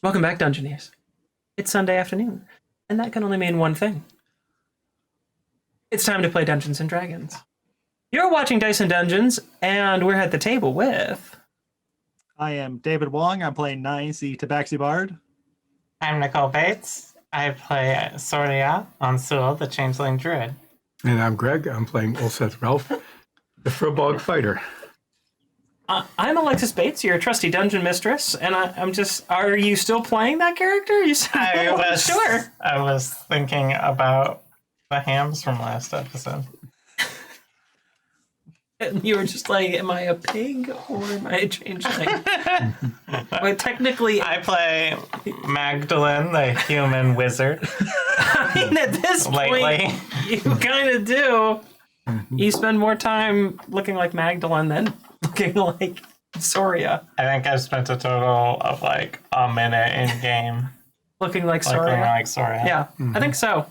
Welcome back, Dungeoneers. It's Sunday afternoon, and that can only mean one thing. It's time to play Dungeons & Dragons. You're watching Dice and Dungeons, and we're at the table with... I am David Wong. I'm playing Nines, the Tabaxi Bard. I'm Nicole Bates. I play Soria on Sewell, the Changeling Druid. And I'm Greg. I'm playing Ulseth Ralph, the Frobog Fighter. I'm Alexis Bates, your trusty dungeon mistress, and I'm just... Are you still playing that character? You said, sure. I was thinking about the hams from last episode. And you were just like, am I a pig or am I a changeling? Wait, technically... I play Magdalene, the human wizard. I mean, at this point, you kind of do. You spend more time looking like Magdalene than looking like Soria. I think I've spent a total of like a minute in game. Looking like Soria? Yeah, I think so.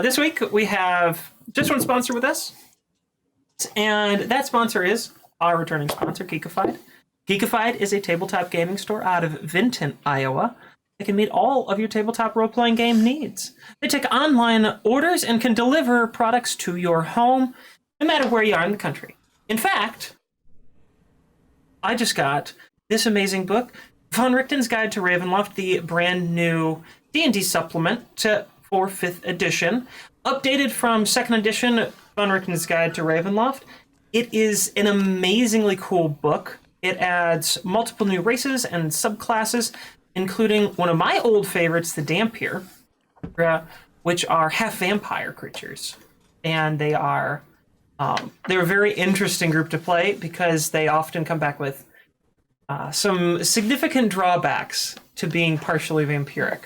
This week we have just one sponsor with us. And that sponsor is our returning sponsor, Geekified. Geekified is a tabletop gaming store out of Vinton, Iowa. They can meet all of your tabletop role-playing game needs. They take online orders and can deliver products to your home, no matter where you are in the country. In fact, I just got this amazing book, Von Richton's Guide to Ravenloft, the brand new D&D supplement for 5th edition, updated from 2nd edition, Von Richton's Guide to Ravenloft. It is an amazingly cool book. It adds multiple new races and subclasses, including one of my old favorites, the Dampier, which are half-vampire creatures. And they are... they're a very interesting group to play because they often come back with some significant drawbacks to being partially vampiric.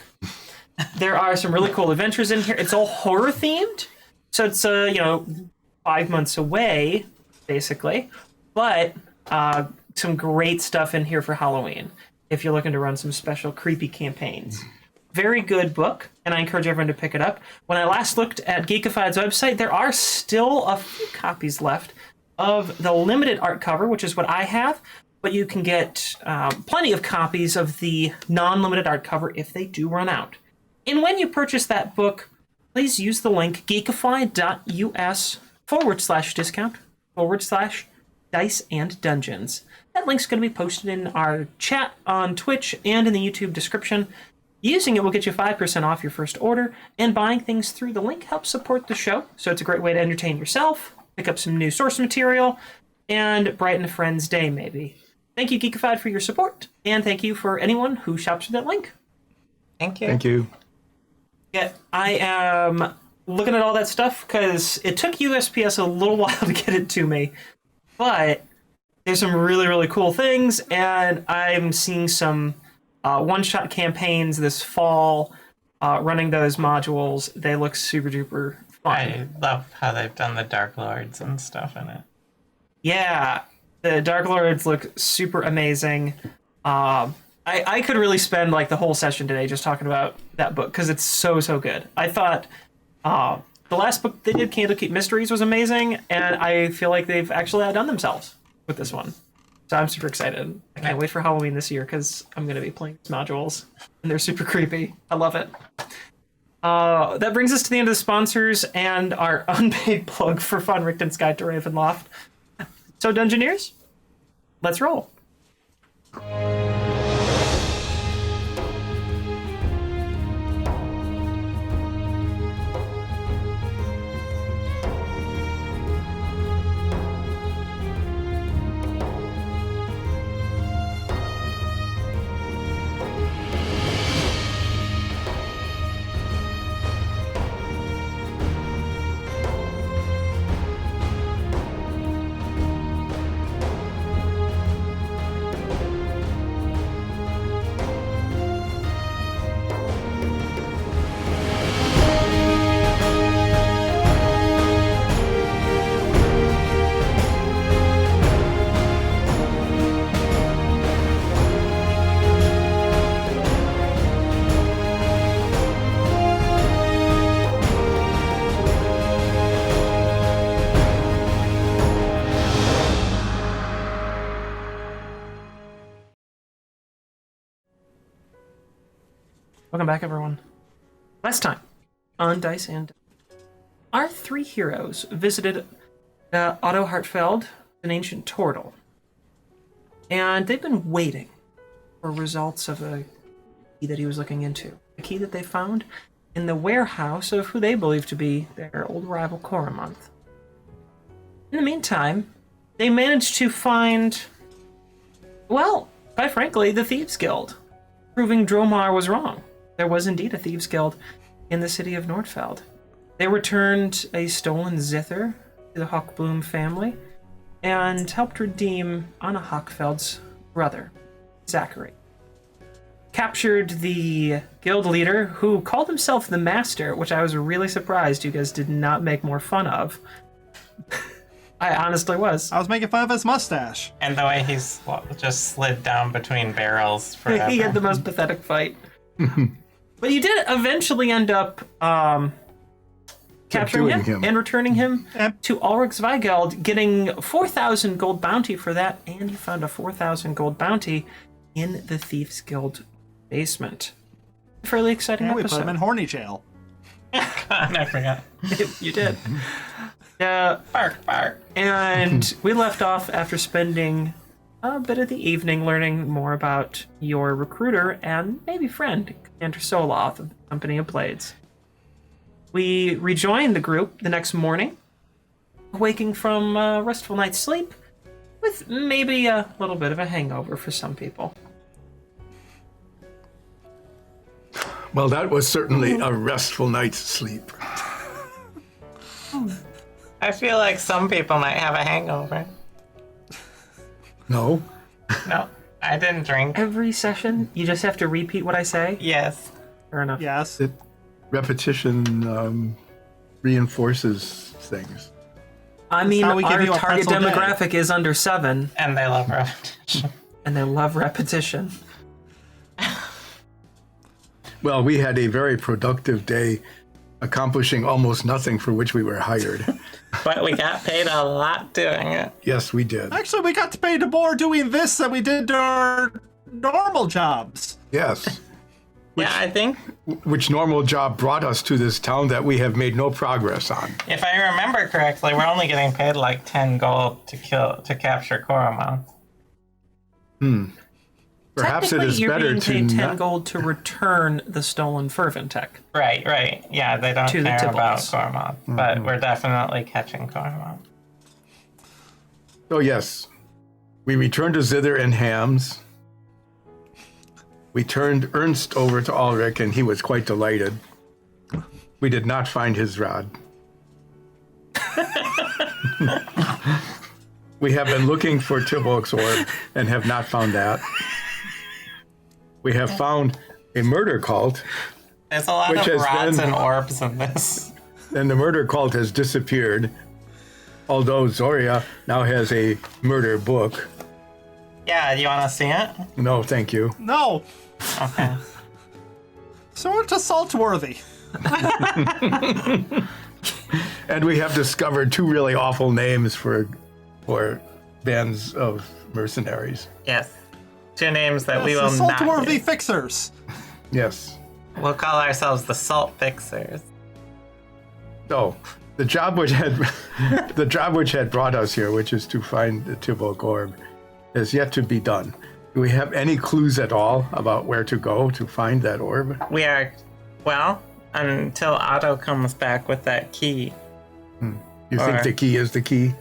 There are some really cool adventures in here. It's all horror themed, so it's 5 months away, basically. But some great stuff in here for Halloween if you're looking to run some special creepy campaigns. Very good book, and I encourage everyone to pick it up. When I last looked at Geekified's website, there are still a few copies left of the limited art cover, which is what I have, but you can get plenty of copies of the non-limited art cover if they do run out. And when you purchase that book, please use the link geekified.us/discount/dice and dungeons. That link's going to be posted in our chat on Twitch and in the YouTube description. Using it will get you 5% off your first order, and buying things through the link helps support the show, so it's a great way to entertain yourself, pick up some new source material, and brighten a friend's day, maybe. Thank you, Geekified, for your support, and thank you for anyone who shops through that link. Thank you. Thank you. Yeah, I am looking at all that stuff because it took USPS a little while to get it to me, but there's some really, really cool things, and I'm seeing some one-shot campaigns this fall running those modules. They look super duper fun. I love how they've done the Dark Lords and stuff in it. Yeah, the Dark Lords look super amazing. I could really spend like the whole session today just talking about that book because it's so good. I thought the last book they did, Candlekeep Mysteries, was amazing, and I feel like they've actually outdone themselves with this one. So I'm super excited. I can't wait for Halloween this year because I'm going to be playing these modules, and they're super creepy. I love it. That brings us to the end of the sponsors and our unpaid plug for Von Richton's Guide to Ravenloft. So, Dungeoneers, let's roll. Welcome back, everyone. Last time on Dice and our three heroes visited Otto Hartfeld, an ancient turtle, and they've been waiting for results of a key that he was looking into. A key that they found in the warehouse of who they believe to be their old rival Coromonth. In the meantime, they managed to find, well, quite frankly, the Thieves Guild, proving Dromar was wrong. There was indeed a Thieves Guild in the city of Nordfeld. They returned a stolen zither to the Hawkbloom family and helped redeem Anna Hartfeld's brother, Zachary. Captured the guild leader who called himself the Master, which I was really surprised you guys did not make more fun of. I honestly was. I was making fun of his mustache. And the way he's just slid down between barrels forever. He had the most pathetic fight. But you did eventually end up capturing him and returning him to Ulrich Zweigeld, getting 4,000 gold bounty for that, and you found a 4,000 gold bounty in the Thieves Guild basement. Fairly exciting And we episode. put him in horny jail. I forgot. You did. Bark, bark. And we left off after spending a bit of the evening learning more about your recruiter and maybe friend, Commander Soloth of the Company of Blades. We rejoined the group the next morning, waking from a restful night's sleep, with maybe a little bit of a hangover for some people. Well, that was certainly a restful night's sleep. I feel like some people might have a hangover. No? No, I didn't drink. Every session, you just have to repeat what I say? Yes. Fair enough. Yes. Repetition reinforces things. I mean, how we give our you a target pretzel day. demographic is under 7, And they love repetition. and they love repetition. Well, we had a very productive day, accomplishing almost nothing for which we were hired. But we got paid a lot doing it. Yes, we did. Actually, we got paid more doing this than we did our normal jobs. Yes. Yeah, I think, Which normal job brought us to this town that we have made no progress on. if I remember correctly, we're only getting paid like 10 gold to capture Koromon. Perhaps it is Technically, better you're to being paid 10 not... gold to return the stolen Ferventech. Right. Yeah, they don't To the care about Tibbles. Koromon, but we're definitely catching Koromon. Oh, yes. We returned to Zither and Hams. We turned Ernst over to Ulrich, and he was quite delighted. We did not find his rod. We have been looking for Tibolk's orb and have not found that. We have found a murder cult, There's a lot Which of has rods been- and orbs in this. and the murder cult has disappeared, although Zoria now has a murder book. Yeah, you want to see it? No, thank you. No. Okay. Sort of saltworthy. And we have discovered 2 really awful names for bands of mercenaries. Yes. 2 names that we Yes, will the not saltworthy use. fixers. Yes. We'll call ourselves the Salt Fixers. So, the job which had brought us here, which is to find the Tibolk orb, is yet to be done. Do we have any clues at all about where to go to find that orb? We are, well, until Otto comes back with that key. You think the key is the key?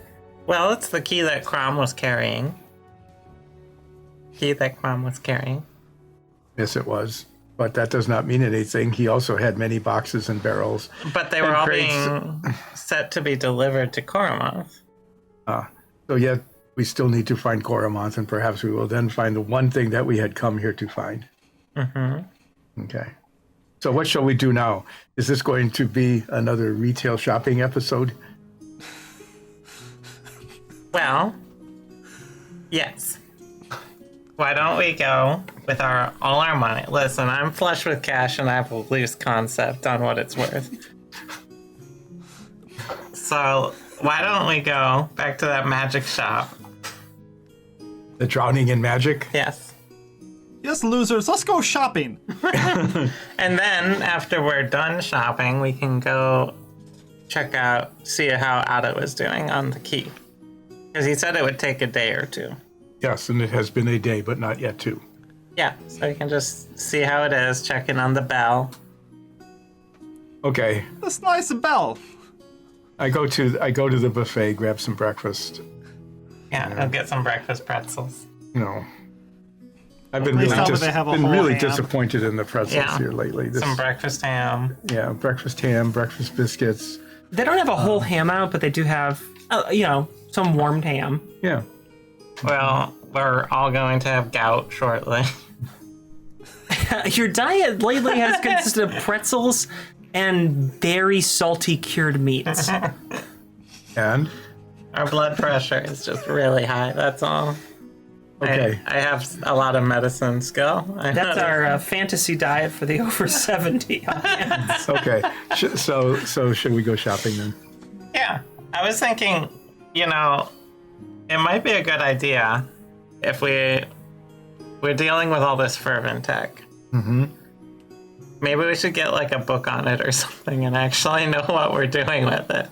Well, it's the key that Crom was carrying. Yes, it was. But that does not mean anything. He also had many boxes and barrels. But they were And all crates. being set to be delivered to Koromoth. So yet we still need to find Koromonth, and perhaps we will then find the one thing that we had come here to find. Mm-hmm. Okay. So what shall we do now? Is this going to be another retail shopping episode? Well, yes. Why don't we go with all our money? Listen, I'm flush with cash and I have a loose concept on what it's worth. So why don't we go back to that magic shop? The Drowning in Magic? Yes. Yes, losers, let's go shopping. And then after we're done shopping, we can go see how Otto is doing on the key. Because he said it would take a day or two. Yes, and it has been a day, but not yet 2. Yeah, so we can just see how it is, check in on the bell. Okay. That's nice bell. I go to the buffet, grab some breakfast. Yeah, I'll get some breakfast pretzels. You know, I've been Please really, tell me they have a whole ham. disappointed in the pretzels here lately. Some breakfast ham. Yeah, breakfast ham, breakfast biscuits. They don't have a whole ham out, but they do have, some warmed ham. Yeah. Well, we're all going to have gout shortly. Your diet lately has consisted of pretzels and very salty cured meats. And? Our blood pressure is just really high, that's all. Okay. I have a lot of medicine skill. That's our fantasy diet for the over 70 audience. Okay. So should we go shopping then? Yeah. I was thinking, it might be a good idea if we're dealing with all this fervent tech. Mm-hmm. Maybe we should get like a book on it or something and actually know what we're doing with it.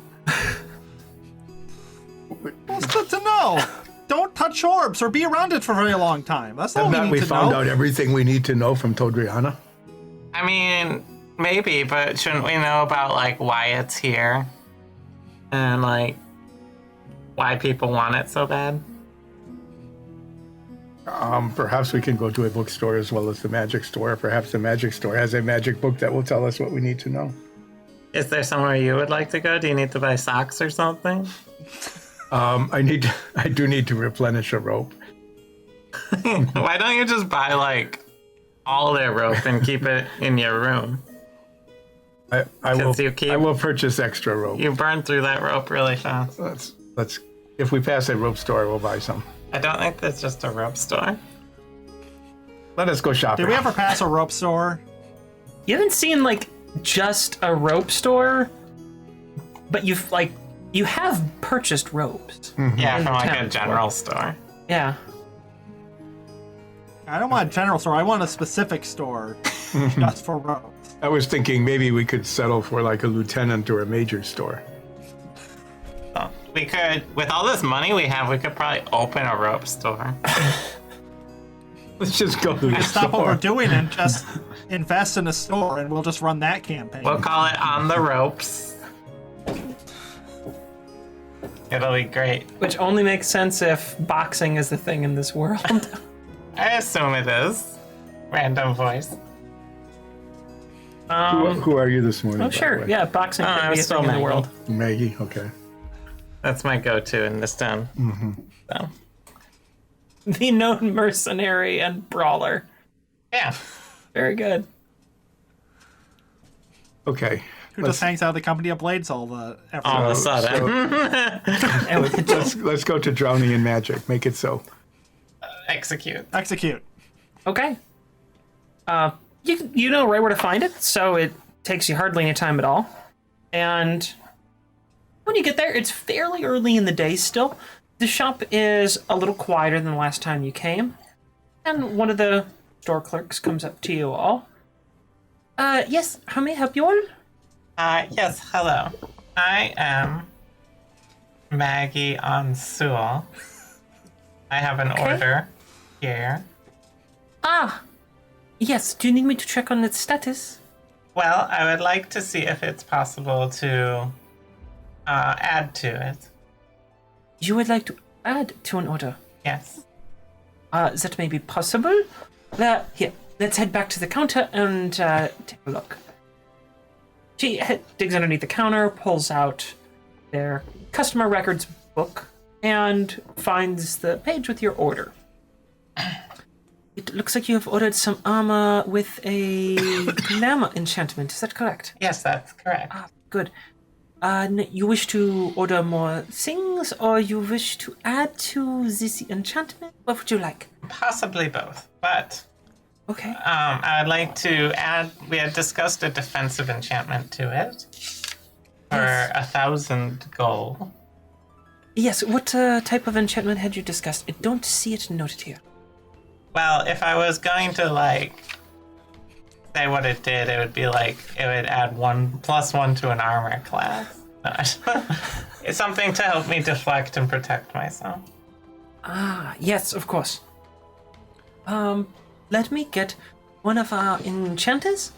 Well, it's good to know. Don't touch orbs or be around it for a very long time. That's all Have we need we to found know. out everything we need to know from Todriana? I mean, maybe, but shouldn't we know about like why it's here? And like why people want it so bad? Perhaps we can go to a bookstore as well as the magic store. Perhaps the magic store has a magic book that will tell us what we need to know. Is there somewhere you would like to go? Do you need to buy socks or something? I do need to replenish a rope. Why don't you just buy like all their rope and keep it in your room? I will purchase extra rope. You burn through that rope really fast. Let's if we pass a rope store, we'll buy some. I don't think that's just a rope store. Let us go shopping. Did we ever pass a rope store? You haven't seen like just a rope store, but you have purchased ropes. Yeah, In from the like town a general store. Yeah. I don't want a general store. I want a specific store just for ropes. I was thinking maybe we could settle for like a lieutenant or a major store. So we could, with all this money we have, we could probably open a rope store. Let's just go to the Stop what store. we're doing and just invest in a store, and we'll just run that campaign. We'll call it On the Ropes. It'll be great. Which only makes sense if boxing is the thing in this world. I assume it is. Random voice. Who are you this morning? Oh, by sure. the way? Yeah, boxing Oh, could I'm be a still thing in the Maggie. world. Maggie. Okay. That's my go-to in this town. Mm-hmm. So, The known mercenary and brawler. yeah. Very good. Okay. Who just hangs out at the company of Blades all the All of a episode. sudden. And we could just, Let's go to Drowning in Magic. Make it so. Execute. Execute. okay. You know right where to find it, so it takes you hardly any time at all. And when you get there, it's fairly early in the day still. The shop is a little quieter than the last time you came. And one of the store clerks comes up to you all. Yes, how may I help you all? Yes, hello. I am Maggie on Sewell. I have an order here. Ah, yes, do you need me to check on its status? Well, I would like to see if it's possible to add to it. You would like to add to an order? Yes. That may be possible. Here, let's head back to the counter and take a look. She digs underneath the counter, pulls out their customer records book, and finds the page with your order. It looks like you have ordered some armor with a glamour enchantment. Is that correct? Yes, that's correct. Ah, good. You wish to order more things, or you wish to add to this enchantment? What would you like? Possibly both, but Okay. I would like to add. We had discussed a defensive enchantment to it for Yes. 1,000 gold. Yes, what type of enchantment had you discussed? I don't see it noted here. Well, if I was going to, like, say what it did, it would be like, it would add +1 to an armor class. It's something to help me deflect and protect myself. Ah, yes, of course. Let me get one of our enchanters,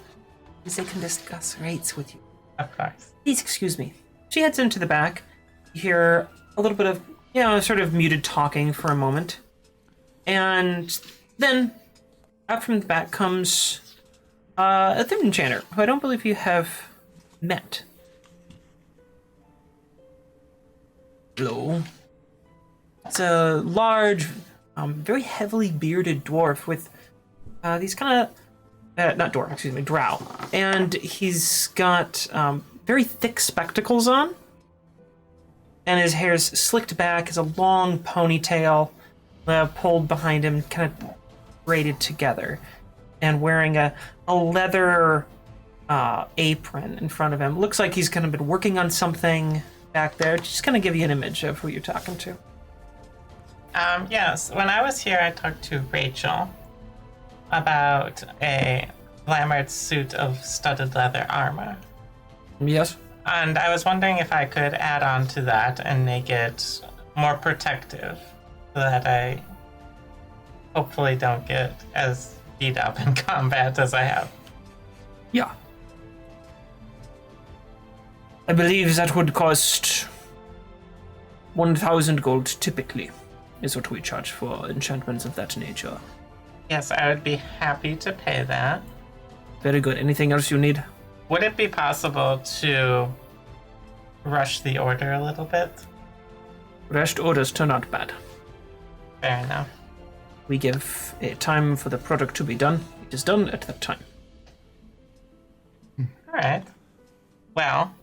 as they can discuss rates with you. Of course. Please excuse me. She heads into the back. You hear a little bit of, sort of muted talking for a moment. And then, out from the back comes a third enchanter, who I don't believe you have met. Hello. It's a large, very heavily bearded dwarf with these kind of, not dwarf, excuse me, drow. And he's got very thick spectacles on. And his hair's slicked back, has a long ponytail pulled behind him, kind of braided together. And wearing a leather apron in front of him. Looks like he's kind of been working on something back there. Just kind of give you an image of who you're talking to. Yes, when I was here, I talked to Rachel about a glamored suit of studded leather armor. Yes? And I was wondering if I could add on to that and make it more protective so that I hopefully don't get as beat up in combat as I have. Yeah. I believe that would cost 1,000 gold typically, is what we charge for enchantments of that nature. Yes, I would be happy to pay that. Very good. Anything else you need? Would it be possible to rush the order a little bit? Rushed orders turn out bad. Fair enough. We give a time for the product to be done. It is done at that time. All right. Well,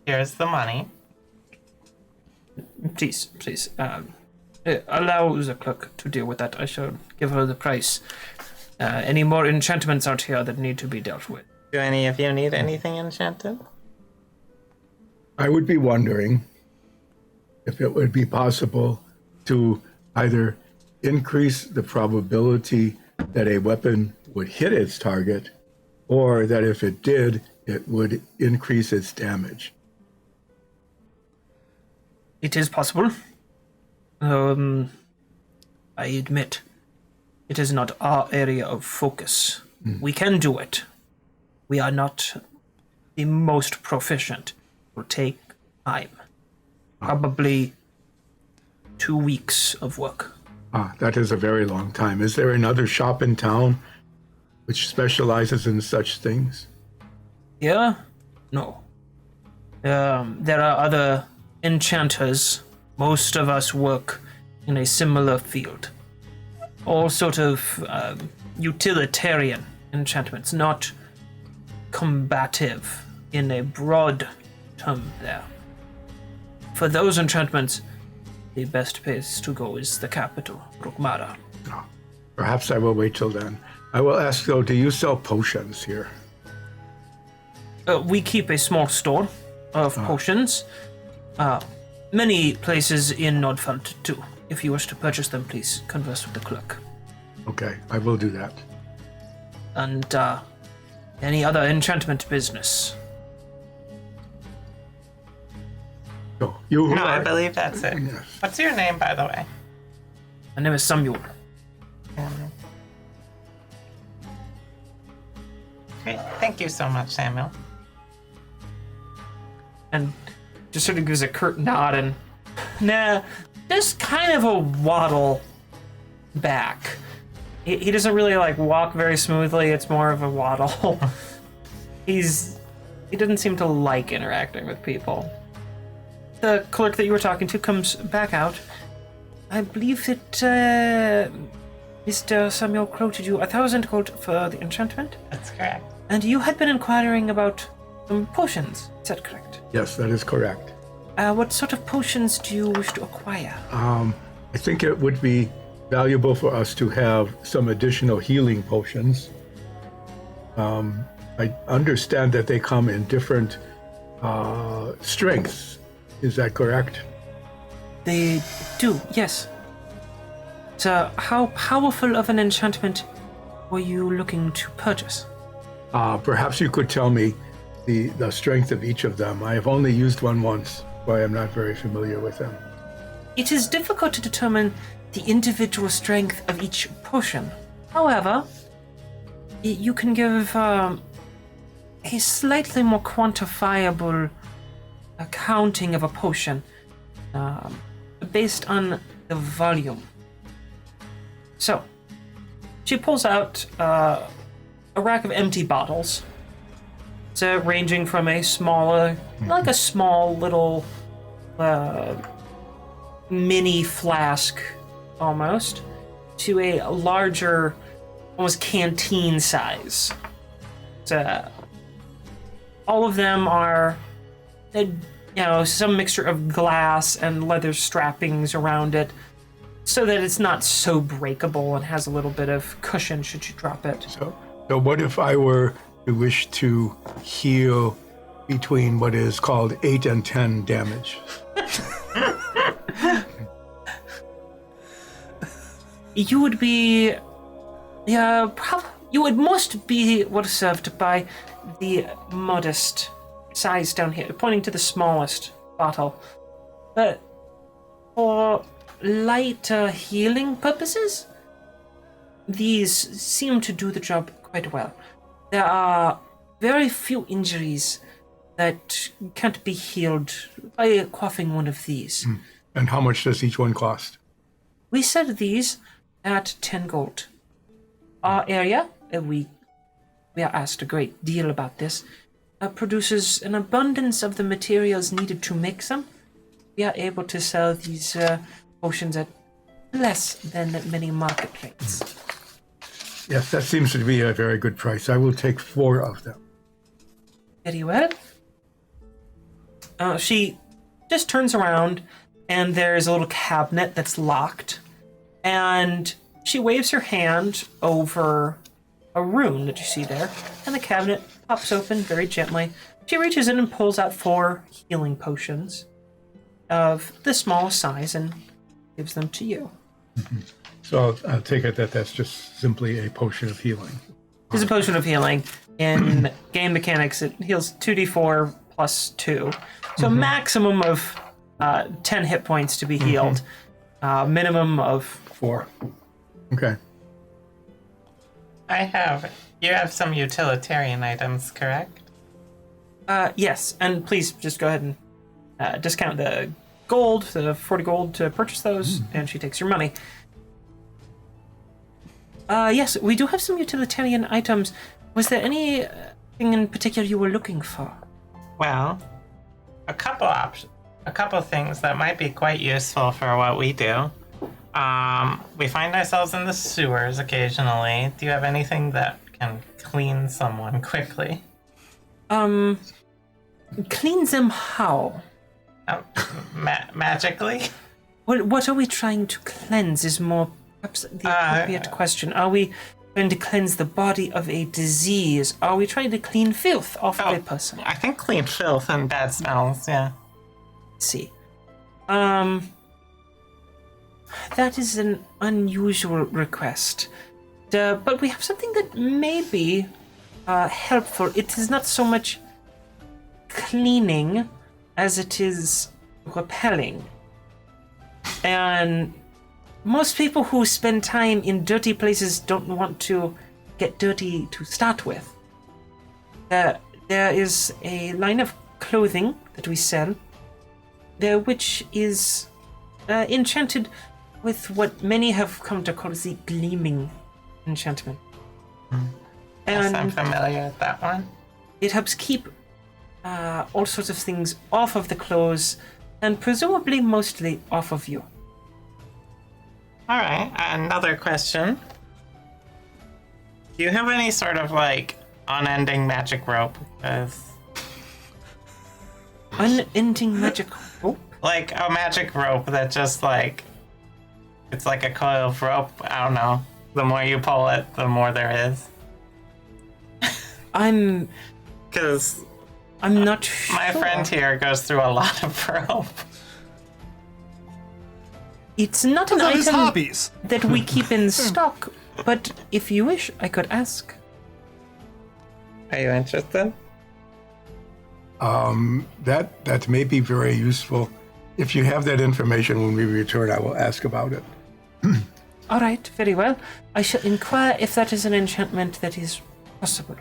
here's the money. Please. Allow the clerk to deal with that. I shall give her the price. Any more enchantments out here that need to be dealt with? Do any of you need anything enchanted? I would be wondering if it would be possible to either increase the probability that a weapon would hit its target, or that if it did, it would increase its damage. It is possible. I admit, it is not our area of focus. We can do it. We are not the most proficient. It will take time. Probably 2 weeks of work. That is a very long time. Is there another shop in town which specializes in such things? Yeah? No. There are other enchanters. Most of us work in a similar field. All sort of utilitarian enchantments, not combative in a broad term there. For those enchantments, the best place to go is the capital, Rukmara. Perhaps I will wait till then. I will ask though, do you sell potions here? We keep a small store of potions. Many places in Nordfeld too. If you wish to purchase them, please converse with the clerk. Okay, I will do that. And any other enchantment business. So, you No, I believe that's it. Yes. What's your name, by the way? My name is Samuel. Great. Thank you so much, Samuel. And just sort of gives a curt nod and just kind of a waddle back. He doesn't really walk very smoothly. It's more of a waddle. He doesn't seem to like interacting with people. The clerk that you were talking to comes back out. I believe that Mr. Samuel quoted you 1,000 gold for the enchantment. That's correct. And you had been inquiring about some potions. Is that correct? Yes, that is correct. What sort of potions do you wish to acquire? I think it would be valuable for us to have some additional healing potions. I understand that they come in different strengths. Is that correct? They do, yes. So, how powerful of an enchantment were you looking to purchase? Perhaps you could tell me the strength of each of them. I have only used one once, so I am not very familiar with them. It is difficult to determine the individual strength of each potion. However, you can give a slightly more quantifiable accounting of a potion based on the volume. So, she pulls out a rack of empty bottles. So, ranging from a smaller, like a small little mini flask almost, to a larger, almost canteen size. So, all of them are, some mixture of glass and leather strappings around it, so that it's not so breakable and has a little bit of cushion should you drop it. So what if I were to wish to heal between what is called 8 and 10 damage? You would be, you would most be well served by the modest size down here, pointing to the smallest bottle. But for light healing purposes, these seem to do the job quite well. There are very few injuries that can't be healed by quaffing one of these. And how much does each one cost? We sell these at 10 gold. Our area, we are asked a great deal about this, produces an abundance of the materials needed to make them. We are able to sell these potions at less than many market rates. Yes, that seems to be a very good price. I will take 4 of them. Very well. She just turns around, and there's a little cabinet that's locked, and she waves her hand over a rune that you see there, and the cabinet pops open very gently. She reaches in and pulls out 4 healing potions of the smallest size and gives them to you. So I'll take it that that's just simply a potion of healing. It's a potion of healing. In game mechanics, it heals 2d4 plus 2. So a maximum of 10 hit points to be healed. Minimum of 4. Okay. You have some utilitarian items, correct? Yes, and please just go ahead and discount the gold, the 40 gold to purchase those, and she takes your money. Yes, we do have some utilitarian items. Was there anything in particular you were looking for? Well, a couple things that might be quite useful for what we do. We find ourselves in the sewers occasionally. Do you have anything that can clean someone quickly? Clean them how? Magically? What are we trying to cleanse is more perhaps the appropriate question. Are we trying to cleanse the body of a disease? Are we trying to clean filth off of a person? I think clean filth and bad smells, yeah. Let's see. That is an unusual request. But we have something that may be helpful. It is not so much cleaning as it is repelling. And most people who spend time in dirty places don't want to get dirty to start with. There is a line of clothing that we sell, which is enchanted with what many have come to call the gleaming enchantment. Yes, I'm familiar with that one. It helps keep all sorts of things off of the clothes, and presumably mostly off of you. All right, another question. Do you have any sort of, unending magic rope? Unending magic rope? Like a magic rope that just, it's like a coil of rope. I don't know. The more you pull it, the more there is. Because I'm not sure. My friend here goes through a lot of rope. It's not an His item hobbies. that we keep in stock, but if you wish, I could ask. Are you interested? That may be very useful. If you have that information when we return, I will ask about it. All right, very well. I shall inquire if that is an enchantment that is possible.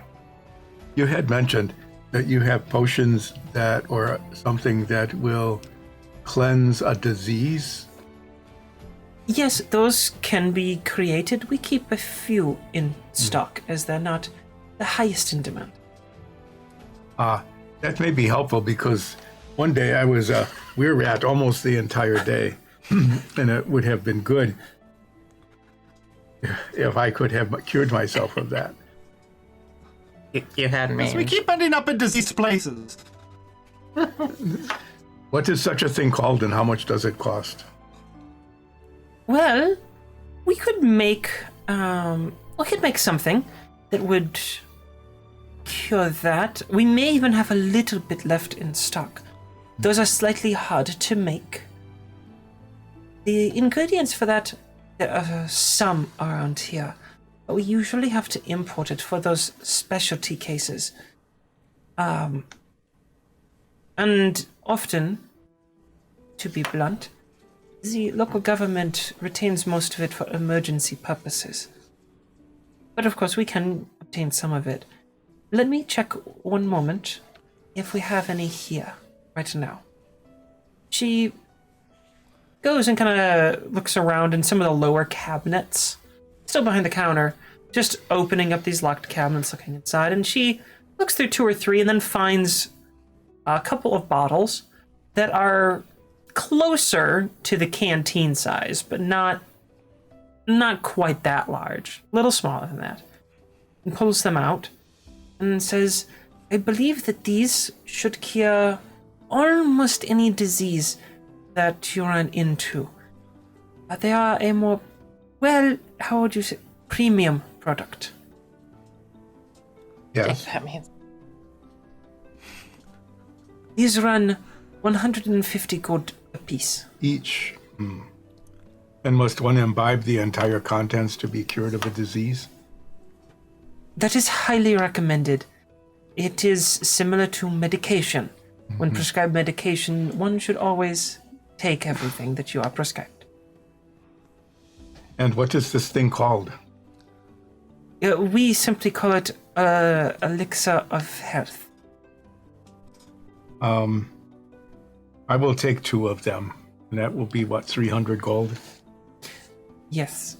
You had mentioned that you have potions that, or something that will cleanse a disease. Yes, those can be created. We keep a few in stock, as they're not the highest in demand. That may be helpful because one day I was a wererat almost the entire day, and it would have been good if I could have cured myself of that. You had me. Yes, we keep ending up in diseased places. What is such a thing called, and how much does it cost? Well, we could make something that would cure that. We may even have a little bit left in stock. Those are slightly hard to make. The ingredients for that, there are some around here, but we usually have to import it for those specialty cases. And often, to be blunt, the local government retains most of it for emergency purposes. But of course, we can obtain some of it. Let me check one moment if we have any here right now. She goes and kind of looks around in some of the lower cabinets, still behind the counter, just opening up these locked cabinets, looking inside, and she looks through 2 or 3 and then finds a couple of bottles that are closer to the canteen size, but not quite that large, a little smaller than that, and pulls them out and says, I believe that these should cure almost any disease that you run into. They are a more, well, how would you say, premium product. Yes. That means These run 150 gold apiece. Each. And must one imbibe the entire contents to be cured of a disease? That is highly recommended. It is similar to medication. When prescribed medication, one should always take everything that you are prescribed. And what is this thing called? We simply call it elixir of health. I will take 2 of them. And that will be, what, 300 gold? Yes.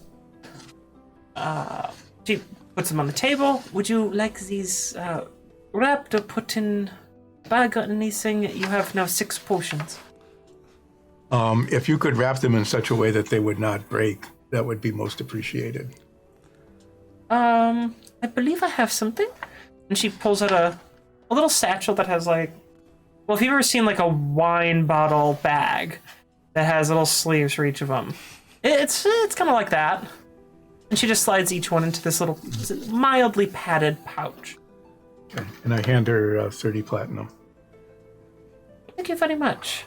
She puts them on the table. Would you like these wrapped or put in a bag or anything? You have now 6 potions. If you could wrap them in such a way that they would not break, that would be most appreciated. I believe I have something. And she pulls out a little satchel that has like, well, if you've ever seen like a wine bottle bag that has little sleeves for each of them, it's kind of like that. And she just slides each one into this little mildly padded pouch. Okay. And I hand her 30 platinum. Thank you very much.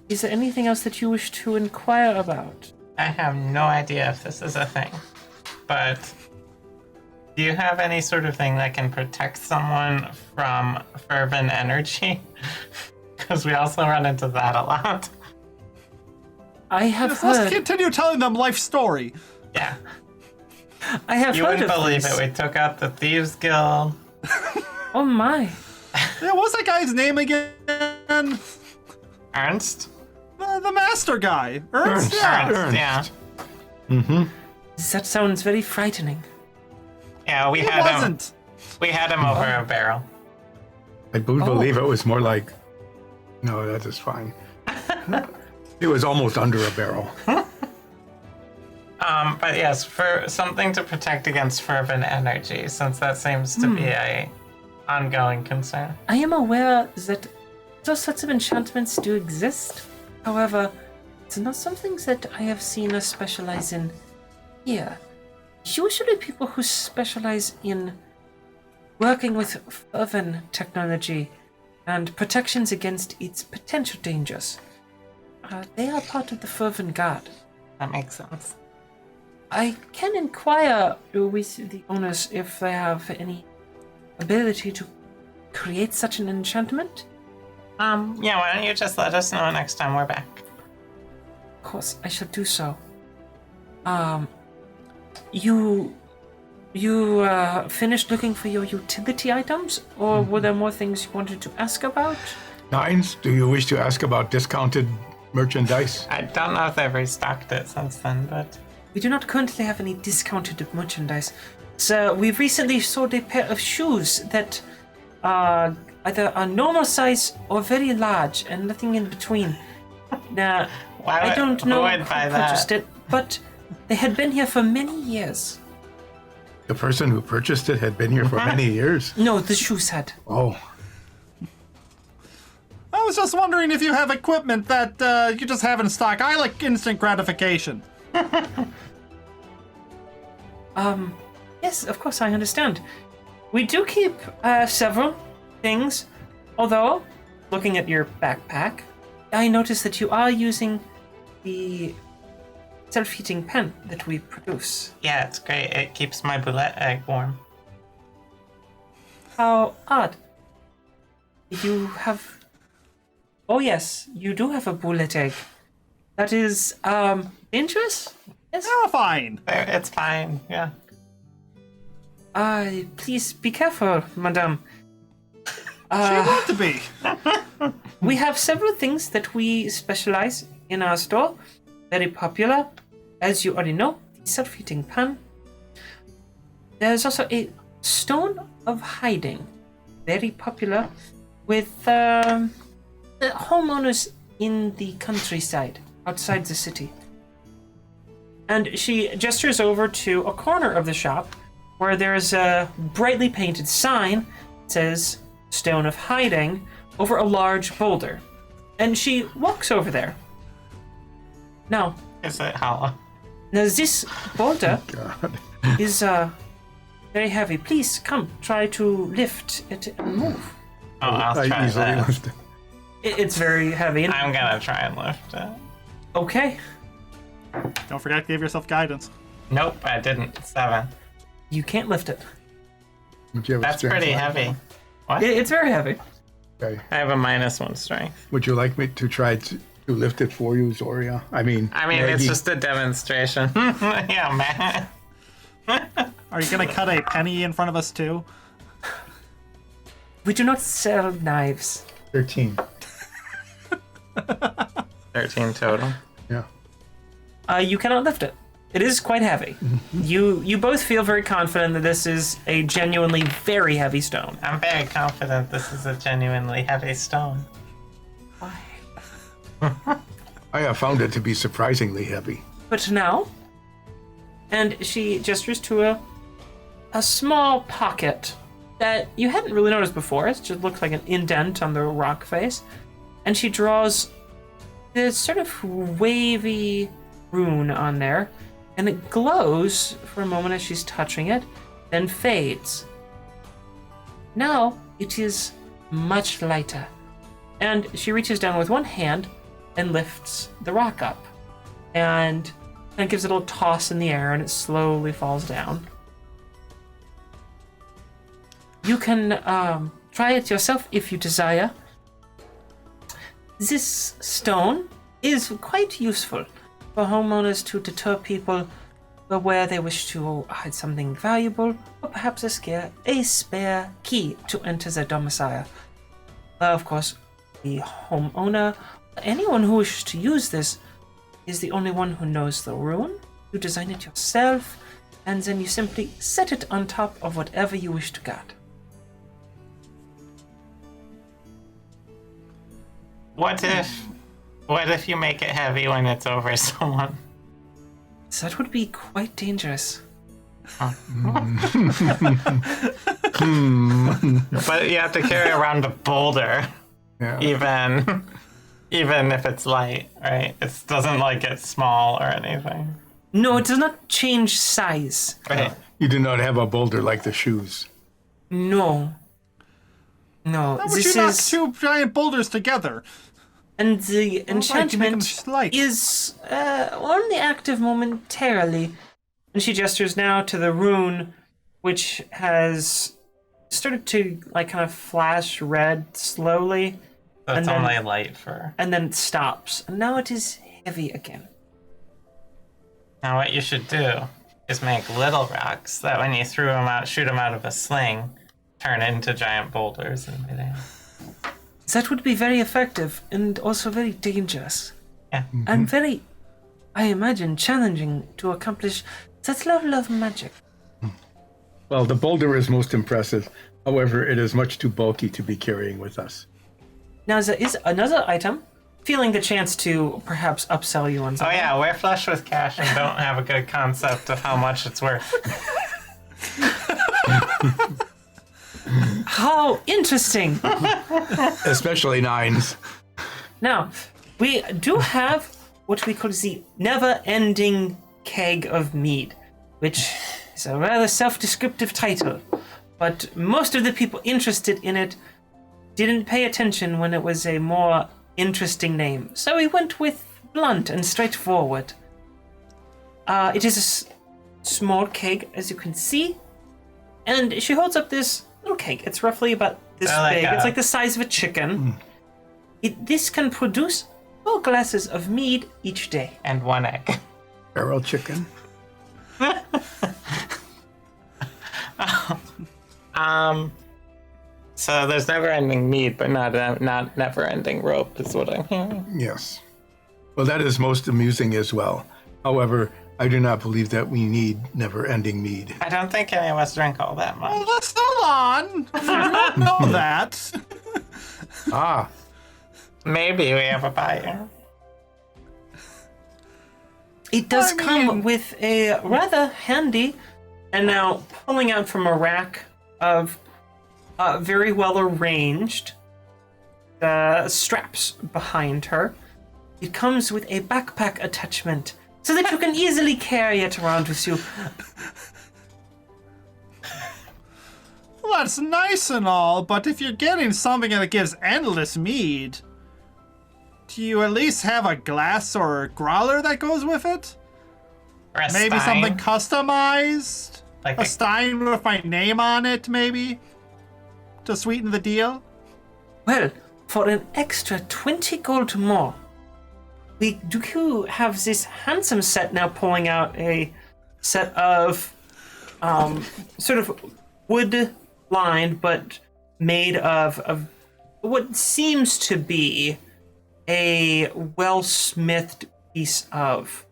Is there anything else that you wish to inquire about? I have no idea if this is a thing, but do you have any sort of thing that can protect someone from fervent energy? Because we also run into that a lot. I have Yes, let's heard. continue telling them life story. Yeah. I have You heard wouldn't of believe these. it. We took out the Thieves Guild. Oh my! Yeah, what's that guy's name again? Ernst? The master guy. Ernst? Yeah. Ernst, yeah. That sounds very frightening. Yeah, we It had wasn't. him. We had him over a barrel. I believe it was more like, no, that is fine. It was almost under a barrel. But yes, for something to protect against fervent energy, since that seems to be a ongoing concern. I am aware that those sorts of enchantments do exist. However, it's not something that I have seen us specialize in here. Usually people who specialize in working with fervent technology and protections against its potential dangers. They are part of the Fervent Guard. That makes sense. I can inquire with the owners if they have any ability to create such an enchantment. Yeah, why don't you just let us know next time we're back? Of course, I shall do so. You finished looking for your utility items, or were there more things you wanted to ask about? Nines, do you wish to ask about discounted merchandise? I don't know if they've restocked it since then, but... We do not currently have any discounted merchandise. So we've recently sold a pair of shoes that are either a normal size or very large, and nothing in between. Now, I don't know who purchased it, but they had been here for many years. The person who purchased it had been here for many years. No, the shoes had. Oh, I was just wondering if you have equipment that you just have in stock. I like instant gratification. Yes, of course, I understand. We do keep several things, although, looking at your backpack, I noticed that you are using the self-heating pen that we produce. Yeah, it's great. It keeps my boulette egg warm. How odd. You have... Oh yes, you do have a bullet egg. That is, dangerous? Yes? Terrifying. It's fine, yeah. Please be careful, madame. She want to be. We have several things that we specialize in our store. Very popular. As you already know, the self-heating pan. There's also a stone of hiding. Very popular with the homeowners in the countryside, outside the city. And she gestures over to a corner of the shop where there's a brightly painted sign that says Stone of Hiding over a large boulder. And she walks over there. Now, Is it hollow? now this boulder God. is very heavy. Please come, try to lift it and move. Oh, I'll I try easily that. lift it. It's very heavy. And, I'm gonna try and lift it. okay, Don't forget to give yourself guidance. Nope, I didn't. 7. you can't lift it. Would you have a That's strength pretty line? heavy. What? It's very heavy. Okay. I have a -1 strength. Would you like me to try to lift it for you, Zoria? I mean, I mean, it's just a demonstration. Yeah, man. Are you gonna cut a penny in front of us too? We do not sell knives. 13. 13 total. Yeah. You cannot lift it. It is quite heavy. You both feel very confident that this is a genuinely very heavy stone. I'm very confident this is a genuinely heavy stone. I have found it to be surprisingly heavy. But now, and she gestures to a small pocket that you hadn't really noticed before. It just looks like an indent on the rock face. And she draws this sort of wavy rune on there, and it glows for a moment as she's touching it, then fades. Now it is much lighter. And she reaches down with one hand and lifts the rock up. And then gives it a little toss in the air, and it slowly falls down. You can try it yourself if you desire. This stone is quite useful for homeowners to deter people where they wish to hide something valuable, or perhaps a spare key to enter their domicile. Of course, the homeowner, anyone who wishes to use this, is the only one who knows the rune. You design it yourself, and then you simply set it on top of whatever you wish to guard. What if you make it heavy when it's over someone? So that would be quite dangerous. But you have to carry around a boulder, Yeah. even if it's light, right? It doesn't like get small or anything. No, it does not change size. Right. You do not have a boulder like the shoes. No. No, How would this you knock is... two giant boulders together? And the enchantment slight. is only active momentarily. And she gestures now to the rune, which has started to like kind of flash red slowly. So it's and only then, light for. and then it stops. And now it is heavy again. Now what you should do is make little rocks that when you shoot them out of a sling, turn into giant boulders in midair. That would be very effective and also very dangerous. Yeah. And very, I imagine, challenging to accomplish that level of magic. Well, the boulder is most impressive. However, it is much too bulky to be carrying with us. Now, there is another item. Feeling the chance to perhaps upsell you on Oh something. yeah, we're flush with cash and don't have a good concept of how much it's worth. How interesting! Especially 9s. Now, we do have what we call the never-ending keg of mead, which is a rather self-descriptive title, but most of the people interested in it didn't pay attention when it was a more interesting name, so we went with blunt and straightforward. It is a small keg, as you can see, and she holds up this little keg. It's roughly about this big. It's like the size of a chicken. This can produce 4 glasses of mead each day. And 1 egg. Barrel chicken. So there's never-ending mead, but not never-ending rope, is what I'm hearing. Yes. Well, that is most amusing as well. However, I do not believe that we need never-ending mead. I don't think any of us drink all that much. Well, let's hold on. You don't know that. Ah, Maybe we have a buyer. It does come with a rather handy, and now pulling out from a rack of very well arranged straps behind her. It comes with a backpack attachment so that you can easily carry it around with you. Well, that's nice and all, but if you're getting something that gives endless mead, do you at least have a glass or a growler that goes with it? Or a Maybe stein. something customized? Like A stein with my name on it, maybe? To sweeten the deal? Well, for an extra 20 gold more, we do have this handsome set now, pulling out a set of sort of wood lined but made of what seems to be a well-smithed piece of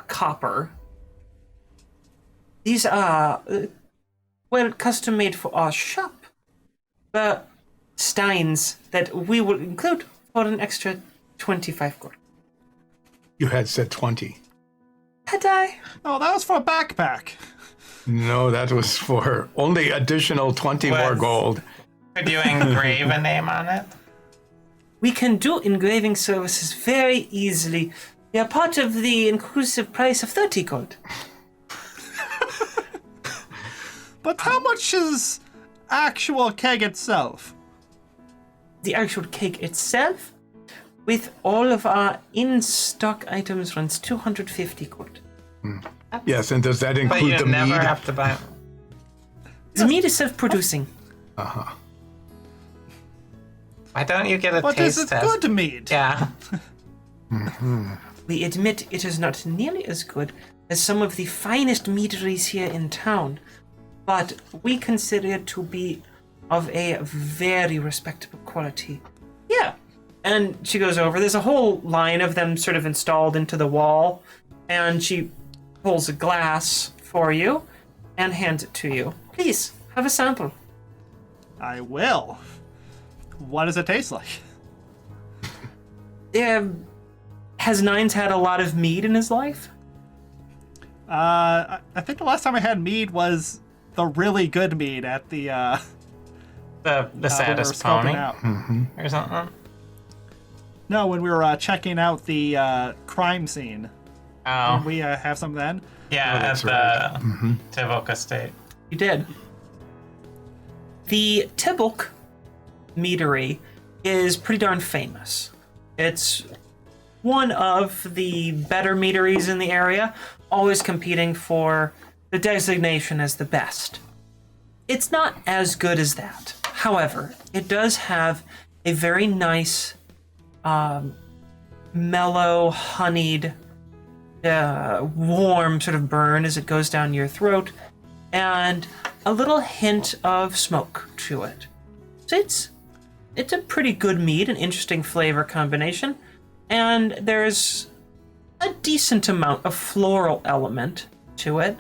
copper. These are well custom made for our shop. The steins that we will include for an extra 25 gold. you had said 20. Had I? Oh, that was for a backpack. No, that was for only additional 20 more Was- gold. Could you engrave a name on it? We can do engraving services very easily. We are part of the inclusive price of 30 gold. But how much is actual keg itself? The actual cake itself, with all of our in-stock items, runs 250 gold. Yes, and does that But include you the never mead? have to buy. The meat is self-producing. Uh-huh. Why don't you get a But taste is it test? good mead? Yeah. We admit it is not nearly as good as some of the finest meaderies here in town, but we consider it to be of a very respectable quality. Yeah. And she goes over. There's a whole line of them sort of installed into the wall, and she pulls a glass for you and hands it to you. Please, have a sample. I will. What does it taste like? Has Nines had a lot of mead in his life? I think the last time I had mead was the really good mead at the The when we were saddest scoping pony out. or something. No, when we were checking out the crime scene. Oh, We have some then. yeah, at that's the right. Tivok estate. You did. The Tibuk meadery is pretty darn famous. It's one of the better meaderies in the area, always competing for the designation as the best. It's not as good as that. However, it does have a very nice, mellow, honeyed, warm sort of burn as it goes down your throat, and a little hint of smoke to it. So it's a pretty good mead, an interesting flavor combination, and there's a decent amount of floral element to it,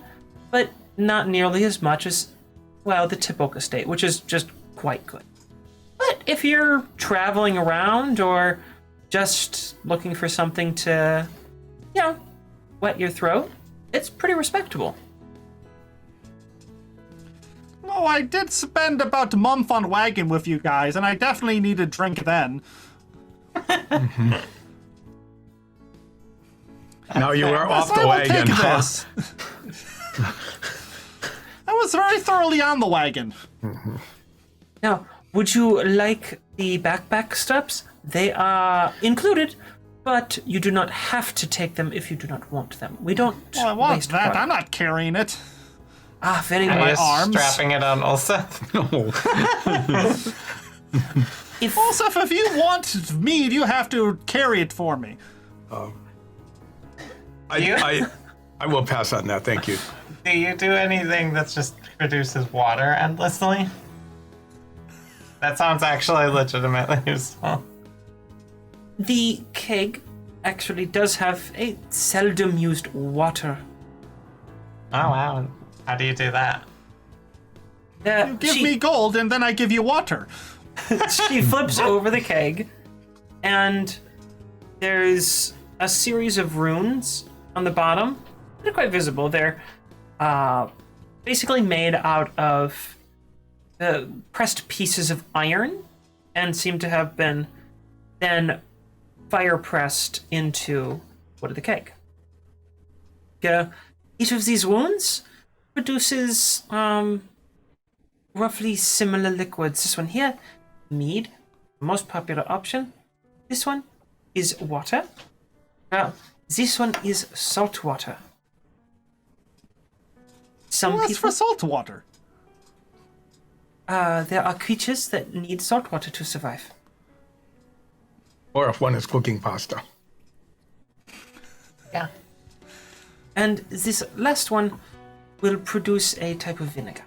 but not nearly as much as, well, the Tipok Estate, which is just quite good. But if you're traveling around or just looking for something to, wet your throat, it's pretty respectable. Oh, I did spend about a month on wagon with you guys, and I definitely need a drink then. Now you are off Yes, the I will wagon, take huh? this. I was very thoroughly on the wagon. Now, would you like the backpack straps? They are included, but you do not have to take them if you do not want them. We don't Well, I want waste that. product. I'm not carrying it. Ah, very Are well. you arms. strapping it on Ulsa? If Also, if you want mead, you have to carry it for me. I will pass on that. Thank you. Do you do anything that just produces water endlessly? That sounds actually legitimately useful. the keg actually does have a seldom used water. Oh wow. How do you do that? Give me gold, and then I give you water. She flips over the keg, and there's a series of runes on the bottom. They're quite visible. They're basically made out of pressed pieces of iron and seem to have been then fire pressed into wood of the keg. Each of these runes produces roughly similar liquids. This one here, mead, most popular option. This one is water. This one is salt water. Some Well, that's people, for salt water. there are creatures that need salt water to survive. Or if one is cooking pasta. Yeah. And this last one will produce a type of vinegar.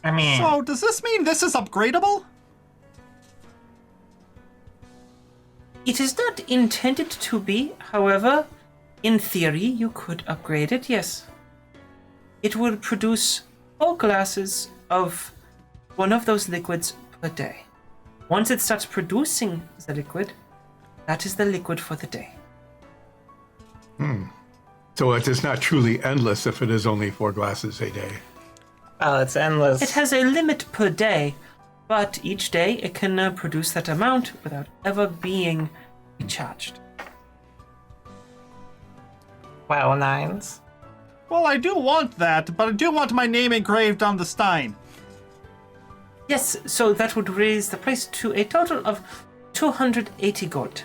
I mean, So, does this mean this is upgradable? It is not intended to be, however, in theory, you could upgrade it, yes. It will produce 4 glasses of one of those liquids per day. Once it starts producing the liquid, that is the liquid for the day. So it is not truly endless if it is only 4 glasses a day. well, it's endless. It has a limit per day, but each day it can produce that amount without ever being recharged. Wow, 9s. Well, I do want that, but I do want my name engraved on the stein. Yes, so that would raise the price to a total of 280 gold.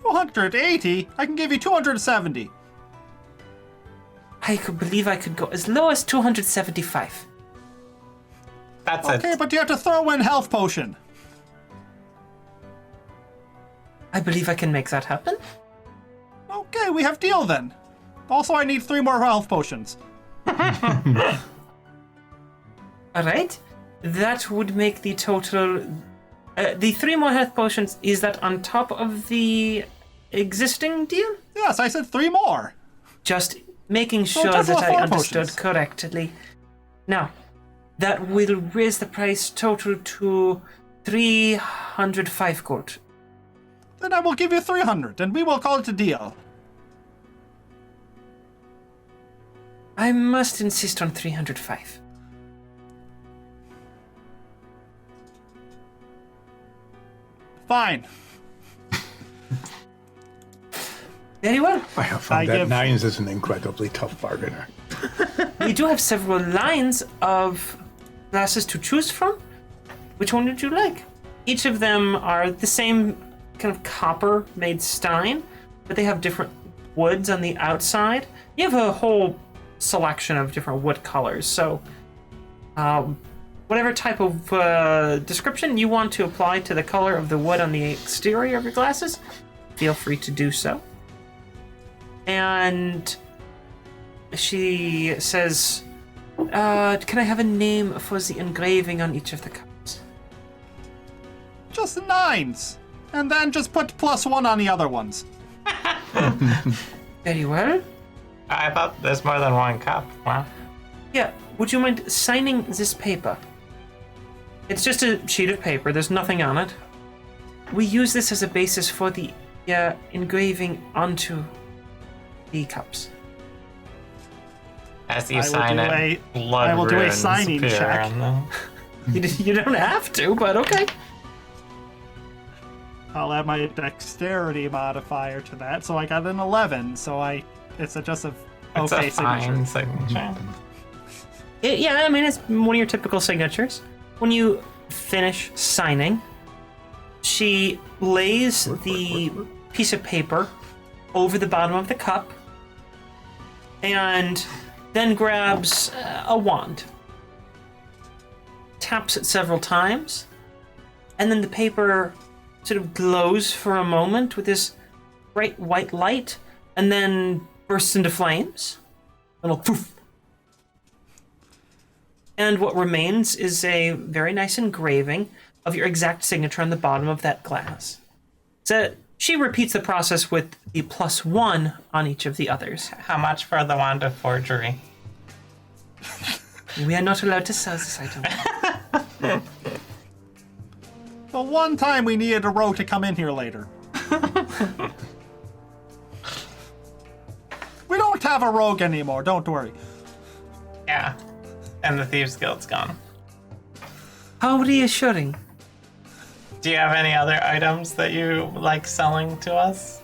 280? I can give you 270. I could believe I could go as low as 275. That's Okay, it. but you have to throw in health potion. I believe I can make that happen. Okay, we have deal then. Also, I need 3 more health potions. Alright, that would make the total... the 3 more health potions, is that on top of the existing deal? Yes, I said 3 more. Just making a sure total that of I 4 understood potions. correctly. Now, that will raise the price total to 305 gold. Then I will give you 300, and we will call it a deal. I must insist on 305. Fine. Very well. I have found I that give- Nines is an incredibly tough bargainer. We do have several lines of glasses to choose from. Which one would you like? Each of them are the same kind of copper-made stein, but they have different woods on the outside. You have a whole selection of different wood colors, so whatever type of description you want to apply to the color of the wood on the exterior of your glasses, feel free to do so. And she says, can I have a name for the engraving on each of the cups? Just 9s. And then just put +1 on the other ones. Very well. I thought there's more than one cup. Wow. Yeah, would you mind signing this paper? It's just a sheet of paper, there's nothing on it. We use this as a basis for the engraving onto the cups. As you sign it, blood I will do a runes signing appear check. on them. You don't have to, but okay. I'll add my dexterity modifier to that, so I got an 11. So it's just a It's okay a fine signature. signature. Yeah, I mean, it's one of your typical signatures. When you finish signing, she lays the piece of paper over the bottom of the cup and then grabs a wand, taps it several times, and then the paper sort of glows for a moment with this bright white light and then bursts into flames. A little poof. And what remains is a very nice engraving of your exact signature on the bottom of that glass. So she repeats the process with the +1 on each of the others. How much for the wand of forgery? We are not allowed to sell this item. The one time we needed a rogue to come in here later. We don't have a rogue anymore, don't worry. Yeah. And the Thieves Guild's gone. How reassuring. Do you have any other items that you like selling to us?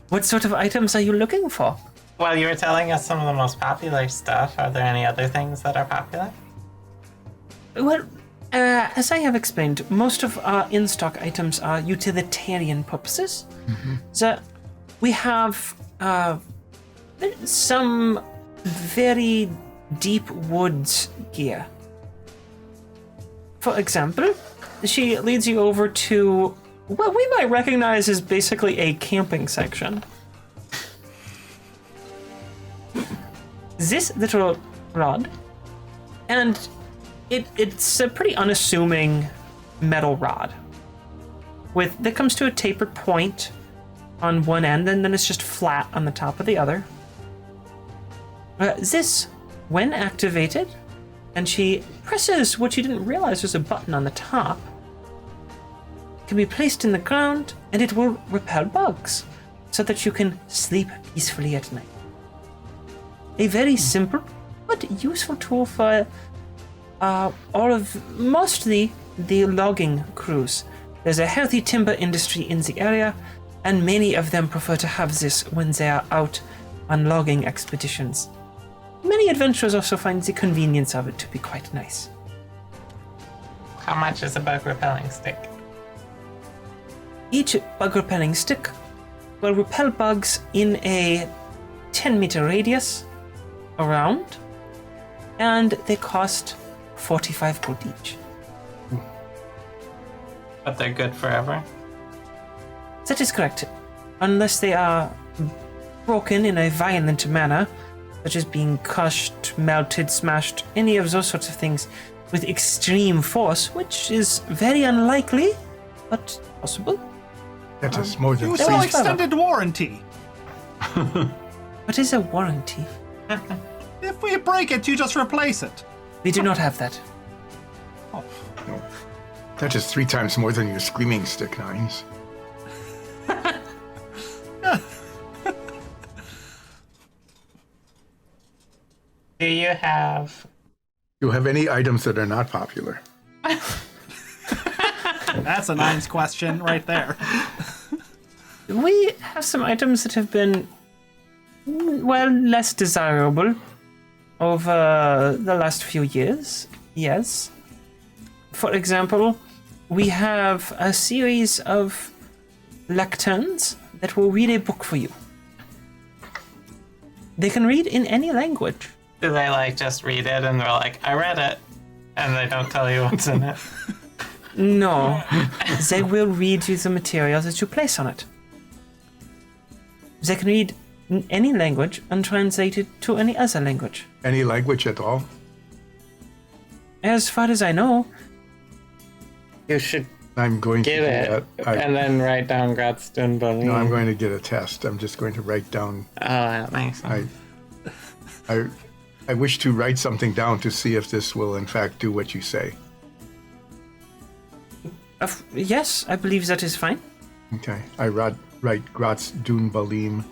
What sort of items are you looking for? Well, you were telling us some of the most popular stuff. Are there any other things that are popular? Well, as I have explained, most of our in-stock items are utilitarian purposes. So we have some very deep woods gear. For example, she leads you over to what we might recognize as basically a camping section. This little rod, and it's a pretty unassuming metal rod that comes to a tapered point on one end, and then it's just flat on the top of the other. This, when activated, and she presses what you didn't realize was a button on the top, can be placed in the ground, and it will repel bugs so that you can sleep peacefully at night. A very simple but useful tool for mostly the logging crews. There's a healthy timber industry in the area, and many of them prefer to have this when they are out on logging expeditions. Many adventurers also find the convenience of it to be quite nice. How much is a bug repelling stick? Each bug repelling stick will repel bugs in a 10-meter radius around, and they cost 45 gold each. But they're good forever? That is correct, unless they are broken in a violent manner, such as being crushed, melted, smashed, any of those sorts of things with extreme force, which is very unlikely, but possible. That is more than Use that an was extended warranty. What is a warranty? If we break it, you just replace it. We do not have that. Oh. That is 3 times more than your screaming stick, Nines. Do you have... Do you have any items that are not popular? That's a nice question right there. We have some items that have been, well, less desirable over the last few years, yes. For example, we have a series of lecterns that will read a book for you. They can read in any language. Do they like just read it and they're like, I read it, and they don't tell you what's in it? No, they will read you the material that you place on it. They can read in any language and translate it to any other language. Any language at all? As far as I know, You should I'm going get to do it that. and then write down Gratstone Bunny. No, I'm going to get a test. I'm just going to write down. Oh, that makes sense. I wish to write something down to see if this will in fact do what you say. yes, I believe that is fine. Okay. I write Gratz Dun Balim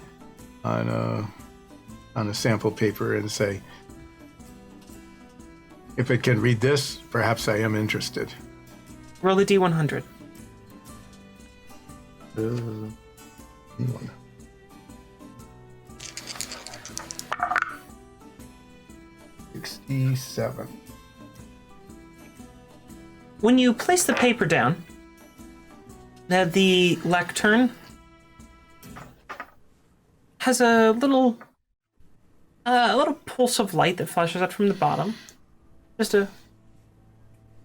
on a sample paper and say, if it can read this, perhaps I am interested. Roll a d100. 67. When you place the paper down, the lectern has a little pulse of light that flashes out from the bottom.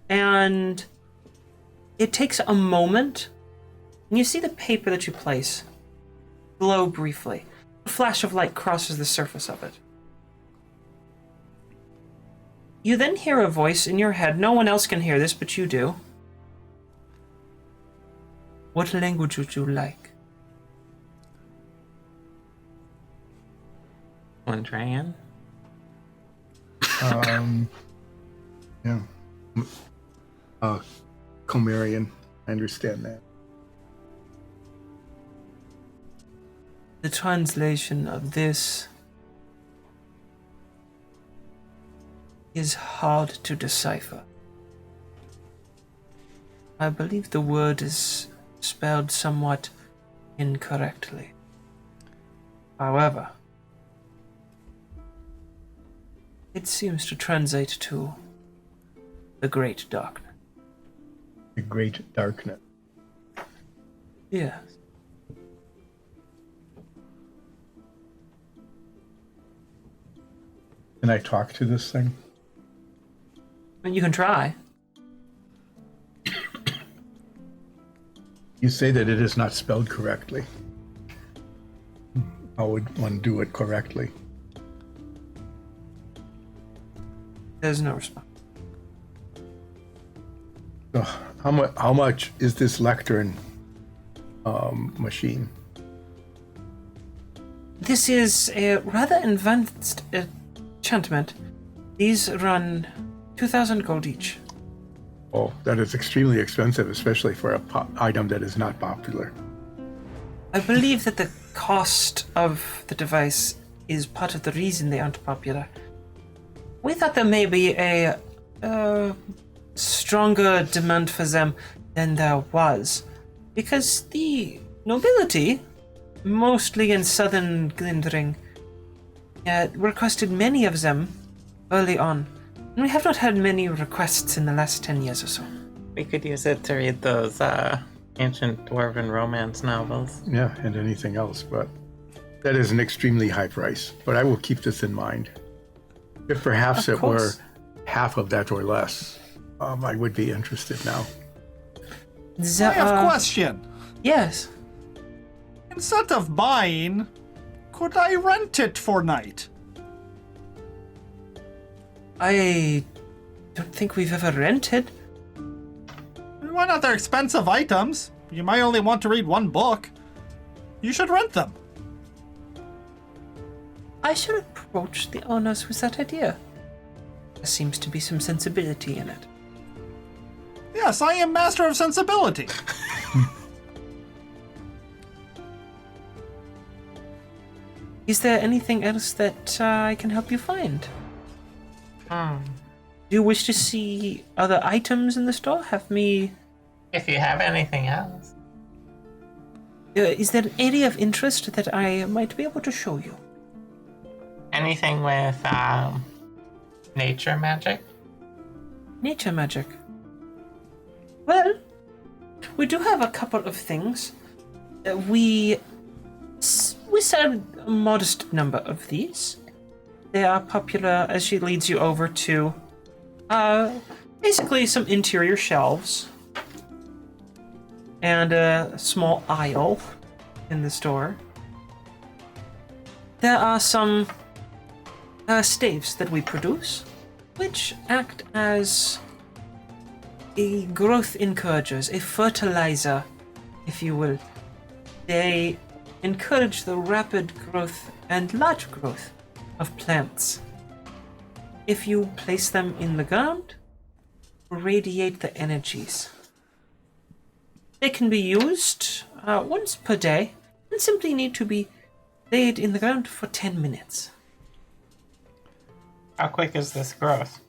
And it takes a moment, and you see the paper that you place glow briefly. A flash of light crosses the surface of it. You then hear a voice in your head. No one else can hear this, but you do. What language would you like? Landrian? Yeah. Comerian. I understand that. The translation of this is hard to decipher. I believe the word is spelled somewhat incorrectly. However, it seems to translate to the Great Darkness. The Great Darkness. Yes. Can I talk to this thing? You can try. You say that it is not spelled correctly. How would one do it correctly? There's no response. So how much is this lectern machine? This is a rather advanced enchantment. These run 2,000 gold each. Oh, that is extremely expensive, especially for a item that is not popular. I believe that the cost of the device is part of the reason they aren't popular. We thought there may be a stronger demand for them than there was, because the nobility, mostly in southern Glindring, requested many of them early on, and we have not had many requests in the last 10 years or so. We could use it to read those ancient dwarven romance novels. Yeah, and anything else, but that is an extremely high price. But I will keep this in mind. If perhaps it were half of that or less, I would be interested now. I have a question. Yes. Instead of buying, could I rent it for night? I don't think we've ever rented. Why not? They're expensive items. You might only want to read one book. You should rent them. I should approach the owners with that idea. There seems to be some sensibility in it. Yes, I am master of sensibility. Is there anything else that I can help you find? Do you wish to see other items in the store? Have me... If you have anything else. is there an area of interest that I might be able to show you? Anything with nature magic? Nature magic. Well, We do have a couple of things. We sell a modest number of these. They are popular as she leads you over to basically some interior shelves and a small aisle in the store. There are some staves that we produce, which act as a growth encouragers, a fertilizer, if you will. They encourage the rapid growth and large growth of plants. If you place them in the ground, radiate the energies. They can be used once per day and simply need to be laid in the ground for 10 minutes. How quick is this growth?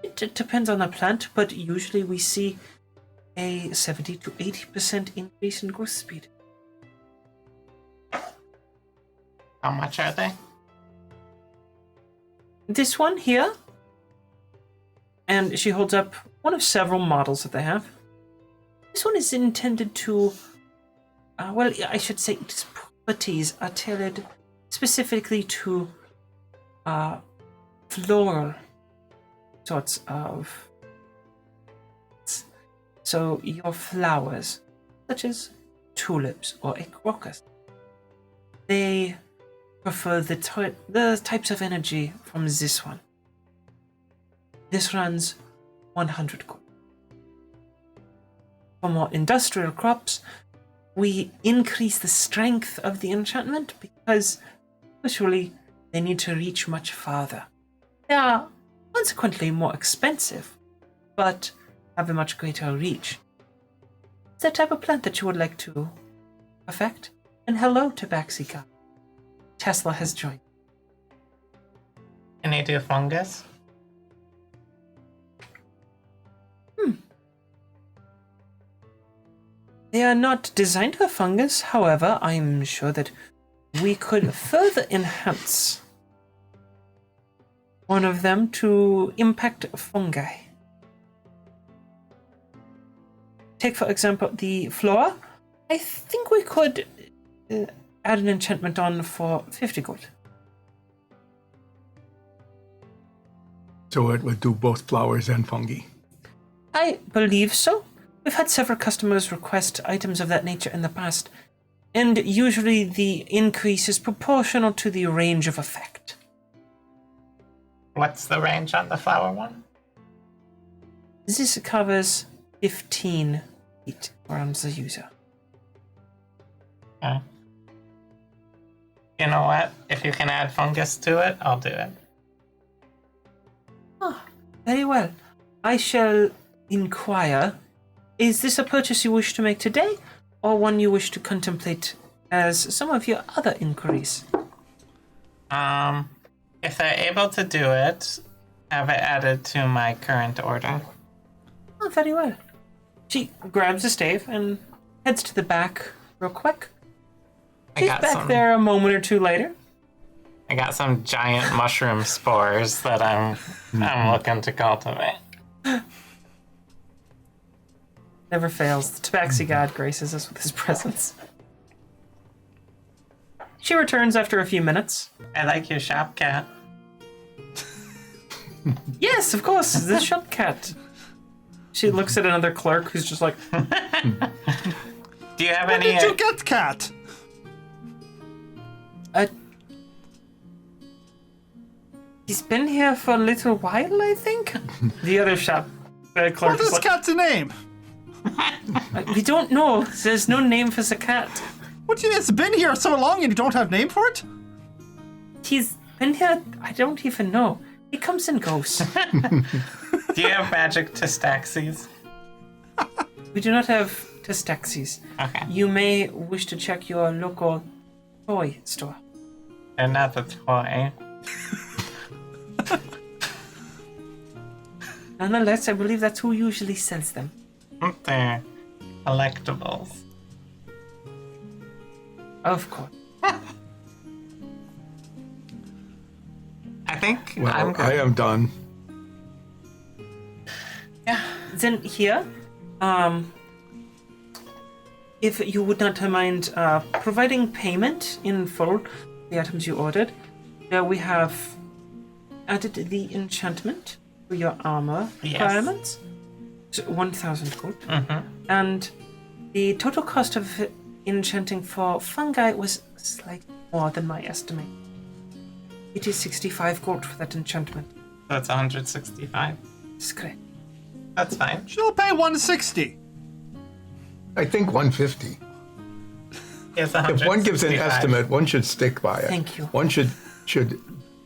It depends on the plant, but usually we see a 70 to 80% increase in growth speed. How much are they? This one here, and she holds up one of several models that they have. This one is intended to, well, I should say its properties are tailored specifically to floral sorts of. So your flowers, such as tulips or a crocus, they prefer the types of energy from this one. This runs 100 gold. For more industrial crops, we increase the strength of the enchantment because usually they need to reach much farther. They are consequently more expensive, but have a much greater reach. Is that type of plant that you would like to affect? And hello to Baxika. Tesla has joined. Can you do fungus? They are not designed for fungus, however, I'm sure that we could further enhance one of them to impact fungi. Take, for example, the flora. I think we could add an enchantment on for 50 gold. So it would do both flowers and fungi. I believe so. We've had several customers request items of that nature in the past, and usually the increase is proportional to the range of effect. What's the range on the flower one? This covers 15 feet around the user. Okay. You know what? If you can add fungus to it, I'll do it. Ah, very well. I shall inquire. Is this a purchase you wish to make today, or one you wish to contemplate as some of your other inquiries? If they're able to do it, have it added to my current order. Oh, very well. She grabs a stave and heads to the back real quick. She's back there a moment or two later. I got some giant mushroom spores that I'm looking to cultivate. Never fails. The Tabaxi god graces us with his presence. She returns after a few minutes. I like your shop, cat. Yes, of course, the shop cat. She looks at another clerk who's just like, Do you have When any? did you get cat? He's been here for a little while, I think. The other shop clerk What is is like, cat's name? we don't know. There's no name for the cat. What do you mean it's been here so long and you don't have name for it? He's been here, I don't even know. He comes and goes. Do you have magic Testaxes? We do not have Testaxes. Okay. You may wish to check your local toy store. They're not the toy. Nonetheless, I believe that's who usually sells them. They're collectibles. Of course. I think Well, I'm good. I am done. Yeah. Then here, If you would not mind providing payment in full, the items you ordered, we have added the enchantment for your armor requirements. So 1,000 gold. And the total cost of enchanting for fungi was slightly more than my estimate. It is 65 gold for that enchantment. That's 165. That's correct. That's fine. She'll pay 160. I think 150. Yes, If one gives an 165. estimate, one should stick by it. Thank you. One should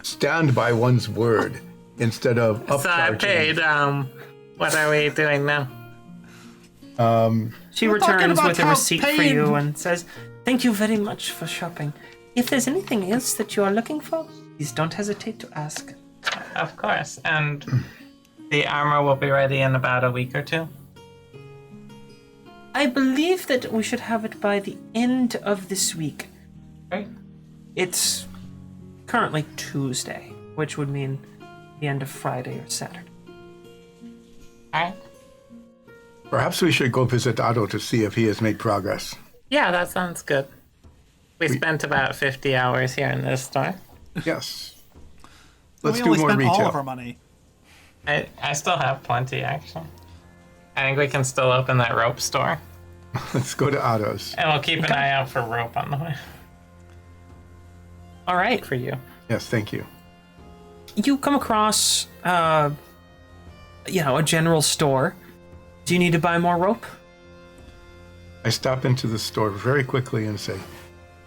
stand by one's word instead of So I upcharging. paid. What are we doing now? She We're talking returns about with a how receipt for paid- you and says, "Thank you very much for shopping. If there's anything else that you are looking for, please don't hesitate to ask." Of course. And the armor will be ready in about a week or two. I believe that we should have it by the end of this week. Great. It's currently Tuesday, which would mean the end of Friday or Saturday. All right. Perhaps we should go visit Otto to see if he has made progress. Yeah, that sounds good. We spent about 50 hours here in this store. Yes. Let's we do only more spent all of retail. our money. I still have plenty, actually. I think we can still open that rope store. Let's go to Otto's. And we'll keep an eye out for rope on the way. All right. For you. Yes, thank you. You come across, a general store. Do you need to buy more rope? I stop into the store very quickly and say,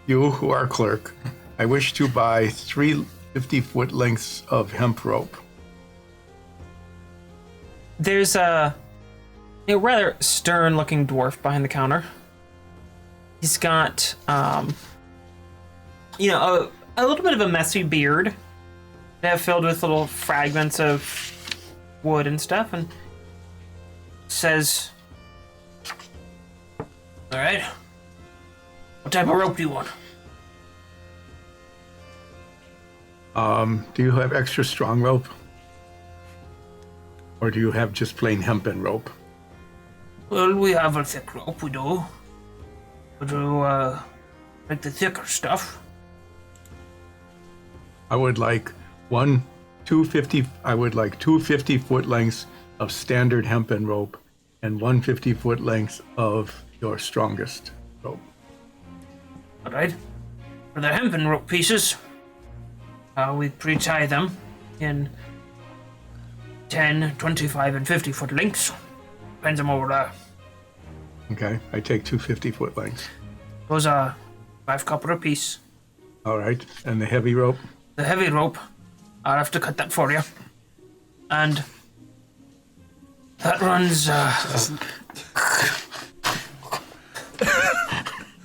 "You who are clerk, I wish to buy 3 50-foot lengths of hemp rope." There's a rather stern-looking dwarf behind the counter. He's got, a little bit of a messy beard, filled with little fragments of wood and stuff, and says, "All right, what type of rope do you want?" Do you have extra strong rope? Or do you have just plain hempen rope? Well, we have a thick rope, we do. Would you, like the thicker stuff? I would like two 50-foot lengths of standard hempen rope and 1 50-foot length of your strongest rope. All right. For the hempen rope pieces, we pre-tie them in 10, 25, and 50-foot lengths. Depends on what we're Okay, I take 2 50-foot lengths. Those are 5 copper a piece. All right, and the heavy rope? The heavy rope, I'll have to cut that for you. And that runs,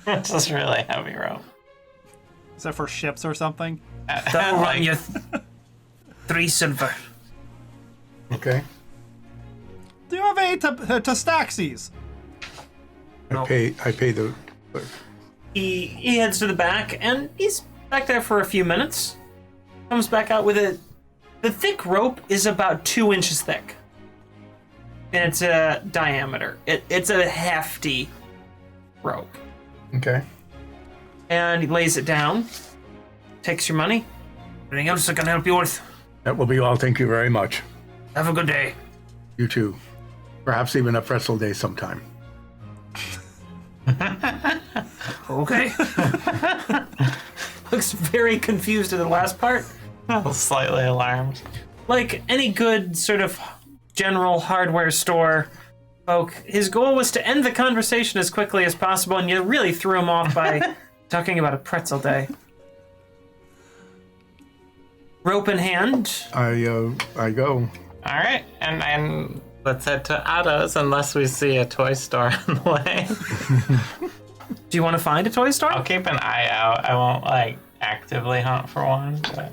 It's just really heavy rope. Is that for ships or something? that will run you 3 silver. Okay. Do you have any tastaxis? No. I pay the clerk. He heads to the back, and he's back there for a few minutes. Comes back out with the thick rope is about 2 inches thick. And it's a diameter. It's a hefty rope. Okay. And he lays it down, takes your money. Anything else I can help you with? That will be all. Thank you very much. Have a good day. You too. Perhaps even a pretzel day sometime. Okay. Looks very confused at the last part. Slightly alarmed. Like any good sort of general hardware store folk, his goal was to end the conversation as quickly as possible, and you really threw him off by talking about a pretzel day. Rope in hand. I go. All right, and let's head to Otto's unless we see a toy store on the way. Do you want to find a toy store? I'll keep an eye out. I won't actively hunt for one, but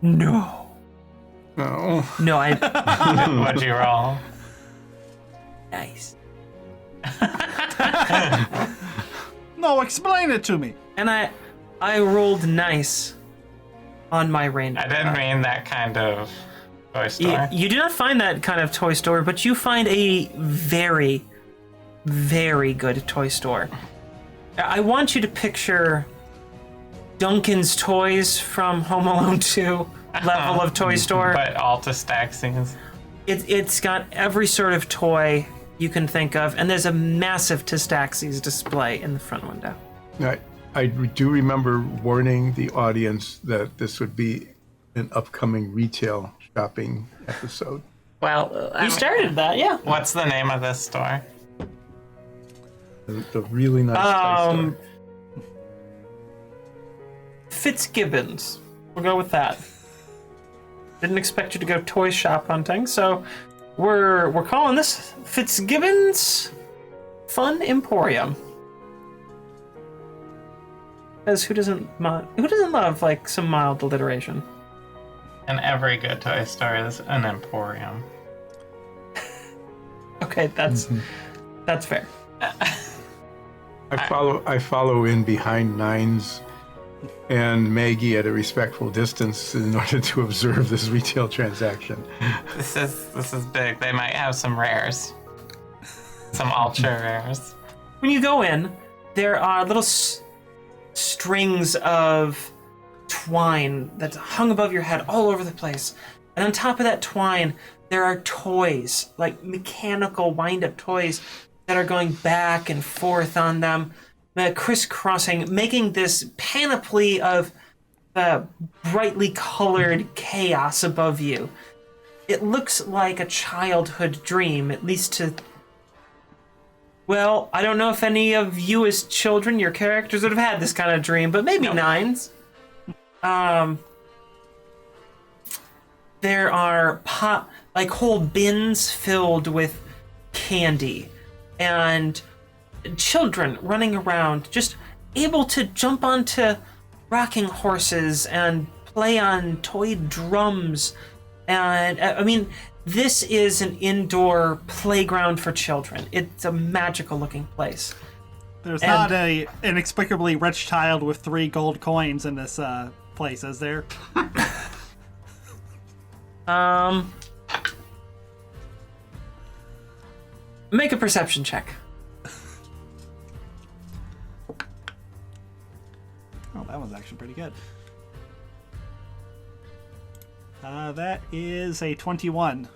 No. Oh. No, I. what'd you roll? Nice. No, explain it to me. And I rolled nice on my rainbow. I didn't mean that kind of toy store. You do not find that kind of toy store, but you find a very, very good toy store. I want you to picture Duncan's Toys from Home Alone 2 level of toy store. But all to Staxies. It's got every sort of toy you can think of, and there's a massive Testaxis display in the front window. I do remember warning the audience that this would be an upcoming retail shopping episode. Well, You started that, yeah. What's the name of this store? The really nice toy store. Fitzgibbons. We'll go with that. Didn't expect you to go toy shop hunting, so we're calling this Fitzgibbons Fun Emporium. Because who doesn't love like some mild alliteration? And every good toy store is an emporium. Okay, that's fair. I follow in behind Nines and Maggie at a respectful distance in order to observe this retail transaction. This is big. They might have some rares. Some ultra rares. When you go in, there are little strings of twine that's hung above your head all over the place. And on top of that twine, there are toys, like mechanical wind-up toys that are going back and forth on them, crisscrossing, making this panoply of brightly colored chaos above you. It looks like a childhood dream, at least to... Well, I don't know if any of you as children, your characters would have had this kind of dream, but maybe Nines. There are whole bins filled with candy and children running around, just able to jump onto rocking horses and play on toy drums. And I mean, this is an indoor playground for children. It's a magical looking place. There's not a inexplicably rich child with 3 gold coins in this place, is there? Make a perception check. Oh, that one's actually pretty good. That is a 21.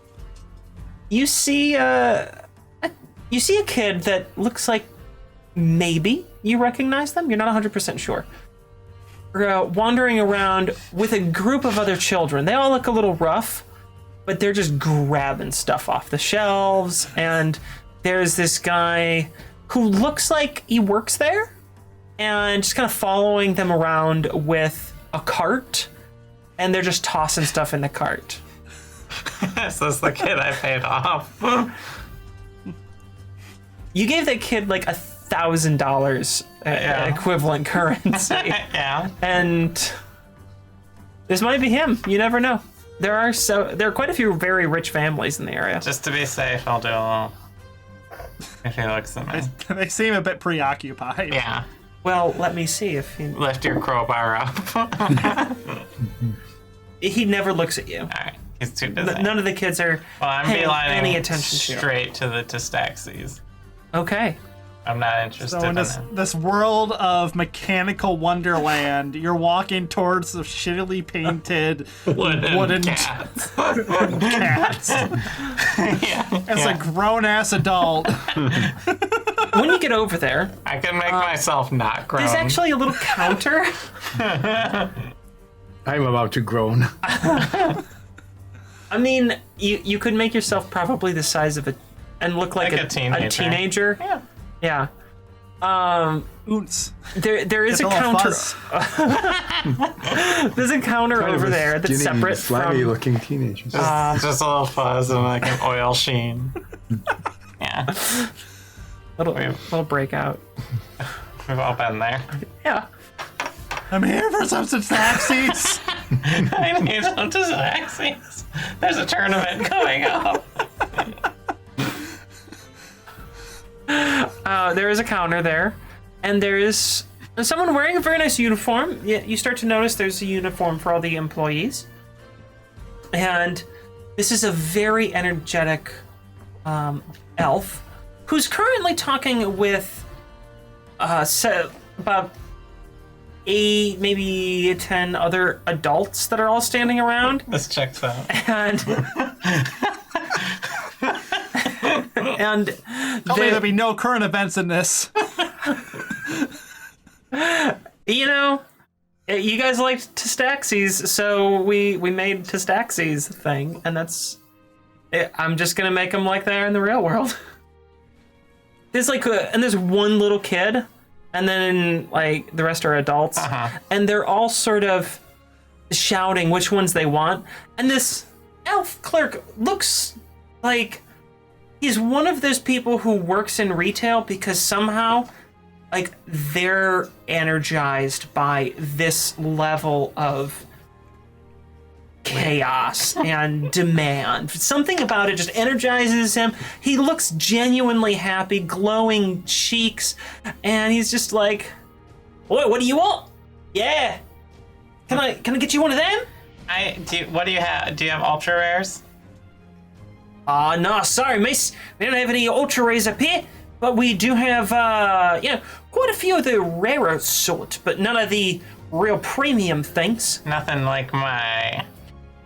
You see a kid that looks like maybe you recognize them. You're not 100% sure. Wandering around with a group of other children. They all look a little rough, but they're just grabbing stuff off the shelves. And there's this guy who looks like he works there and just kind of following them around with a cart. And they're just tossing stuff in the cart. This is the kid I paid off. You gave that kid like $1,000 equivalent currency. Yeah. And this might be him. You never know. There are quite a few very rich families in the area. Just to be safe, I'll do a little. If he looks at me. They seem a bit preoccupied. Yeah. Well, let me see if he... Lift your crowbar up. He never looks at you. Alright, he's too busy. None of the kids are paying any attention to you. Straight to the Testaxis. Okay. I'm not interested So in this world of mechanical wonderland, you're walking towards the shittily painted wooden cats. cats. As a grown-ass adult. When you get over there... I can make myself not grown. There's actually a little counter. I'm about to groan. I mean, you could make yourself probably the size of and look like a teenager. Yeah. Yeah. Oonce. There is a counter. There's a counter over there that's separate slimy from. looking teenagers. Just a little fuzz and like an oil sheen. Yeah. Little breakout. We've all been there. Yeah. I'm here for some taxis. I need some Testaxis. There's a tournament coming up. There is a counter there, and there is someone wearing a very nice uniform. You start to notice there's a uniform for all the employees, and This is a very energetic elf who's currently talking with about 8, maybe 10 other adults that are all standing around. This checks out. And Tell me there'll be no current events in this. you know, you guys liked Testaxes, so we made Testaxes thing, and that's. I'm just gonna make them like they are in the real world. There's there's one little kid, and then like the rest are adults, and they're all sort of shouting which ones they want. And this elf clerk looks like he's one of those people who works in retail because somehow, like, they're energized by this level of chaos and demand. Something about it just energizes him. He looks genuinely happy, glowing cheeks, and he's just like, what do you want? Yeah. Can I get you one of them? What do you have? Do you have ultra rares? No, sorry, miss. We don't have any ultra rares up here, but we do have, quite a few of the rarer sort, but none of the real premium things. Nothing like my.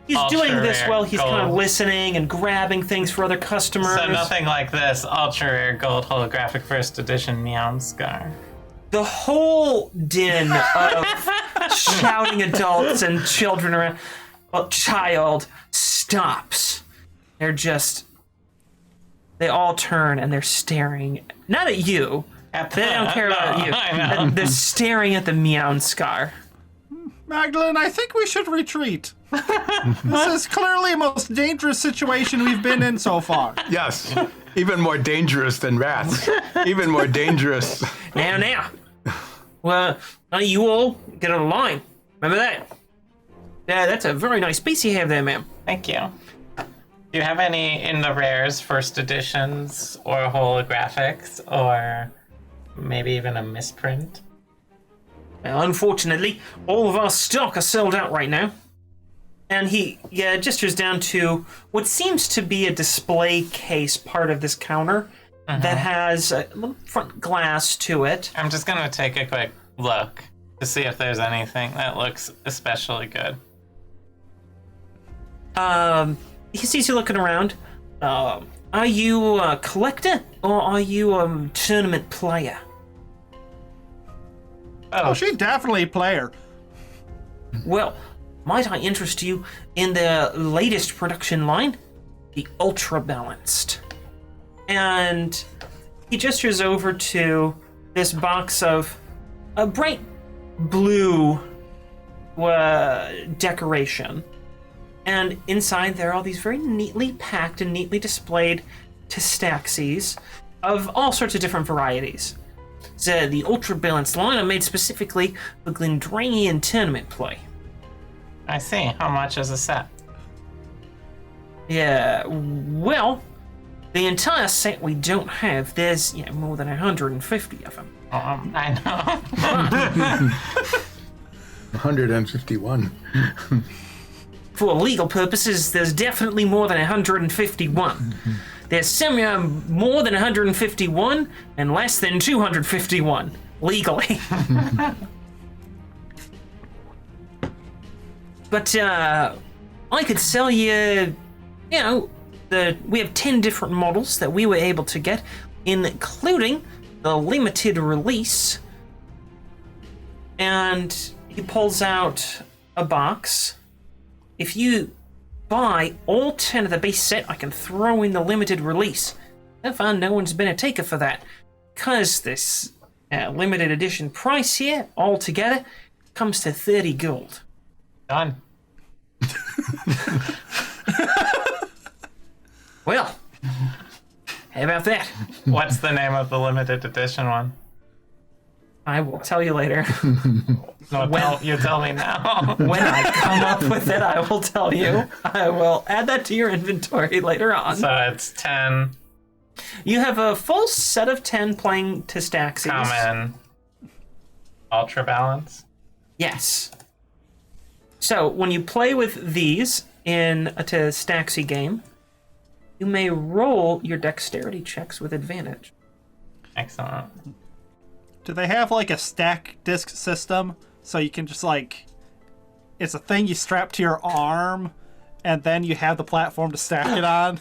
He's doing this while he's gold. kind of listening and grabbing things for other customers. So nothing like this ultra rare gold holographic first edition neon scar. The whole din of shouting adults and children around. Well, child stops. They all turn and they're staring, not at you. They don't care about you. They're staring at the meow scar. Magdalene, I think we should retreat. This is clearly the most dangerous situation we've been in so far. Yes, even more dangerous than rats. Even more dangerous. Now. Well, you all get on a line. Remember that? Yeah, that's a very nice piece you have there, ma'am. Thank you. Do you have any in the rares, first editions, or holographics, or maybe even a misprint? Well, unfortunately, all of our stock are sold out right now. And he gestures down to what seems to be a display case part of this counter that has a little front glass to it. I'm just gonna take a quick look to see if there's anything that looks especially good. He sees you looking around. Are you a collector or are you a tournament player? Oh, she's definitely a player. Well, might I interest you in the latest production line? The Ultra Balanced. And he gestures over to this box of a bright blue decoration. And inside there are all these very neatly packed and neatly displayed Testaxes of all sorts of different varieties. So the Ultra Balanced line are made specifically for Glendrainian tournament play. I see. How much is a set? Yeah, well, the entire set we don't have. There's more than 150 of them. I know. 151. For legal purposes, there's definitely more than 151. There's some more than 151 and less than 251 legally. But I could sell you, we have 10 different models that we were able to get, including the limited release. And he pulls out a box. If you buy all 10 of the base set, I can throw in the limited release. I find no one's been a taker for that. Because this limited edition price here, altogether, comes to 30 gold. Done. Well, how about that? What's the name of the limited edition one? I will tell you later. No, you tell me now. When I come up with it, I will tell you. I will add that to your inventory later on. So it's 10. You have a full set of 10 playing Testaxes. Common. Ultra balance. Yes. So when you play with these, in a Staxy game, you may roll your dexterity checks with advantage. Excellent. Do they have like a stack disc system so you can just like, it's a thing you strap to your arm and then you have the platform to stack it on?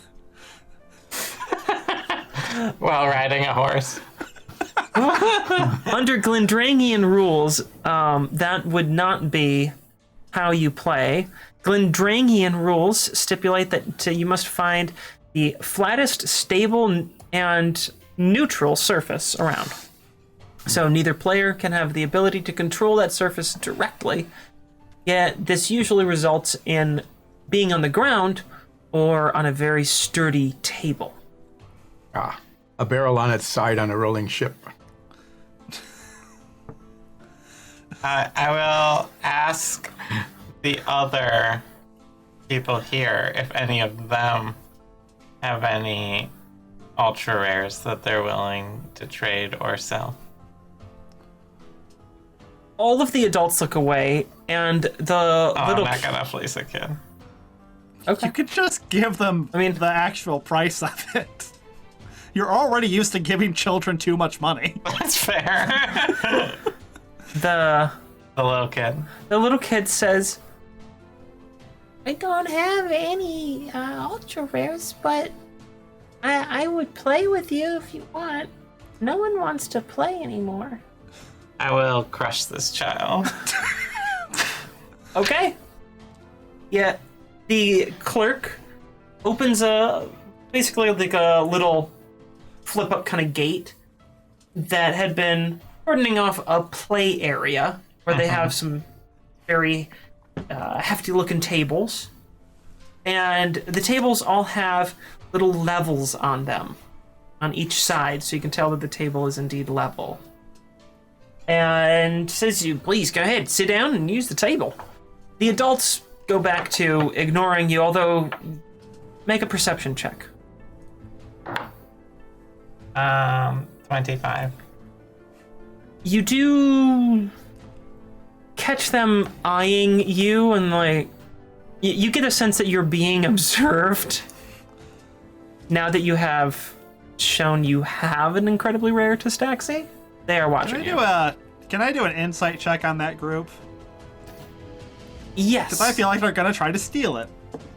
While riding a horse. Under Glendrangian rules, that would not be how you play. Glendrangian rules stipulate that you must find the flattest, stable, and neutral surface around. So neither player can have the ability to control that surface directly, yet this usually results in being on the ground or on a very sturdy table. A barrel on its side on a rolling ship. I will ask the other people here if any of them have any ultra rares that they're willing to trade or sell. All of the adults look away, and the little... I'm not gonna fleece a kid. Okay. You could just give them the actual price of it. You're already used to giving children too much money. That's fair. The little kid. The little kid says, I don't have any ultra rares, but I would play with you if you want. No one wants to play anymore. I will crush this child. Okay. Yeah, the clerk opens basically like a little flip-up kind of gate that had been cordoning off a play area where they have some very hefty-looking tables. And the tables all have little levels on them on each side, so you can tell that the table is indeed level. And says, "You please go ahead, sit down and use the table." The adults go back to ignoring you, although make a perception check. 25. You do catch them eyeing you, and like you get a sense that you're being observed. Now that you have shown you have an incredibly rare Testaxi, they are watching you. Can I do an insight check on that group? Yes. Because I feel like they're gonna try to steal it.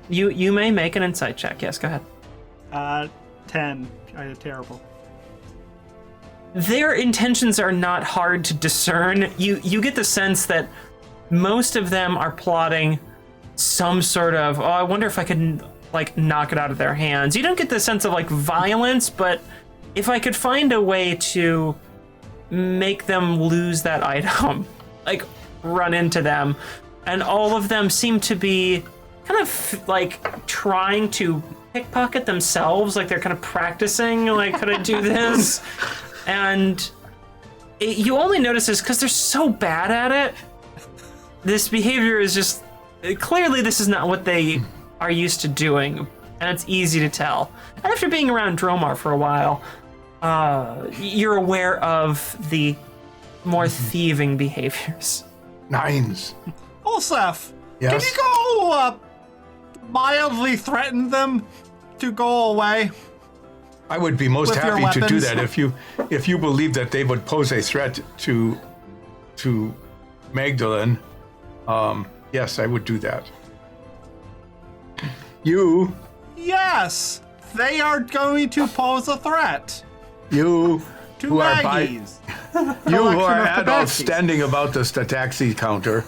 You may make an insight check. Yes, go ahead. 10. I did terrible. Their intentions are not hard to discern. You get the sense that most of them are plotting some sort of, I wonder if I could like knock it out of their hands. You don't get the sense of like violence, but if I could find a way to make them lose that item, like run into them, and all of them seem to be kind of like trying to pickpocket themselves, like they're kind of practicing, like, could I do this? And you only notice this because they're so bad at it. This behavior is just, clearly this is not what they are used to doing, and it's easy to tell. And after being around Dromar for a while, you're aware of the more thieving behaviors. Nines. Olsef, Yes? can you go mildly threaten them to go away? I would be most With your happy to do weapons? that if you believe that they would pose a threat to Magdalene. Yes, I would do that. You Yes, they are going to pose a threat to who are Maggie's. you who collection are of adults Tabaxis. standing about the Stataxi counter.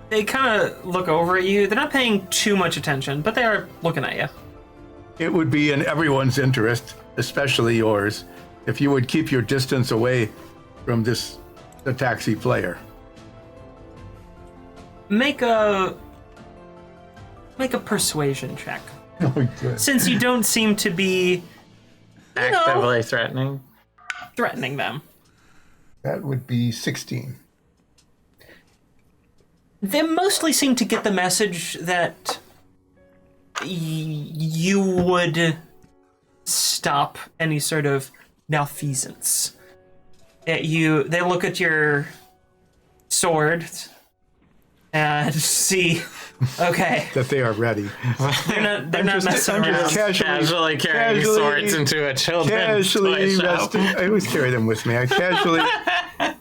They kind of look over at you. They're not paying too much attention, but they are looking at you. It would be in everyone's interest, especially yours, if you would keep your distance away from the taxi player. Make a persuasion check. Oh, good. Since you don't seem to be Actively threatening. threatening them. That would be 16. They mostly seem to get the message that you would stop any sort of malfeasance. That they look at your sword, and see. Okay. That they are ready. They're not messing around. Casually carrying swords into a children's toy shop. I always carry them with me. I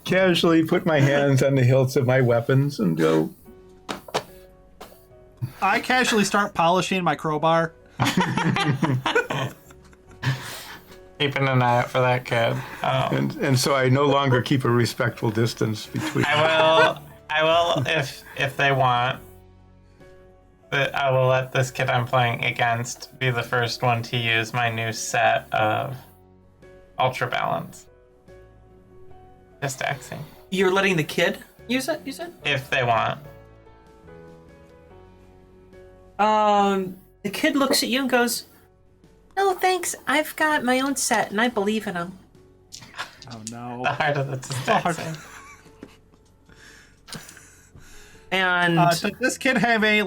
casually put my hands on the hilts of my weapons and go. I casually start polishing my crowbar. Keeping an eye out for that kid. And so I no longer keep a respectful distance between. I will if they want. But I will let this kid I'm playing against be the first one to use my new set of Ultra Balance. Just axing. You're letting the kid use it, you said? If they want. The kid looks at you and goes, "No, thanks. I've got my own set, and I believe in them." Oh no. The heart of it's just axing. And Does this kid have any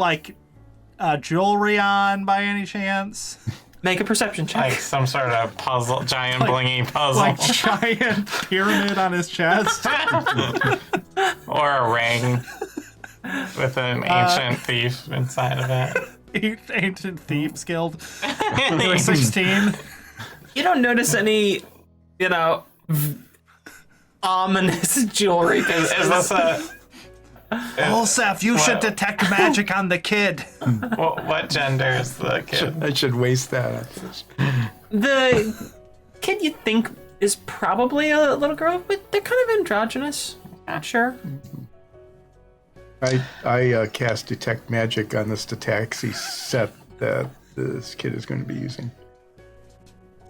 jewelry on by any chance? make a perception check. Like some sort of puzzle, giant blingy puzzle. Like giant pyramid on his chest? Or a ring with an ancient thief inside of it. Ancient Thieves Guild. Number 16. You don't notice any, ominous jewelry. Is this a... Olsef, you should detect magic on the kid. What gender is the kid? I should waste that. The kid you think is probably a little girl, but they're kind of androgynous. Not sure. I cast Detect Magic on this taxi set that this kid is going to be using.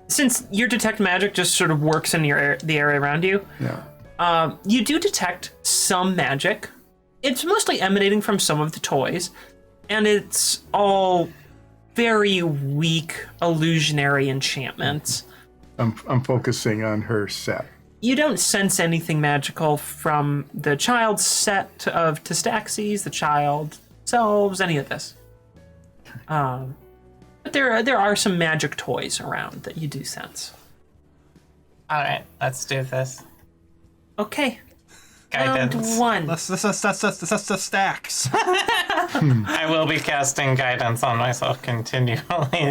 Since your Detect Magic just sort of works in the area around you, Yeah. you do detect some magic. It's mostly emanating from some of the toys, and it's all very weak illusionary enchantments. I'm focusing on her set. You don't sense anything magical from the child's set of Testaxis, the child selves, any of this. But there are some magic toys around that you do sense. All right, let's do this. Okay. Guidance. Round one. That's the stacks. I will be casting guidance on myself continually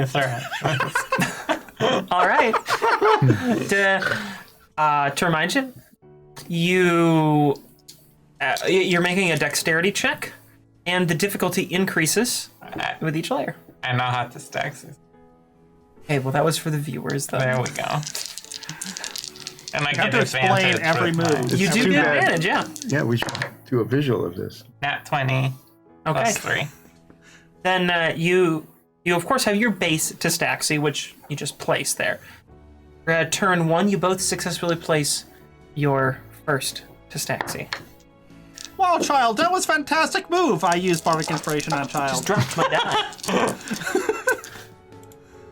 throughout this. All right. To remind you, you're making a dexterity check, and the difficulty increases with each layer. I know how to stack this. Okay, well that was for the viewers, though. There we go. And I You have get to explain advantage every with my move. You do too get bad. advantage, yeah. Yeah, we should do a visual of this. Nat 20 Okay. plus 3. Then you of course have your base Testaxi, which you just place there. Turn one, you both successfully place your first Testaxi. Wow, child, that was fantastic move. I used Bardic Inspiration on child. Dropped my die.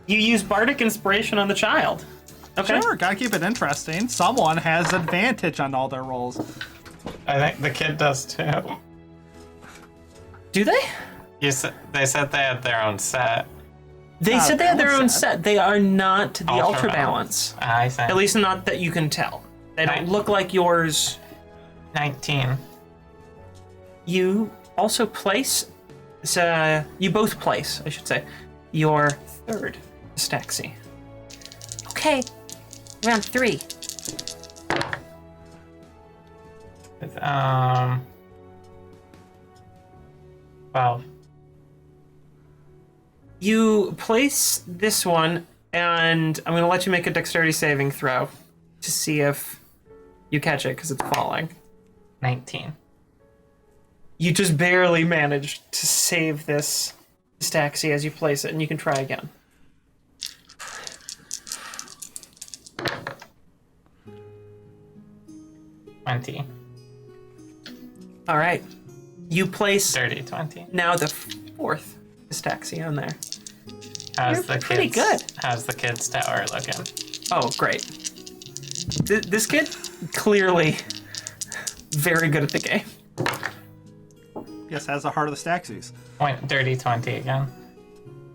You use Bardic Inspiration on the child. Okay. Sure, gotta keep it interesting. Someone has advantage on all their rolls. I think the kid does too. Do they? They said they had their own set. They said they had their own balance set. They are not the Ultra Ultra Balance. I see. At least not that you can tell. They don't Right. look like yours. 19. You also place, you both place, I should say, your third Testaxi. Okay, round 3. It's, 12. You place this one, and I'm going to let you make a dexterity saving throw to see if you catch it, because it's falling. 19. You just barely managed to save this Testaxi as you place it, and you can try again. $20. All right. You place Dirty 20. now the fourth Testaxi on there. How's You're the pretty kids? good. How's the kids' tower looking? Oh, great. This kid, clearly very good at the game. Yes, has the heart of the Staxies. Dirty 20 again.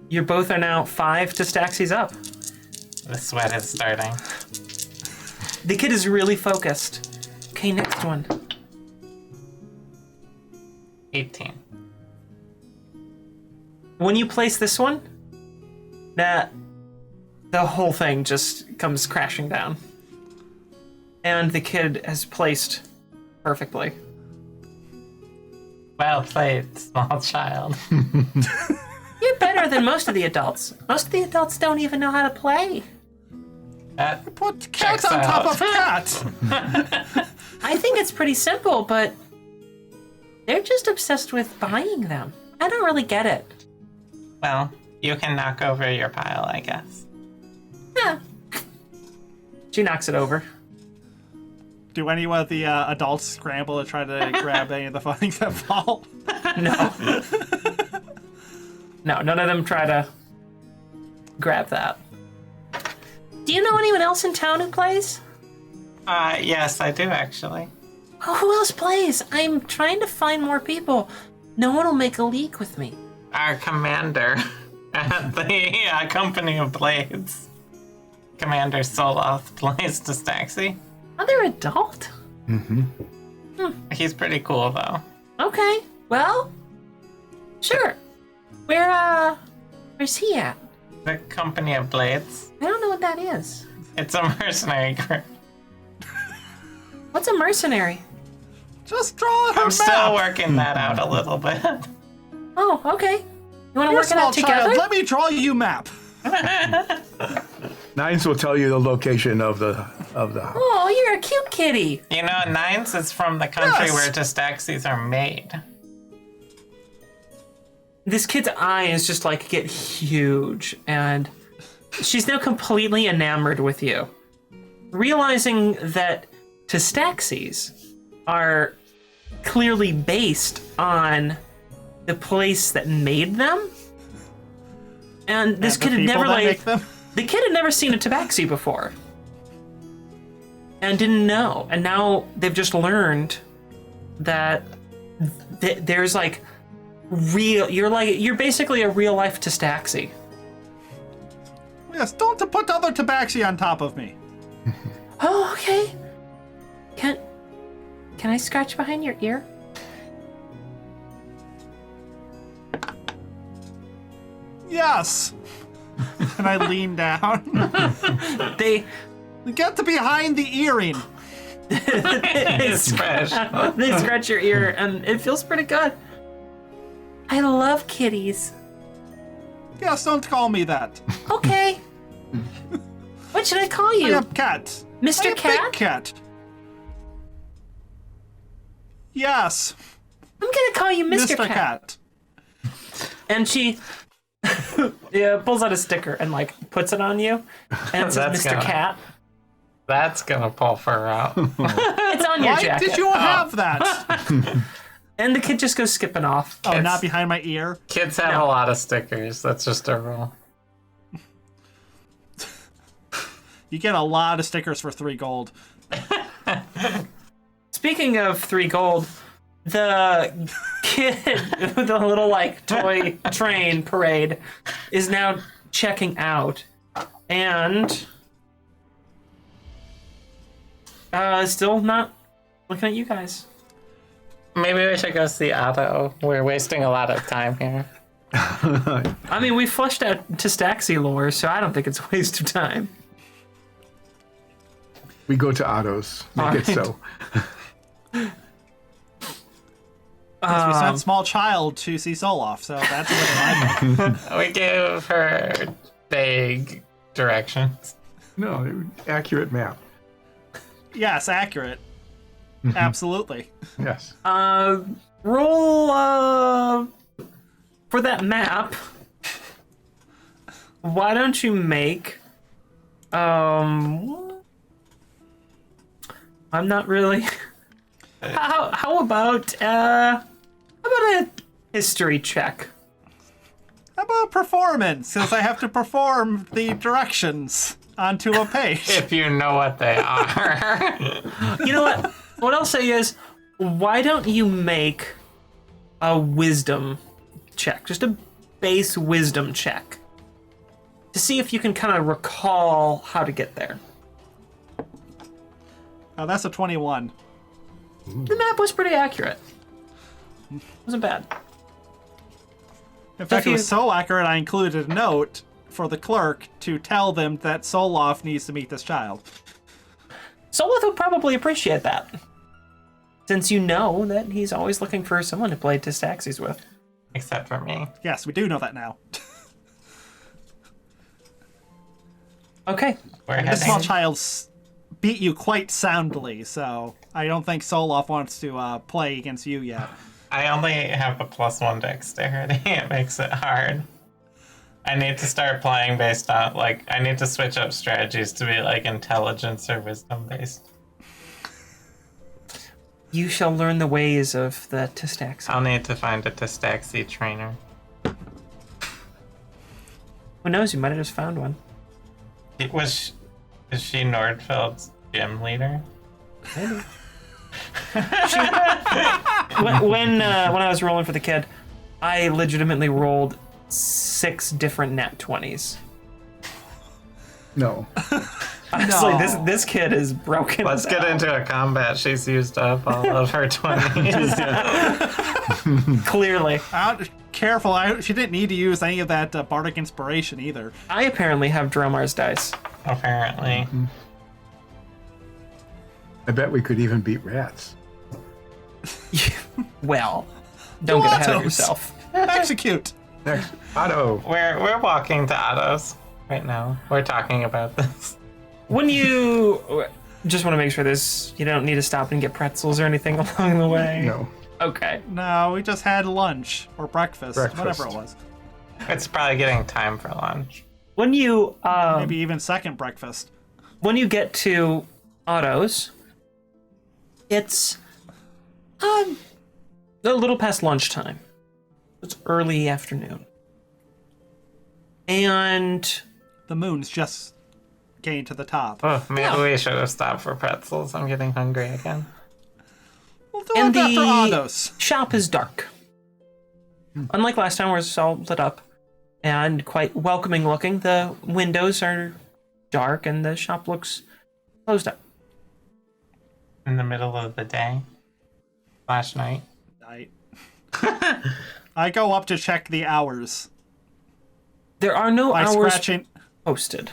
You both are now 5 Testaxis up. The sweat is starting. The kid is really focused. Okay, next one. 18. When you place this one, the whole thing just comes crashing down. And the kid has placed perfectly. Well played, small child. You're better than most of the adults. Most of the adults don't even know how to play. That Put cat checks on top out. of cat. I think it's pretty simple, but they're just obsessed with buying them. I don't really get it. Well, you can knock over your pile, I guess. Yeah. She knocks it over. Do any of the adults scramble to try to grab any of the things that fall? No. No, none of them try to grab that. Do you know anyone else in town who plays? Yes, I do actually. Oh, who else plays? I'm trying to find more people. No one will make a league with me. Our commander at the Company of Blades. Commander Soloth plays Distaxi. Other adult? He's pretty cool, though. Okay. Well, sure. Where's he at? The Company of Blades. I don't know what that is. It's a mercenary group. What's a mercenary? Just draw her I'm map. still working that out a little bit. Oh, okay. You want to You're a work it small out together? child. Let me draw you map. Nines will tell you the location of the house. Oh, you're a cute kitty. You know, Nines is from the country Yes. where Distaxis are made. This kid's eyes just like get huge, and she's now completely enamored with you. Realizing that Testaxis are clearly based on the place that made them. And this And the kid had people never that make them. the kid had never seen a tabaxi before. And didn't know. And now they've just learned that there's like you're basically a real life Testaxi. Yes, don't put other tabaxi on top of me. Oh, okay. Can I scratch behind your ear? Yes. And I lean down. They Get to behind the earring. It's fresh. they scratch your ear, and it feels pretty good. I love kitties. Yes, don't call me that. Okay. What should I call I you? am cat. Mr. I am Cat? Big cat. Yes, I'm gonna call you Mr. Cat. And she pulls out a sticker and like puts it on you, and it says That's Mr. gonna- Cat. That's gonna pull fur out. It's on your Why jacket. did you have that? And the kid just goes skipping off. Oh, not behind my ear. Kids have a lot of stickers. That's just a rule. You get a lot of stickers for 3 gold. Speaking of 3 gold, the kid with the little like toy train parade is now checking out, and still not looking at you guys. Maybe we should go see Otto. We're wasting a lot of time here. I mean, we fleshed out Testaxi lore, so I don't think it's a waste of time. We go to Otto's. Make it so. We sent small child to see Soloff, so that's what I We give her vague directions. No, accurate map. Yes, accurate. Absolutely. Yes. Roll for that map. Why don't you make I'm not really how about a history check? How about performance? Since I have to perform the directions onto a page. If you know what they are. You know what? What I'll say is, why don't you make a wisdom check? Just a base wisdom check. To see if you can kind of recall how to get there. Oh, that's a 21. The map was pretty accurate. Wasn't bad. In fact, If it you- was so accurate, I included a note for the clerk to tell them that Soloff needs to meet this child. Solith would probably appreciate that, since you know that he's always looking for someone to play Tistaxis with. Except for me. Yes, we do know that now. Okay. We're This small heading. child beat you quite soundly, so I don't think Soloff wants to play against you yet. I only have a +1 dexterity. It makes it hard. I need to start playing based on, like, I need to switch up strategies to be, like, intelligence or wisdom based. You shall learn the ways of the Tistaxi. I'll need to find a Tistaxi trainer. Who knows? You might have just found one. Is she Nordfeld's gym leader? Maybe. When I was rolling for the kid, I legitimately rolled 6 different nat 20s. No. Honestly, No. this kid is broken. Let's get into a combat. She's used up all of her 20s. Clearly. Careful, she didn't need to use any of that bardic inspiration either. I apparently have Dromar's dice. Apparently. I bet we could even beat rats. Well, don't get ahead of Autos. yourself. Execute! Next, Otto. We're walking to Otto's right now. We're talking about this. When you just want to make sure you don't need to stop and get pretzels or anything along the way. No. Okay. No, we just had lunch or breakfast, whatever it was. It's probably getting time for lunch. When you Maybe even second breakfast. when you get to Otto's, it's a little past lunchtime. It's early afternoon. And The moon's just getting to the top. Oh, maybe Yeah. we should have stopped for pretzels. I'm getting hungry again. We'll do and it after the Otto's. shop is dark. Unlike last time where it's all lit up and quite welcoming looking, the windows are dark and the shop looks closed up. In the middle of the day. Last night. I go up to check the hours There are no by hours scratching. posted.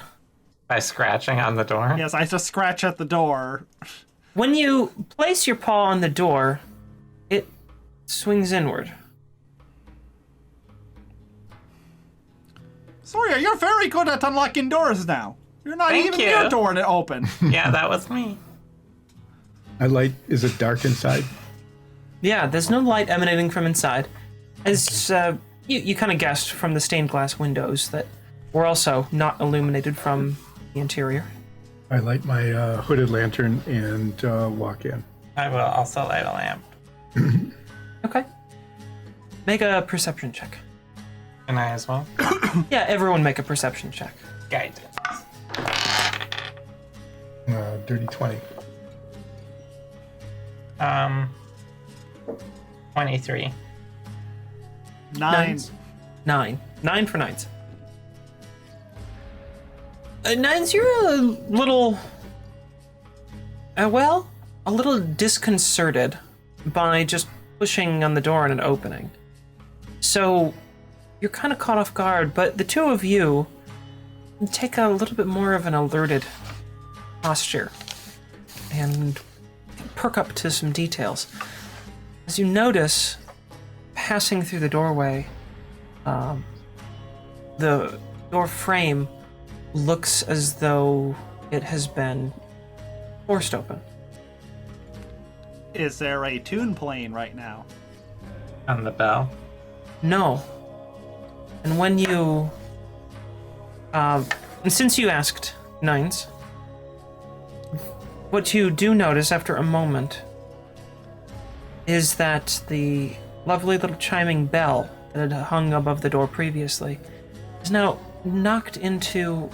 By scratching on the door. Yes, I just scratch at the door. When you place your paw on the door, it swings inward. Soria, you're very good at unlocking doors now. You're not Thank even you. near door to open. Yeah, that was me. Is it dark inside? Yeah, there's no light emanating from inside. As you kind of guessed from the stained glass windows that were also not illuminated from the interior. I light my hooded lantern and walk in. I will also light a lamp. Okay. Make a perception check. Can I as well? Yeah, everyone make a perception check. Guide. Dirty 20. 23. 9. Nine for nines. Nines, you're a little, a little disconcerted by just pushing on the door and an opening. So you're kind of caught off guard, but the two of you take a little bit more of an alerted posture and perk up to some details. As you notice, passing through the doorway, the door frame looks as though it has been forced open. Is there a tune playing right now? On the bell. No. And when you, and since you asked, Nines, what you do notice after a moment is that the lovely little chiming bell that had hung above the door previously is now knocked into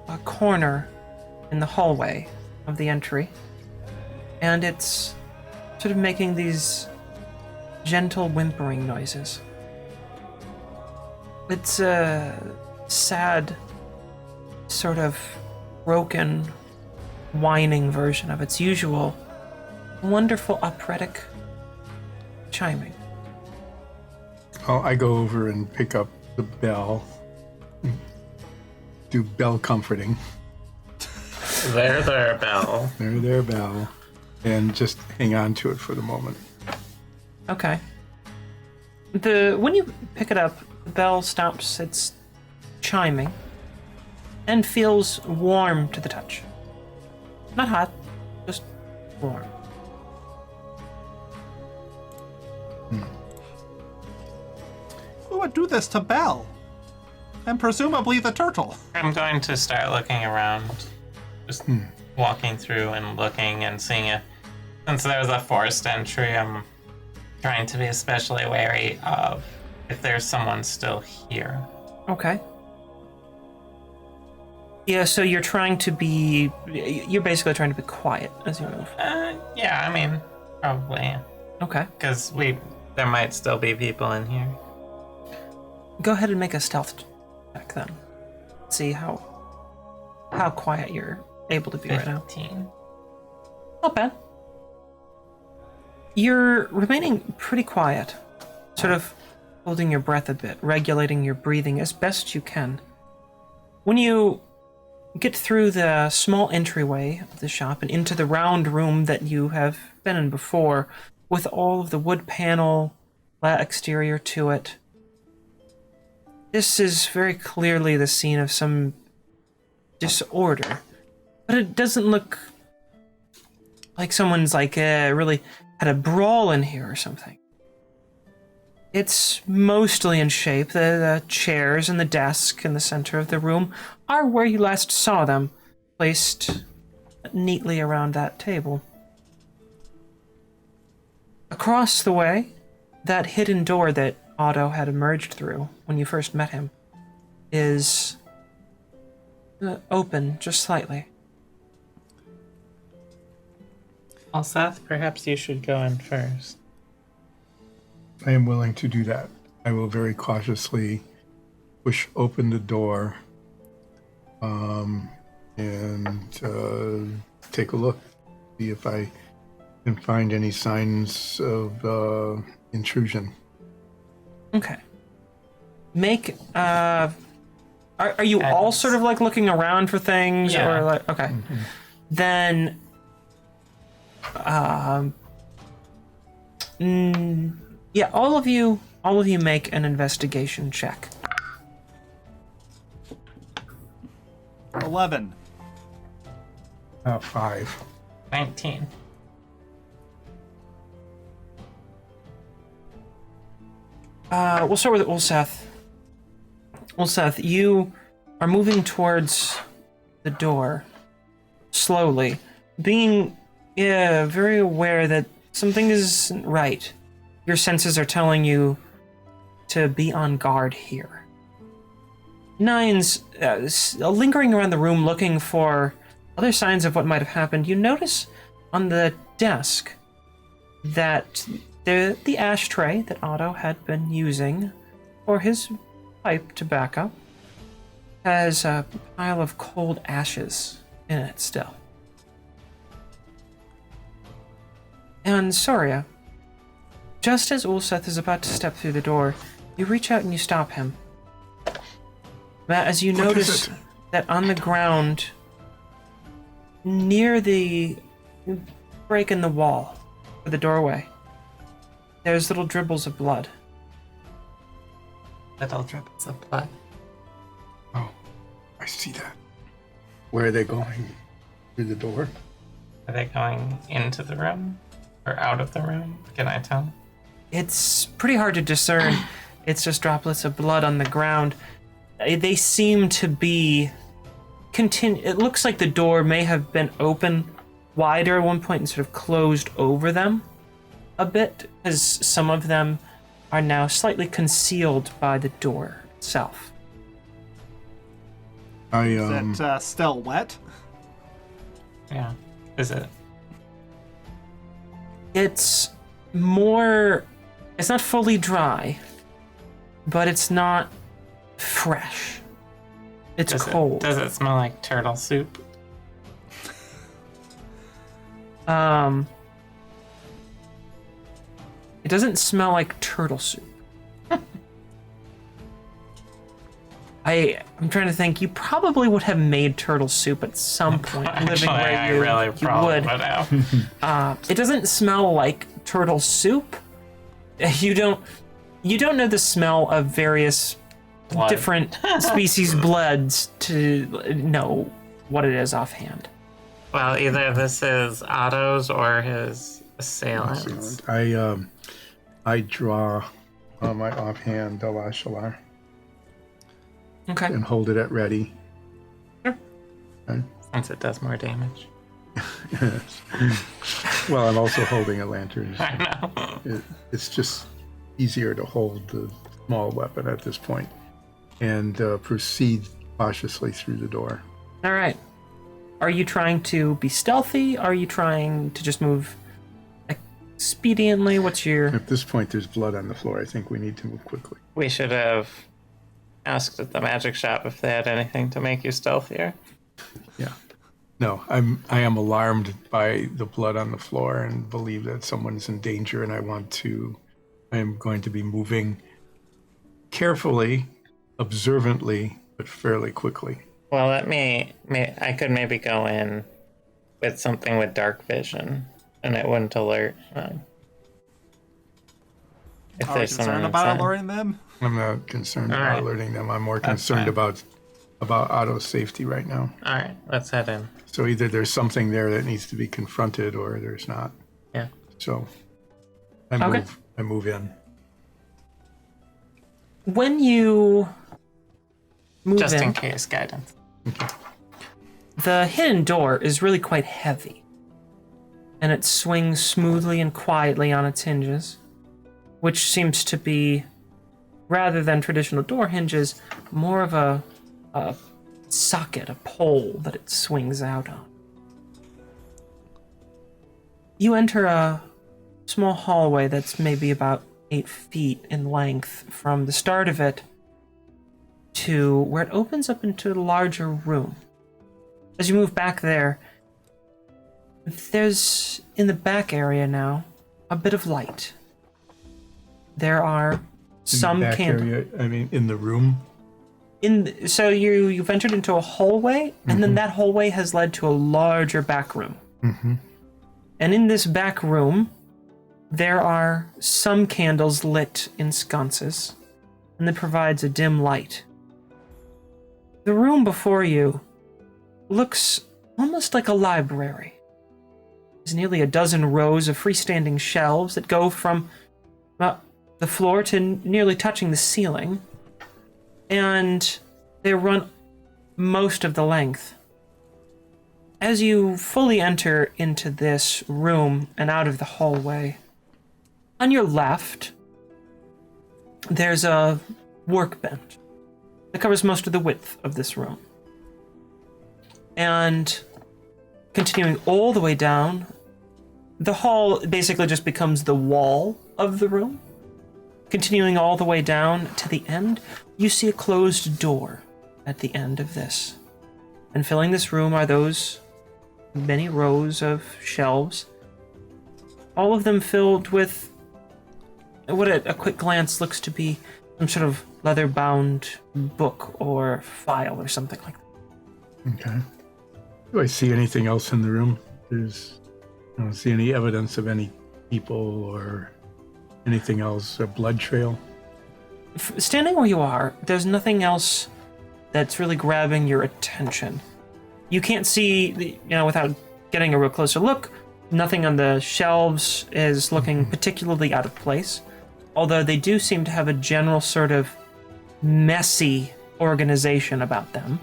a corner in the hallway of the entry, and it's sort of making these gentle whimpering noises. It's a sad, sort of broken, whining version of its usual wonderful operatic chiming. I go over and pick up the bell. Do bell comforting. There, Belle. There, bell. And just hang on to it for the moment. Okay. When you pick it up, the bell stops its chiming and feels warm to the touch. Not hot, just warm. Who would do this to Belle? And presumably the turtle. I'm going to start looking around. Just walking through and looking and seeing if, since there's a forced entry, I'm trying to be especially wary of if there's someone still here. Okay. Yeah, so you're basically trying to be quiet as you move. Yeah, I mean, probably. Okay. Because there might still be people in here. Go ahead and make a stealth check then. See how quiet you're able to be right now. 15. Not bad. You're remaining pretty quiet, sort of holding your breath a bit, regulating your breathing as best you can. When you get through the small entryway of the shop and into the round room that you have been in before, with all of the wood panel exterior to it, this is very clearly the scene of some disorder. But it doesn't look like someone's really had a brawl in here or something. It's mostly in shape. The chairs and the desk in the center of the room are where you last saw them, placed neatly around that table. Across the way, that hidden door that Otto had emerged through when you first met him is open just slightly. Well, Seth, perhaps you should go in first. I am willing to do that. I will very cautiously push open the door and take a look, see if I can find any signs of intrusion. Okay. Make are you all sort of looking around for things or okay. Mm-hmm. Then yeah, all of you make an investigation check. 11. 5. 19. We'll start with Ulseth. Ulseth, you are moving towards the door slowly, being very aware that something isn't right. Your senses are telling you to be on guard here. Nines, lingering around the room looking for other signs of what might have happened, you notice on the desk that the ashtray that Otto had been using for his pipe tobacco has a pile of cold ashes in it still. And Soria, just as Ulseth is about to step through the door, you reach out and you stop him. As you notice that on the ground, near the break in the wall for the doorway, there's little dribbles of blood. Little dribbles of blood. Oh, I see that. Where are they going? Through the door? Are they going into the room? Or out of the room? Can I tell? It's pretty hard to discern. It's just droplets of blood on the ground. They seem to be it looks like the door may have been open wider at one point and sort of closed over them a bit, as some of them are now slightly concealed by the door itself. Is it still wet? Yeah. Is it? It's not fully dry, but it's not fresh. It's cold. Does it smell like turtle soup? It doesn't smell like turtle soup. I'm trying to think. You probably would have made turtle soup at some point, living where you would. It doesn't smell like turtle soup. You don't know the smell of various different species' bloods to know what it is offhand. Well, either this is Otto's or his assailants. I draw on my offhand Dalashalar. Okay. And hold it at ready. Sure. Okay. Since it does more damage. Yes. Well, I'm also holding a lantern. I know. It's just easier to hold the small weapon at this point and proceed cautiously through the door. All right. Are you trying to be stealthy? Are you trying to just move expediently? What's your... At this point, there's blood on the floor. I think we need to move quickly. We should have asked at the magic shop if they had anything to make you stealthier. Yeah. No, I am alarmed by the blood on the floor and believe that someone's in danger, and I am going to be moving carefully, observantly, but fairly quickly. Well, I could maybe go in with something with dark vision, and it wouldn't alert them. If Are you there's someone concerned about inside. alerting them? I'm not concerned about right. alerting them. I'm more That's concerned fine. about Otto's safety right now. All right, let's head in. So either there's something there that needs to be confronted or there's not. Yeah. So I move in. When you move Just in case, guidance. the hidden door is really quite heavy, and it swings smoothly and quietly on its hinges, which seems to be, rather than traditional door hinges, more of a socket, a pole that it swings out on. You enter a small hallway that's maybe about 8 feet in length from the start of it to where it opens up into a larger room. As you move back there, there's, in the back area now, a bit of light. There are some back candles. area, I mean, in the room. So you've entered into a hallway, and then that hallway has led to a larger back room. Mm-hmm. And in this back room, there are some candles lit in sconces, and that provides a dim light. The room before you looks almost like a library. There's nearly a dozen rows of freestanding shelves that go from the floor to nearly touching the ceiling, and they run most of the length. As you fully enter into this room and out of the hallway, on your left, there's a workbench that covers most of the width of this room. And continuing all the way down, the hall basically just becomes the wall of the room. Continuing all the way down to the end, you see a closed door at the end of this. And filling this room are those many rows of shelves, all of them filled with what at a quick glance looks to be some sort of leather-bound book or file or something like that. Okay. Do I see anything else in the room? I don't see any evidence of any people or anything else, a blood trail. Standing where you are, there's nothing else that's really grabbing your attention. You can't see, without getting a real closer look, nothing on the shelves is looking particularly out of place, although they do seem to have a general sort of messy organization about them.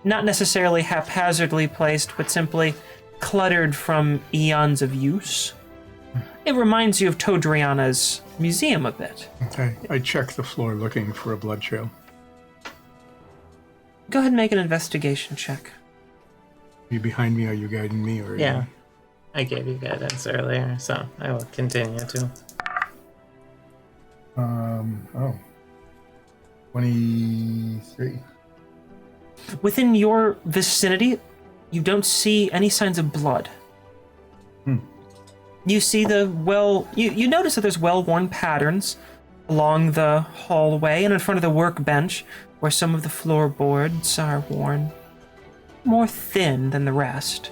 Not necessarily haphazardly placed, but simply cluttered from eons of use. It reminds you of Todriana's museum a bit. Okay. I check the floor looking for a blood trail. Go ahead and make an investigation check. Are you behind me? Are you guiding me? Or Yeah. I gave you guidance earlier, so I will continue to. 23. Within your vicinity, you don't see any signs of blood. You see you notice that there's well-worn patterns along the hallway and in front of the workbench. where some of the floorboards are worn more thin than the rest.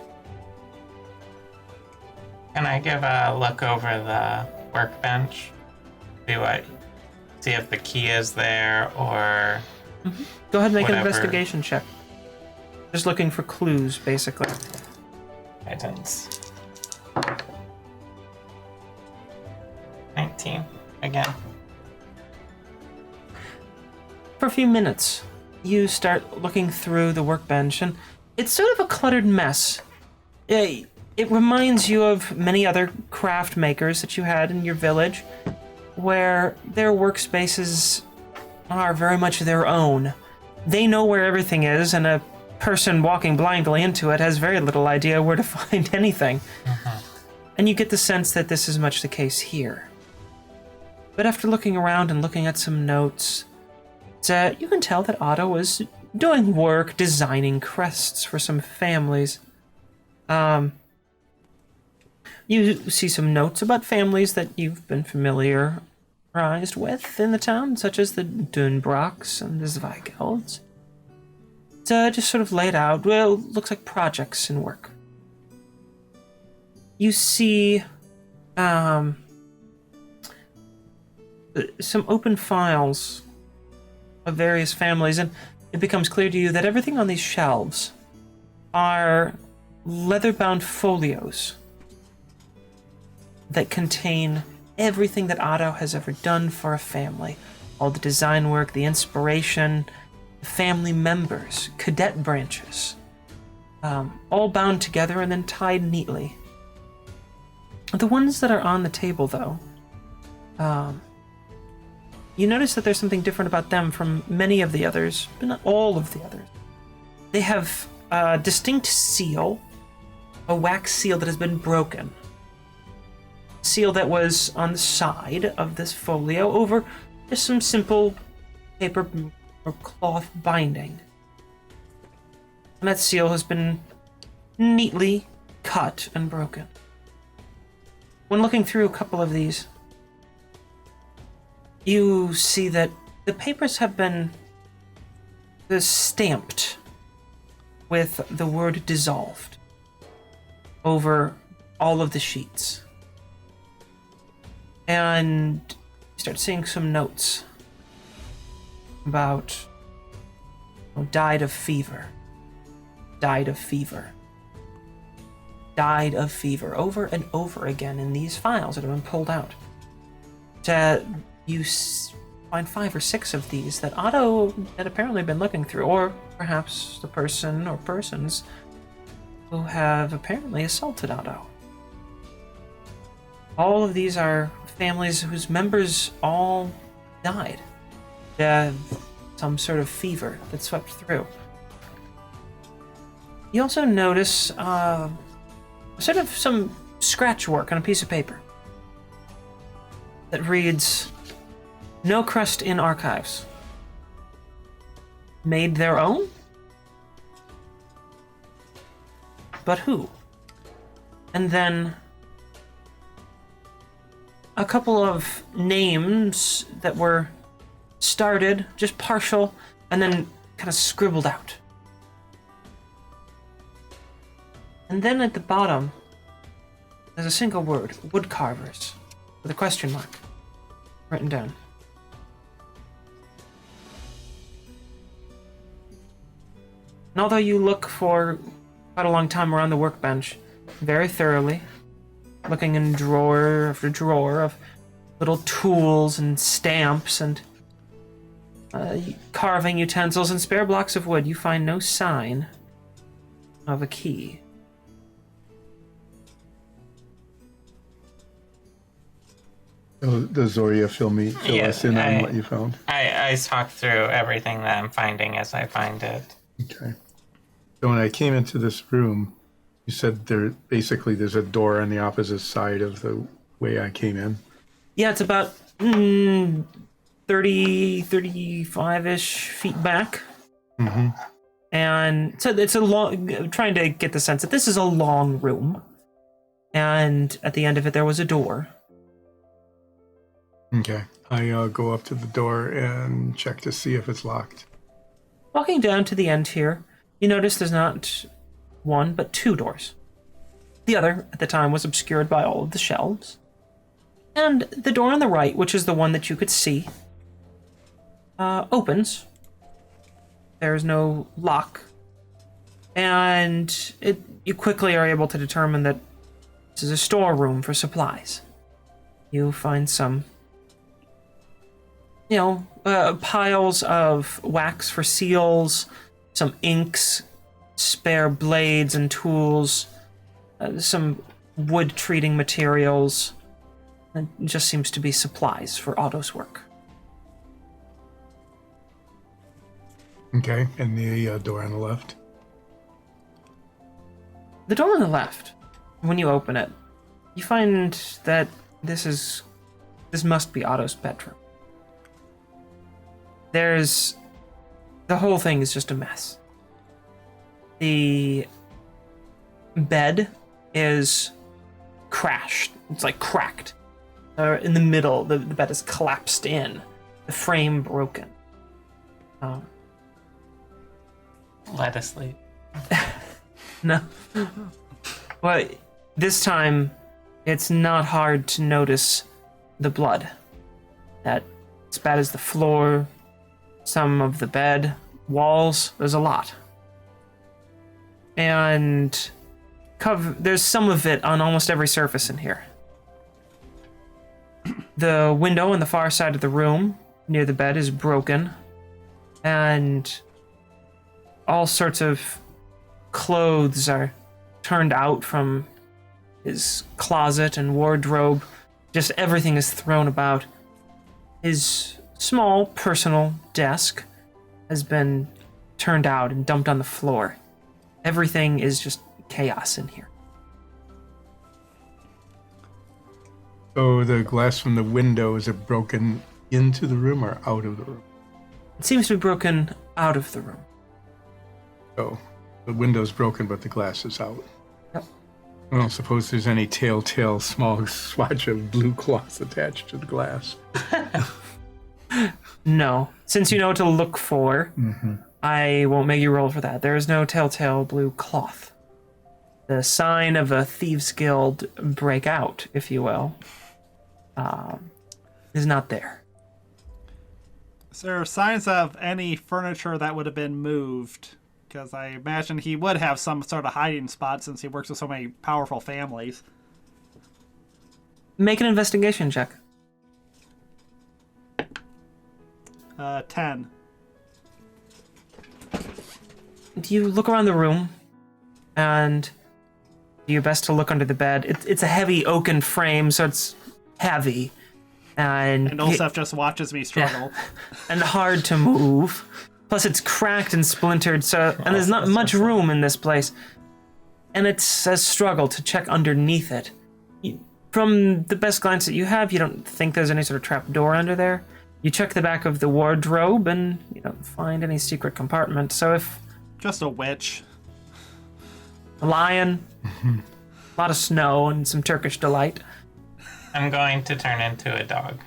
Can I give a look over the workbench? See if the key is there or Go ahead and make an whatever. investigation check. Just looking for clues, basically. Items. 19 again. For a few minutes, you start looking through the workbench, and it's sort of a cluttered mess. It reminds you of many other craft makers that you had in your village, where their workspaces are very much their own. They know where everything is, and a person walking blindly into it has very little idea where to find anything. And you get the sense that this is much the case here. But after looking around and looking at some notes, you can tell that Otto was doing work designing crests for some families. You see some notes about families that you've been familiarized with in the town, such as the Dunbrocks and the Zweighelds. It's just sort of laid out, well, looks like projects and work. You see some open files of various families, and it becomes clear to you that everything on these shelves are leather-bound folios that contain everything that Otto has ever done for a family. All the design work, the inspiration, the family members, cadet branches, all bound together and then tied neatly. The ones that are on the table, though, you notice that there's something different about them from many of the others, but not all of the others. They have a distinct seal, a wax seal that has been broken. Seal that was on the side of this folio over just some simple paper or cloth binding. And that seal has been neatly cut and broken. When looking through a couple of these, you see that the papers have been stamped with the word dissolved over all of the sheets. And you start seeing some notes about died of fever, died of fever, died of fever, over and over again in these files that have been pulled out. You find 5 or 6 of these that Otto had apparently been looking through, or perhaps the person or persons who have apparently assaulted Otto. All of these are families whose members all died. Some sort of fever that swept through. You also notice sort of some scratch work on a piece of paper that reads, "No crest in archives. Made their own? But who?" And then a couple of names that were started, just partial, and then kind of scribbled out. And then at the bottom, there's a single word, woodcarvers, with a question mark written down. And although you look for quite a long time around the workbench, very thoroughly, looking in drawer after drawer of little tools and stamps and carving utensils and spare blocks of wood, you find no sign of a key. So does Zoria fill us in on what you found? I talk through everything that I'm finding as I find it. Okay. So when I came into this room, you said there's a door on the opposite side of the way I came in. Yeah, it's about 35-ish feet back. Mm-hmm. And so it's a long, trying to get the sense that this is a long room. And at the end of it, there was a door. Okay. I go up to the door and check to see if it's locked. Walking down to the end here, you notice there's not one, but two doors. The other, at the time, was obscured by all of the shelves. And the door on the right, which is the one that you could see, opens. There's no lock. And you quickly are able to determine that this is a storeroom for supplies. You find some, piles of wax for seals, some inks, spare blades and tools, some wood treating materials. It just seems to be supplies for Otto's work. Okay, and the door on the left. The door on the left, when you open it, you find that this must be Otto's bedroom. The whole thing is just a mess. The bed is crashed. It's like cracked. In the middle, the bed is collapsed in. The frame broken. Let us sleep. No. Well, this time, it's not hard to notice the blood. That, as bad as the floor, some of the bed, walls, there's a lot. And there's some of it on almost every surface in here. The window on the far side of the room, near the bed, is broken. And all sorts of clothes are turned out from his closet and wardrobe. Just everything is thrown about. His small personal desk has been turned out and dumped on the floor. Everything is just chaos in here. So the glass from the window, is it broken into the room or out of the room? It seems to be broken out of the room. So the window's broken, but the glass is out. Yep. I don't suppose there's any telltale small swatch of blue cloth attached to the glass. No. Since you know what to look for, I won't make you roll for that. There is no telltale blue cloth. The sign of a Thieves Guild breakout, if you will, is not there. Is there signs of any furniture that would have been moved? Because I imagine he would have some sort of hiding spot since he works with so many powerful families. Make an investigation check. 10. You look around the room and do your best to look under the bed. It's a heavy oaken frame, so it's heavy. And Olsef just watches me struggle. Yeah, and hard to move. Plus it's cracked and splintered, and there's not much room in this place. And it's a struggle to check underneath it. From the best glance that you have, you don't think there's any sort of trap door under there. You check the back of the wardrobe and you don't find any secret compartment. So if... Just a witch. A lion, a lot of snow, and some Turkish delight. I'm going to turn into a dog.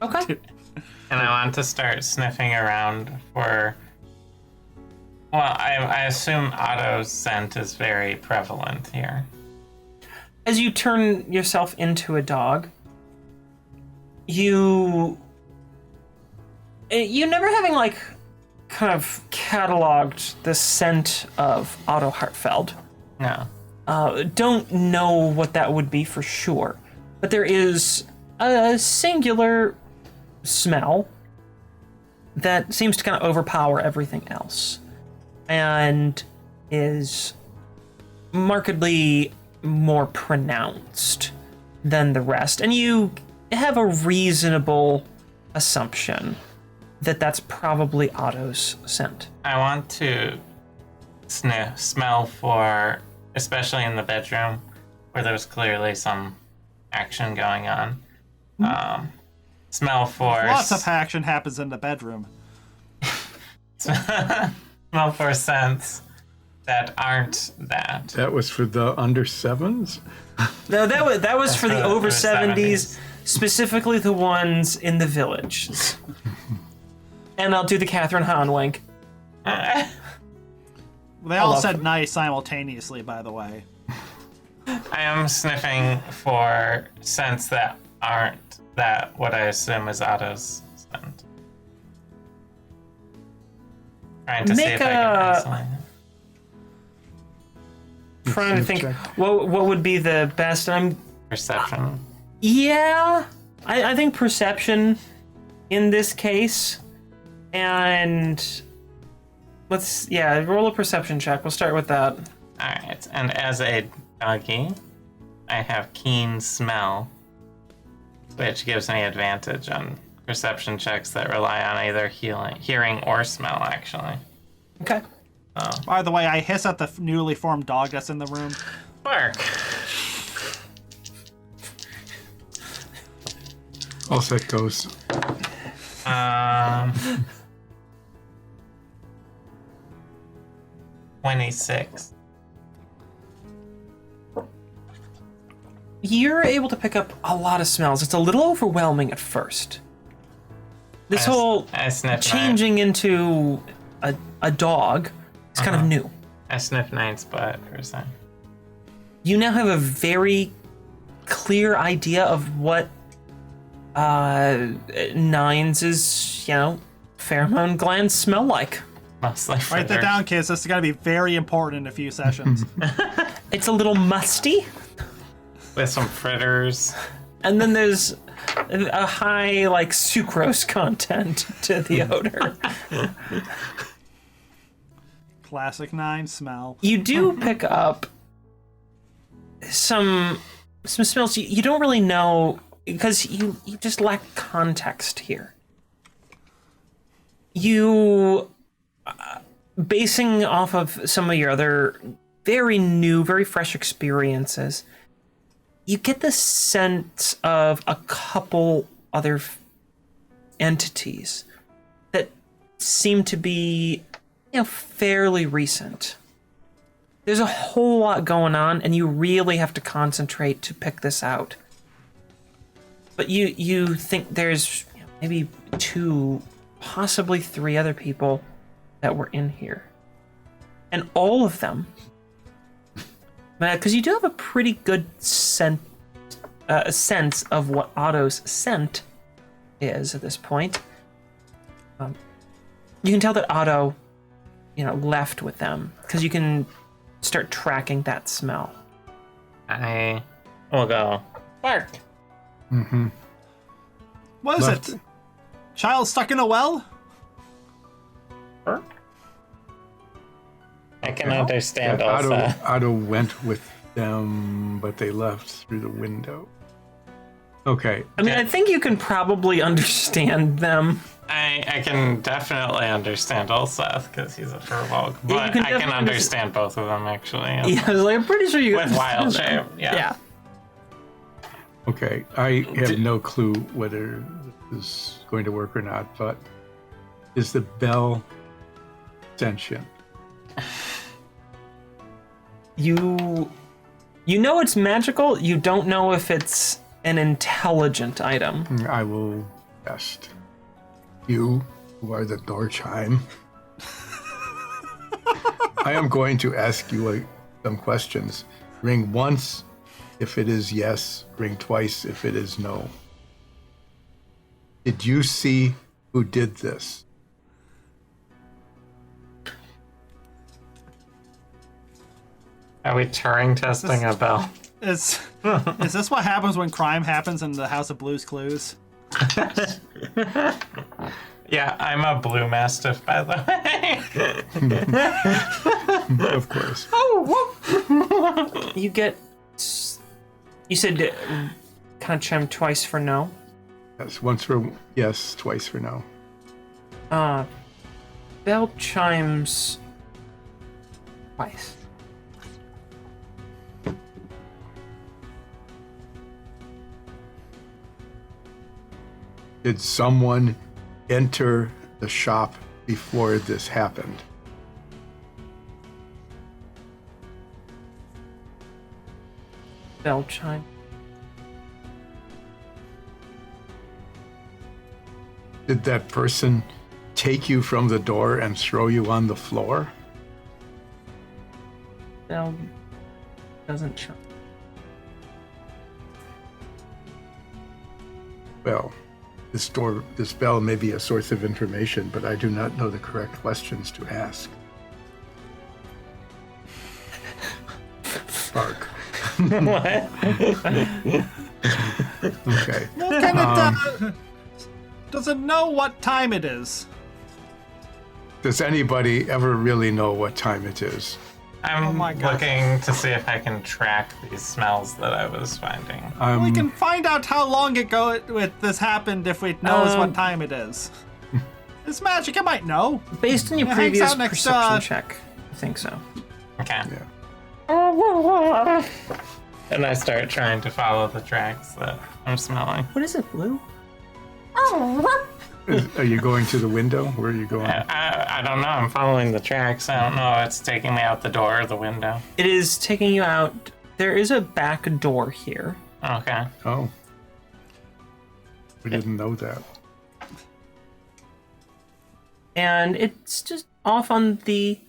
Okay. And I want to start sniffing around for... Well, I assume Otto's scent is very prevalent here. As you turn yourself into a dog, you never having, kind of cataloged the scent of Otto Hartfeld. No. Don't know what that would be for sure. But there is a singular smell that seems to kind of overpower everything else. And is markedly more pronounced than the rest. And you have a reasonable assumption that that's probably Otto's scent. I want to smell for, especially in the bedroom, where there's clearly some action going on. Smell for... Lots of action happens in the bedroom. Smell for scents that aren't that. That was for the under 7s? No, that was for the over 70s, 70s. specifically the ones in the village. And I'll do the Catherine Hahn wink. They all love said them. nice simultaneously, by the way. I am sniffing for scents that aren't that what I assume is Otto's scent. Trying to see Make if I can a- isolate it. Trying to think Check. what would be the best. Perception. Yeah, I think perception in this case, and let's roll a perception check. We'll start with that. Alright, and as a doggy, I have keen smell, which gives me advantage on perception checks that rely on either hearing or smell, actually. Okay. By the way, I hiss at the newly formed dog that's in the room. Bark. All set goes. 26. You're able to pick up a lot of smells. It's a little overwhelming at first. This whole I sniff changing into a dog is kind of new. I sniff Nine's butt for a second. You now have a very clear idea of what Nines' pheromone glands smell like. Mostly Write that fritters. down, kids. This is going to be very important in a few sessions. It's a little musty, With some fritters. and then there's a high sucrose content to the odor. Classic 9 smell. You do pick up some smells you don't really know because you just lack context here. You, basing off of some of your other very new, very fresh experiences, you get the sense of a couple other entities that seem to be, fairly recent. There's a whole lot going on, and you really have to concentrate to pick this out. But you think there's maybe 2, possibly 3 other people that were in here. And all of them, because you do have a pretty good sense of what Otto's scent is at this point. You can tell that Otto, left with them, because you can start tracking that smell. I will go. Bark. What is Left. it? Child stuck in a well? Bark. I can understand also. Otto went with them, but they left through the window. Okay. I mean, I think you can probably understand them. I can definitely understand Ulseth because he's a furbolg, Yeah, you but can I can definitely understand both of them actually. Yeah, I was I'm pretty sure you With can wild understand shape, them. yeah. Okay. I have no clue whether this is going to work or not, but is the bell sentient? You know it's magical. You don't know if it's an intelligent item. I will test. You, who are the door chime, I am going to ask you some questions. Ring once if it is yes, ring twice if it is no. Did you see who did this? Are we Turing testing a bell? Is this what happens when crime happens in the House of Blues Clues? Yeah, I'm a blue mastiff, by the way. Of course. You get. You said kind of chime twice for no. Yes, once for yes, twice for no. Bell chimes twice. Did someone enter the shop before this happened? Bell chime. Did that person take you from the door and throw you on the floor? Spell doesn't show. Well, this spell may be a source of information, but I do not know the correct questions to ask. Spark. What? Okay. Well, can it, does it know what time it is? Does anybody ever really know what time it is? I'm my God. looking to see if I can track these smells that I was finding. We can find out how long ago this happened if it knows what time it is. It's magic, it might know. Based on your It hangs previous out next, perception check, I think so. Okay. Yeah. And I start trying to follow the tracks that I'm smelling. What is it, Blue? Are you going to the window? Where are you going? I don't know. I'm following the tracks. I don't know if it's taking me out the door or the window. It is taking you out. There is a back door here. Okay. Oh. We didn't know that. And it's just off on the,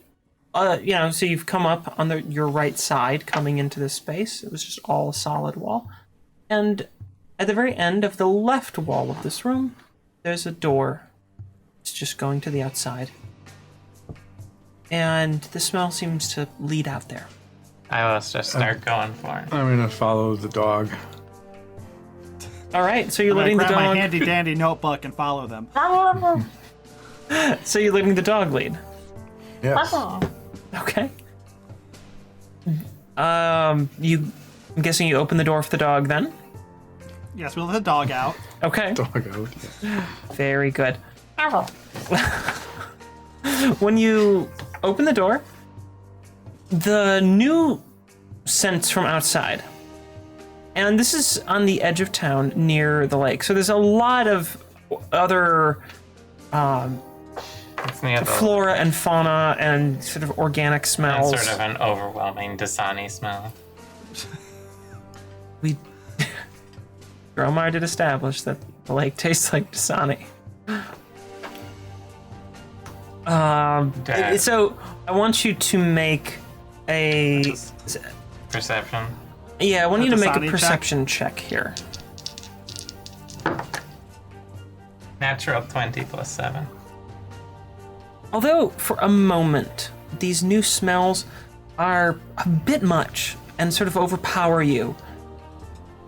so you've come up on your right side coming into this space. It was just all a solid wall. And at the very end of the left wall of this room, there's a door. It's just going to the outside. And the smell seems to lead out there. I will just start going for it. I'm going to follow the dog. All right, so you're I'm letting the gonna grab dog. my handy dandy notebook and follow them. So you're letting the dog lead. Yes. Okay. I'm guessing you open the door for the dog then. Yes, we'll let the dog out. Okay. Dog out. Yeah. Very good. When you open the door, the new scents from outside, and this is on the edge of town near the lake, so there's a lot of other It's near the flora and fauna and sort of organic smells. It's sort of an overwhelming Dasani smell. We Gromar did establish that the lake tastes like Dasani. Dad. So I want you to make a Perception. I want you to make Dasani a check? perception check here. Natural 20 plus 7. Although for a moment these new smells are a bit much and sort of overpower you,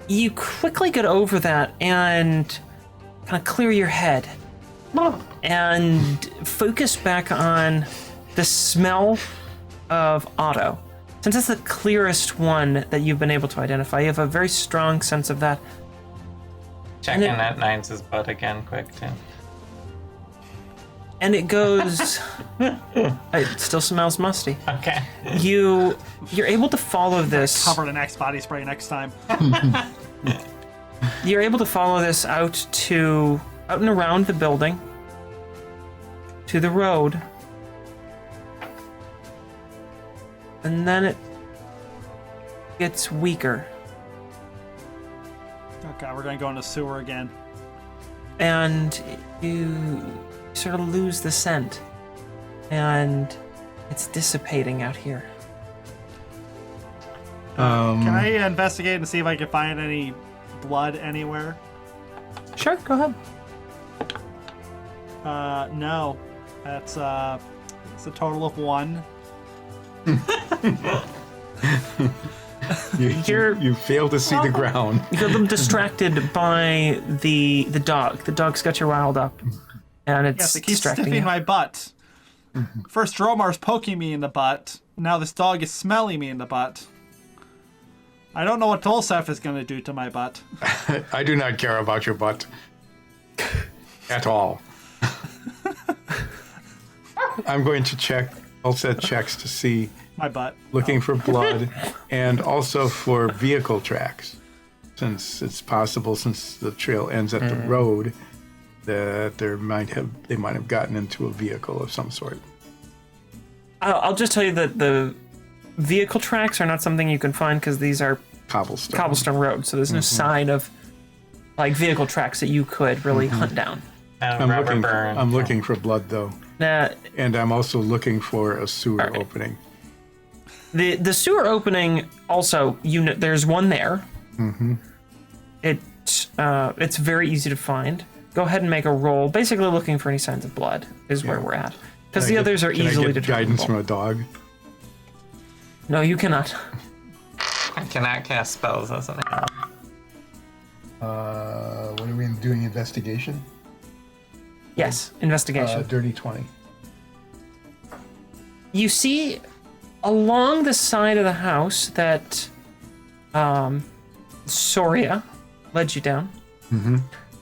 you quickly get over that and kind of clear your head and focus back on the smell of Otto. Since it's the clearest one that you've been able to identify, you have a very strong sense of that. Checking that Nines' butt again quick, too. And it goes... It still smells musty. Okay. You're able to follow this... Covered in Axe body spray next time. You're able to follow this out and around the building, to the road, and then it gets weaker, Oh god, we're gonna go in the sewer again. and you sort of lose the scent, and it's dissipating out here. Can I investigate and see if I can find any blood anywhere? Sure, go ahead. No. That's it's a total of 1. You fail to see the ground. You get a little distracted by the dog. The dog's got you riled up, and it's Yes, it keeps distracting sniffing you. my butt. First Dromar's poking me in the butt. Now this dog is smelling me in the butt. I don't know what Tolsef is going to do to my butt. I do not care about your butt. At all. I'm going to check, I'll set checks to see, My butt. looking for blood, and also for vehicle tracks. Since it's possible, since the trail ends at the road, that they might have gotten into a vehicle of some sort. I'll just tell you that the vehicle tracks are not something you can find because these are Cobblestone. roads, so there's no sign of like vehicle tracks that you could really hunt down. rubber burn. I'm looking for blood though, Now, and I'm also looking for a sewer opening. the sewer opening also, there's one there. Mm-hmm. It's very easy to find. Go ahead and make a roll. Basically, looking for any signs of blood is where we're at, because the others are easily determinable. Guidance from a dog. No, you cannot. I cannot cast spells as an animal. What are we doing? Investigation. Yes, investigation. Dirty 20. You see along the side of the house that Soria led you down. Mm-hmm.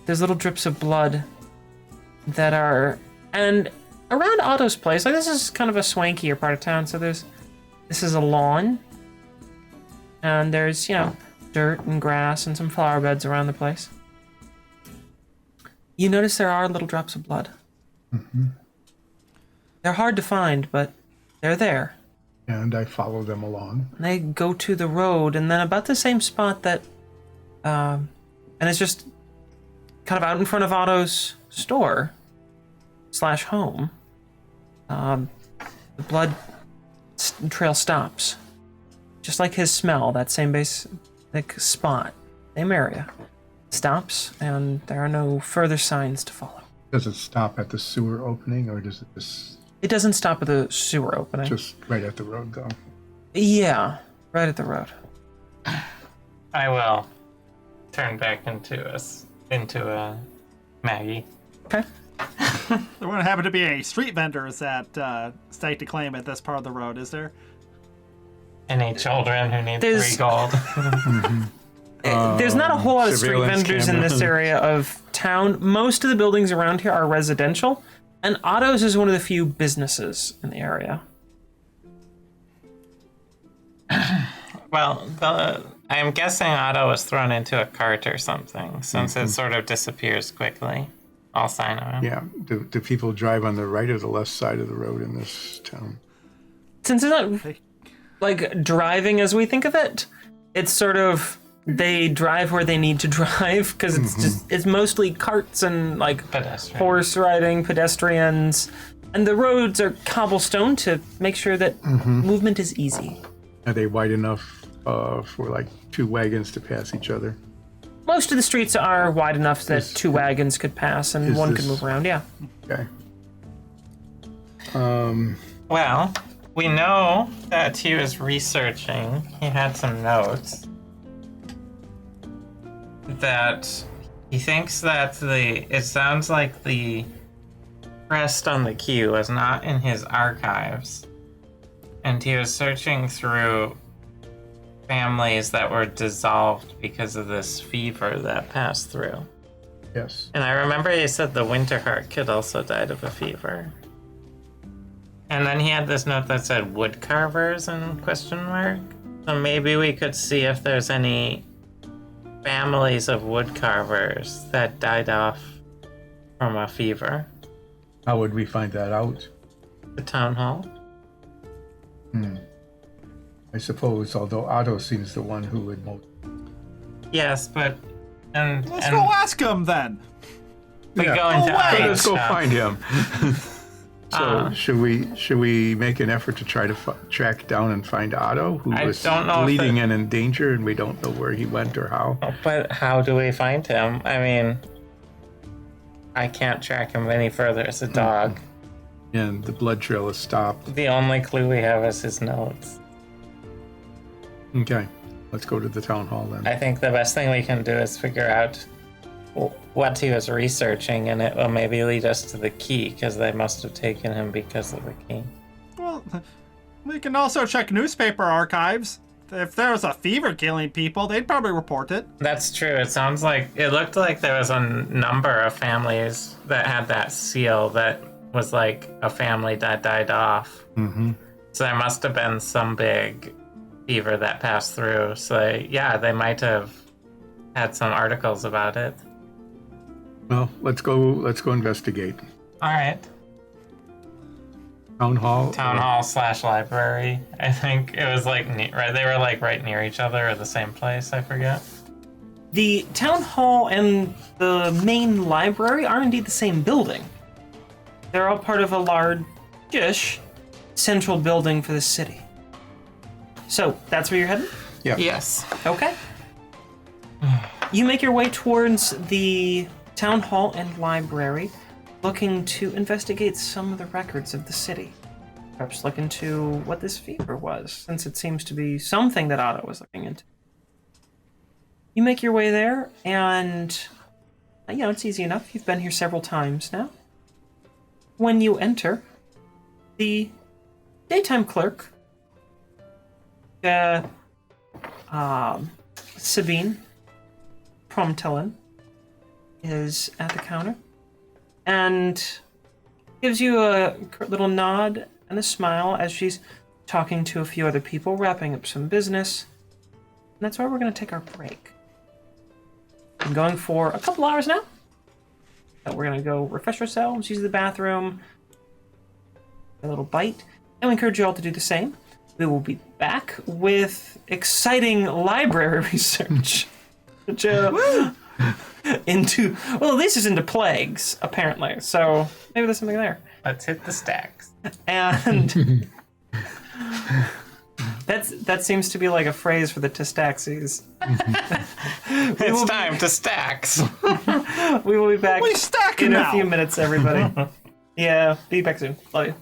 There's little drips of blood that are, and around Otto's place, like this is kind of a swankier part of town, so this is a lawn, and there's, dirt and grass and some flower beds around the place. You notice there are little drops of blood. Mm-hmm. They're hard to find, but they're there. And I follow them along. And they go to the road, and then about the same spot that, and it's just kind of out in front of Otto's store / home. The blood trail stops, just like his smell. That same basic spot, same area, stops, and there are no further signs to follow. Does it stop at the sewer opening, or does it just... It doesn't stop at the sewer opening. Just right at the road, though. Yeah, right at the road. I will turn back into a Maggie. Okay. There wouldn't happen to be any street vendors that stake to claim at this part of the road, is there? Any children who need There's- 3 gold? There's not a whole lot of street surveillance vendors in camera. this area of town. Most of the buildings around here are residential, and Otto's is one of the few businesses in the area. Well, I'm guessing Otto was thrown into a cart or something, since it sort of disappears quickly. All sign of him. Yeah. Do people drive on the right or the left side of the road in this town? Since it's not like driving as we think of it, it's sort of they drive where they need to drive, because it's mostly carts and like Pedestrian. horse riding, pedestrians, and the roads are cobblestone to make sure that movement is easy. Are they wide enough for like 2 wagons to pass each other? Most of the streets are wide enough that 2 wagons could pass and one could move around, yeah. Okay. Well, we know that he was researching. He had some notes that he thinks that it sounds like the crest on the key was not in his archives, and he was searching through families that were dissolved because of this fever that passed through. Yes. And I remember he said the Winterheart kid also died of a fever. And then he had this note that said wood carvers and question mark. So maybe we could see if there's any families of wood carvers that died off from a fever. How would we find that out? The town hall. I suppose, although Otto seems the one who would most... Yes, but Let's go ask him then. we Yeah. go into Oh, wait. Let's go find him. So Uh. should we make an effort to try to track down and find Otto, who I was don't know if bleeding and in danger, and we don't know where he went or how? But how do we find him? I mean, I can't track him any further as a dog. And the blood trail is stopped. The only clue we have is his notes. Okay, let's go to the town hall then. I think the best thing we can do is figure out what he was researching, and it will maybe lead us to the key, because they must have taken him because of the key. Well, we can also check newspaper archives. If there was a fever killing people, they'd probably report it. That's true. It looked like there was a number of families that had that seal that was like a family that died off. Mm-hmm. So there must have been some big fever that passed through. So yeah, they might have had some articles about it. Well, let's go investigate. All right. Town hall. / library. I think it was like right. They were like right near each other or the same place. I forget. The town hall and the main library are indeed the same building. They're all part of a large-ish central building for the city. So, that's where you're headed? Yeah. Yes. Okay. You make your way towards the town hall and library, looking to investigate some of the records of the city. Perhaps look into what this fever was, since it seems to be something that Otto was looking into. You make your way there, and, it's easy enough. You've been here several times now. When you enter, the daytime clerk, Sabine Promtellen, is at the counter and gives you a little nod and a smile as she's talking to a few other people, wrapping up some business. And that's where we're going to take our break. I'm going for a couple hours now. So we're going to go refresh ourselves, use the bathroom, a little bite, and we encourage you all to do the same. We will be back with exciting library research. Which, at least it's into plagues, apparently. So maybe there's something there. Let's hit the stacks. And that seems to be like a phrase for the Testaxes. It's time to stacks. We will be back We stack in now. a few minutes, everybody. Yeah, be back soon. Love you.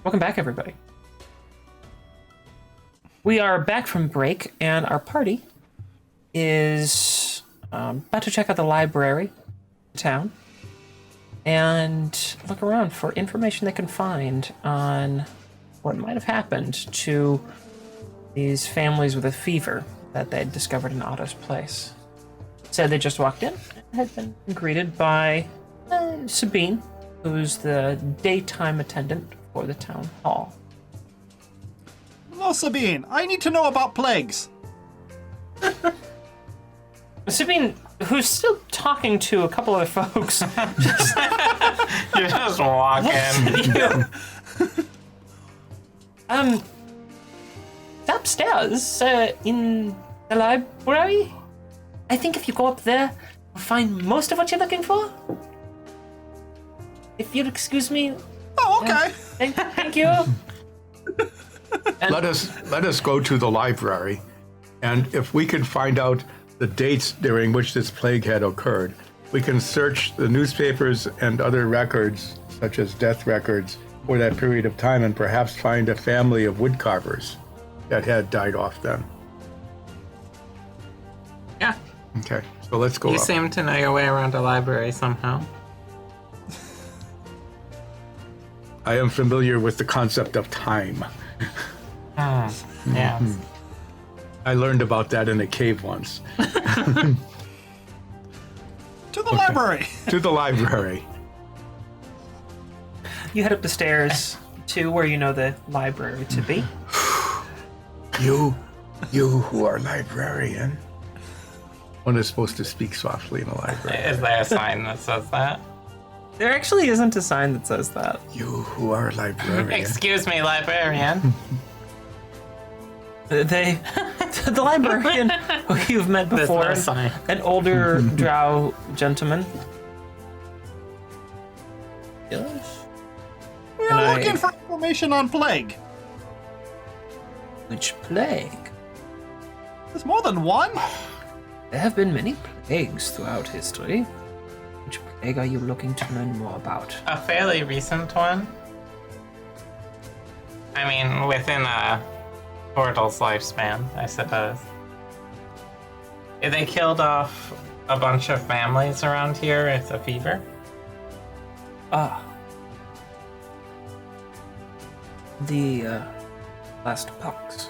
Welcome back, everybody. We are back from break, and our party is about to check out the library in town and look around for information they can find on what might have happened to these families with a fever that they'd discovered in Otto's place. Said they just walked in and had been greeted by Sabine, who's the daytime attendant for the town hall. Hello, Sabine. I need to know about plagues. Sabine, who's still talking to a couple other folks, You just walk in. upstairs in the library. I think if you go up there, you'll find most of what you're looking for. If you'll excuse me. Oh, okay. Thank you. Let us go to the library, and if we can find out the dates during which this plague had occurred, we can search the newspapers and other records, such as death records, for that period of time, and perhaps find a family of woodcarvers that had died off then. Yeah. Okay, so let's go You up. seem to know your way around a library somehow. I am familiar with the concept of time. Yeah. I learned about that in a cave once. To the library. To the library. You head up the stairs to where you know the library to be. You who are librarian. One is supposed to speak softly in a library. Is there a sign that says that? There actually isn't a sign that says that. You who are librarian. Excuse me, librarian. The librarian who you've met There's before, no sign. an older drow gentleman. Yes. We Can are I- looking for information on plague. Which plague? There's more than one? There have been many plagues throughout history. Which plague are you looking to learn more about? A fairly recent one. I mean, within a portal's lifespan, I suppose. They killed off a bunch of families around here with a fever. Ah. The last pox.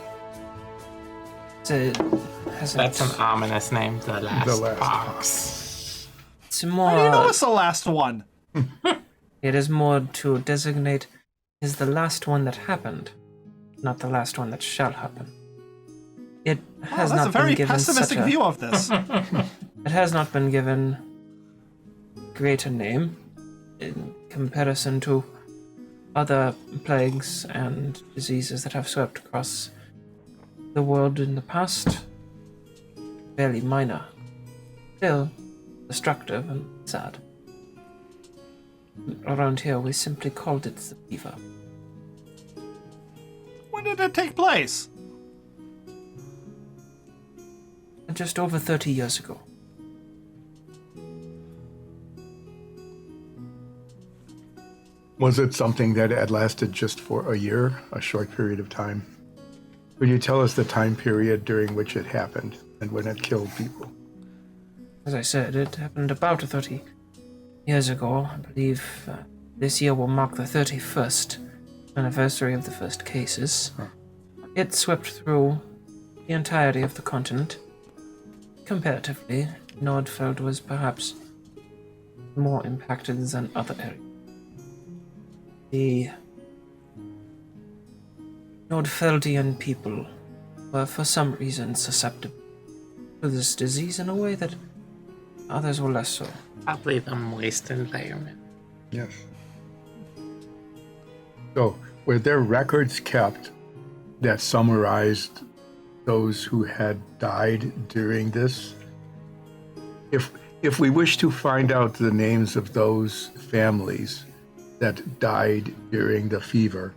That's an ominous name, the last pox. It's more. How do you know it's the last one? It is more to designate is the last one that happened, not the last one that shall happen. It has That's not a very been given pessimistic such a, view of this. It has not been given greater name in comparison to other plagues and diseases that have swept across the world in the past. Fairly minor, still destructive and sad. Around here, we simply called it the fever. When did it take place? Just over 30 years ago. Was it something that had lasted just for a year, a short period of time? Could you tell us the time period during which it happened and when it killed people? As I said, it happened about 30 years ago. I believe this year will mark the 31st anniversary of the first cases. Huh. It swept through the entirety of the continent. Comparatively, Nordfeld was perhaps more impacted than other areas. The Nordfeldian people were for some reason susceptible to this disease in a way that others were less so. Probably the moist environment. Yes. So, were there records kept that summarized those who had died during this? If we wish to find out the names of those families that died during the fever,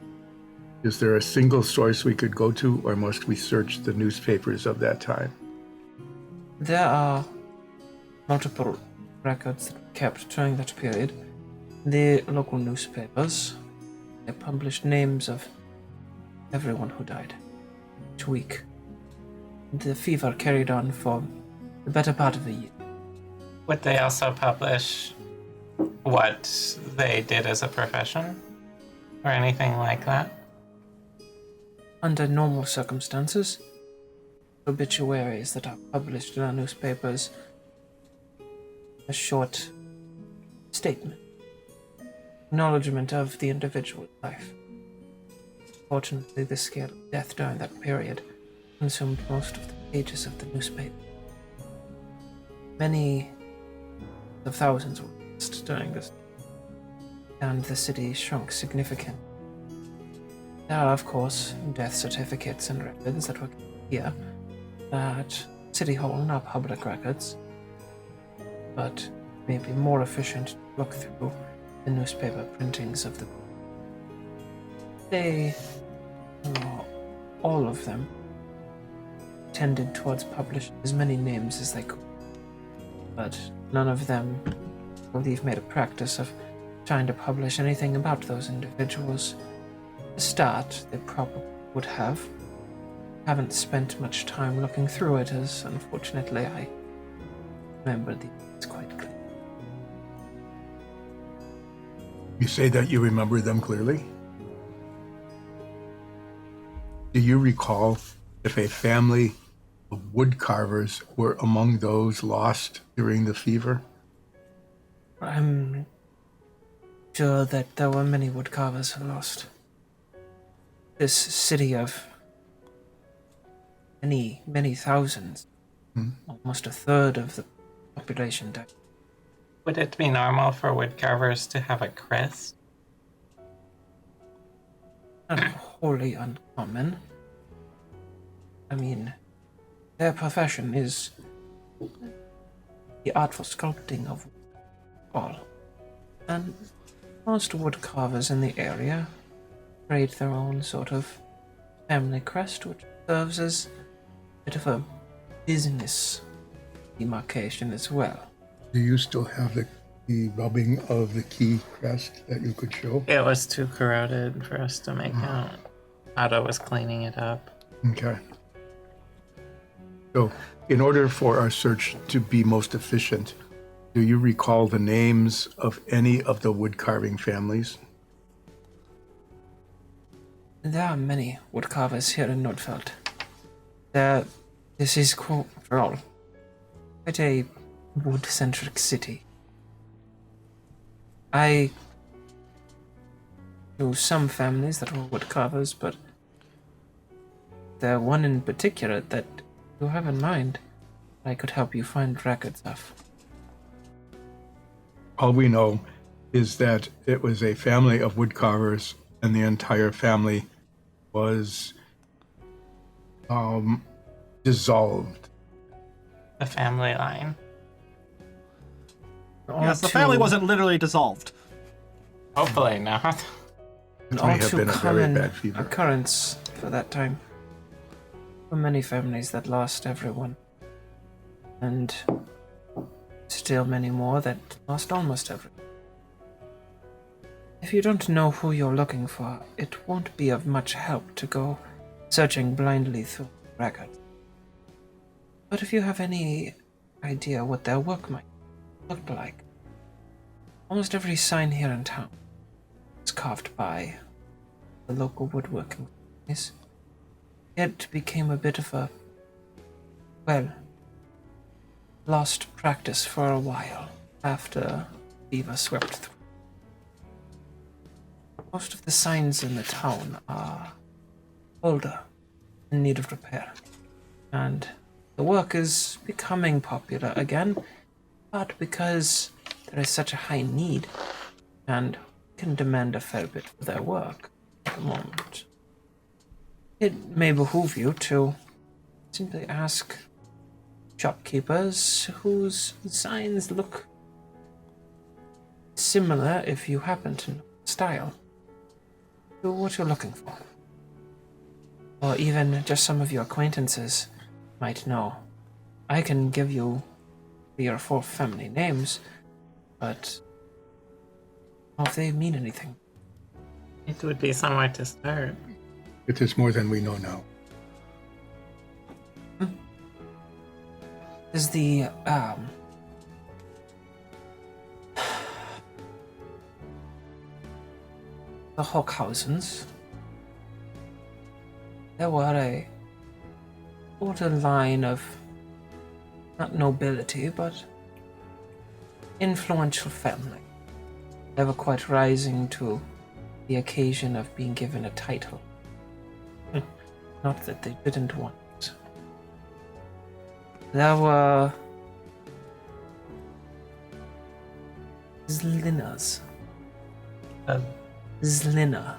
is there a single source we could go to, or must we search the newspapers of that time? There are multiple records that were kept during that period. The local newspapers, They published names of everyone who died each week. The fever carried on for the better part of a year. Would they also publish what they did as a profession? Or anything like that? Under normal circumstances, obituaries that are published in our newspapers, a short statement, acknowledgement of the individual's life. Fortunately, the scale of death during that period consumed most of the pages of the newspaper. Many of thousands were lost during this, and the city shrunk significantly. There are, of course, death certificates and records that were here at City Hall and our public records, but it may be more efficient to look through the newspaper printings of the. They, all of them, tended towards publishing as many names as they could, but none of them, I believe, made a practice of trying to publish anything about those individuals. At the start, they probably would have. Haven't spent much time looking through it, as unfortunately I remember these quite clearly. You say that you remember them clearly? Do you recall if a family of woodcarvers were among those lost during the fever? I'm sure that there were many woodcarvers who lost. This city of many thousands, almost a third of the population died. Would it be normal for woodcarvers to have a crest? Not wholly uncommon. I mean, their profession is the artful sculpting of all. And most woodcarvers in the area create their own sort of family crest, which serves as a bit of a business demarcation as well. Do you still have the rubbing of the key crest that you could show? It was too corroded for us to make out. Otto was cleaning it up. Okay. So, in order for our search to be most efficient, do you recall the names of any of the woodcarving families? There are many woodcarvers here in Nordfeld. This is, after all, quite a wood-centric city. I knew some families that were woodcarvers, but there one in particular that you have in mind I could help you find records of. All we know is that it was a family of woodcarvers, and the entire family was dissolved. The family line. Yes, the family wasn't literally dissolved. Hopefully not. An It all may have too been a very common bad fever. occurrence for that time. For many families that lost everyone, and still many more that lost almost everyone. If you don't know who you're looking for, it won't be of much help to go searching blindly through records. But if you have any idea what their work might look like, almost every sign here in town is carved by the local woodworking companies. It became a bit of a, lost practice for a while after fever swept through. Most of the signs in the town are older, in need of repair, and the work is becoming popular again, but because there is such a high need and can demand a fair bit for their work at the moment. It may behoove you to simply ask shopkeepers whose signs look similar, if you happen to know the style, to what you're looking for. Or even just some of your acquaintances might know. I can give you 3 or 4 family names, but I don't know if they mean anything. It would be somewhere to start. It is more than we know now. Is the Hockhausens. There were a older line of not nobility, but influential family. They were quite rising to the occasion of being given a title. Not that they didn't want it. There were Zlinas. Zlina.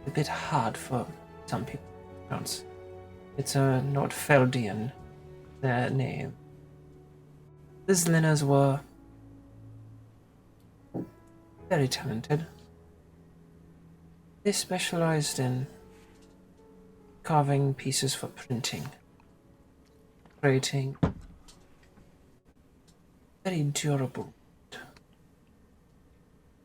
A bit hard for some people to pronounce. It's a Nordfeldian name. The Zlinas were very talented. They specialized in carving pieces for printing, creating very durable.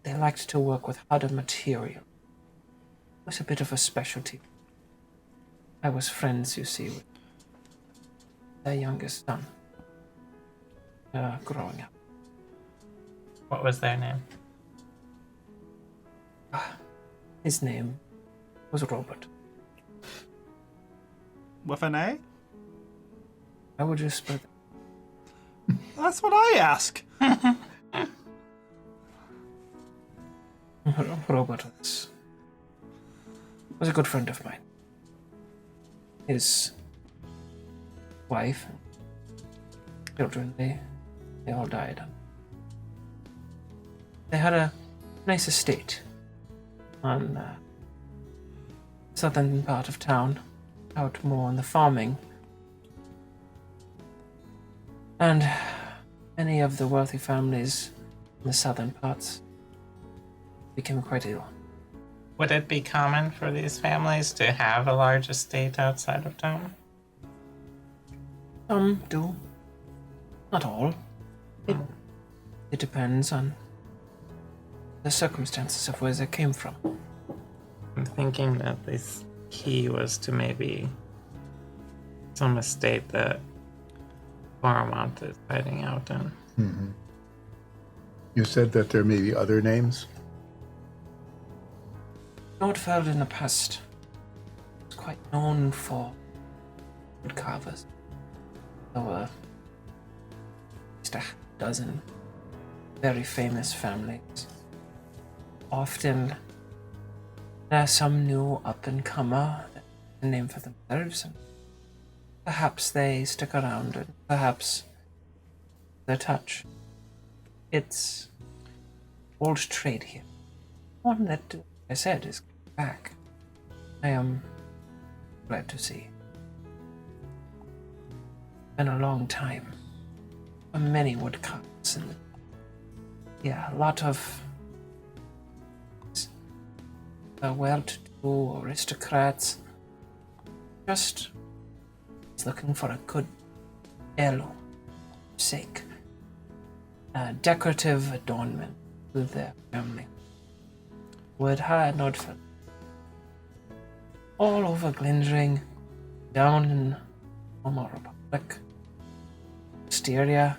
They liked to work with harder material. It was a bit of a specialty. I was friends, you see, with their youngest son growing up. What was their name? His name was Robert. With an A? I would just spell That's what I ask. Robert was a good friend of mine. His wife and children, they all died. They had a nice estate on the southern part of town, out more on the farming. And many of the wealthy families in the southern parts became quite ill. Would it be common for these families to have a large estate outside of town? Some do. Not all. It depends on the circumstances of where they came from. I'm thinking that this key was to maybe some estate that Paramount is hiding out in. Mm-hmm. You said that there may be other names? Nordfeld in the past was quite known for wood carvers. There were at least a dozen very famous families. Often there are some new up-and-comer that have a name for themselves, and perhaps they stick around, and perhaps they touch. It's old trade here. One that, I said, is back. I am glad to see. Been a long time. Many woodcuts and a lot of well-to-do aristocrats just looking for a good heirloom sake, a decorative adornment with their family. Would hire Nordfeld. All over Glendring, down in Omaha Republic, Styria.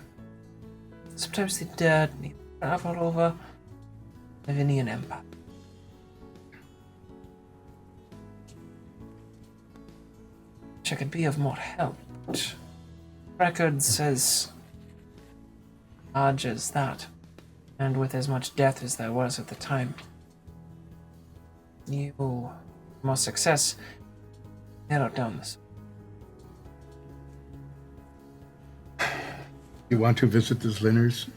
Sometimes they did travel over the Vinian Empire. Which I could be of more help, but record says large as that, and with as much death as there was at the time. You more success narrowed down this. You want to visit the Zlinners?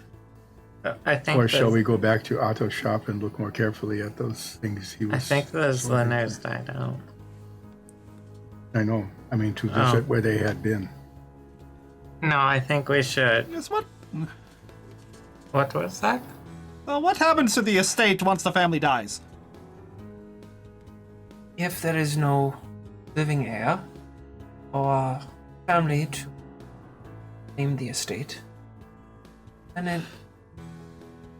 I think. Or shall we go back to Otto's shop and look more carefully at those things he was... I think the Zlinners died out. I know. I mean, to visit where they had been. No, I think we should. Yes, what? What was that? What happens to the estate once the family dies? If there is no living heir or family to claim the estate, then it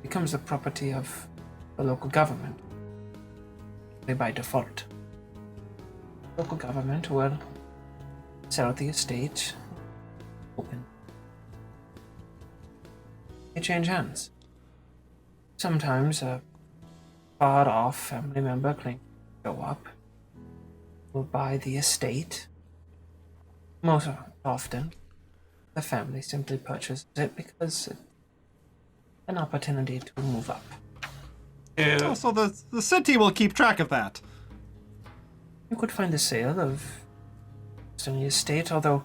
becomes the property of the local government. By default. Local government will sell the estate. Open. They change hands. Sometimes a far-off family member claims to go up, will buy the estate. Most often, the family simply purchases it because it's an opportunity to move up. Oh, so the city will keep track of that. You could find the sale of the estate, although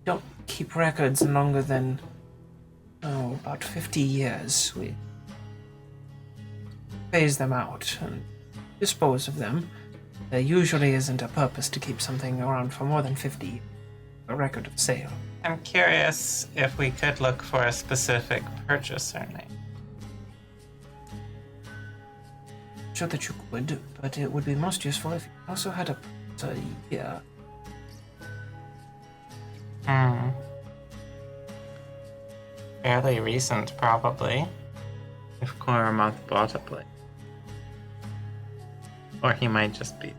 don't keep records longer than about 50 years. We phase them out and dispose of them. There usually isn't a purpose to keep something around for more than 50 years. A record of sale. I'm curious if we could look for a specific purchaser name. Sure that you could, but it would be most useful if you also had a year. Fairly recent, probably. If Koramoth bought a place. Or he might just be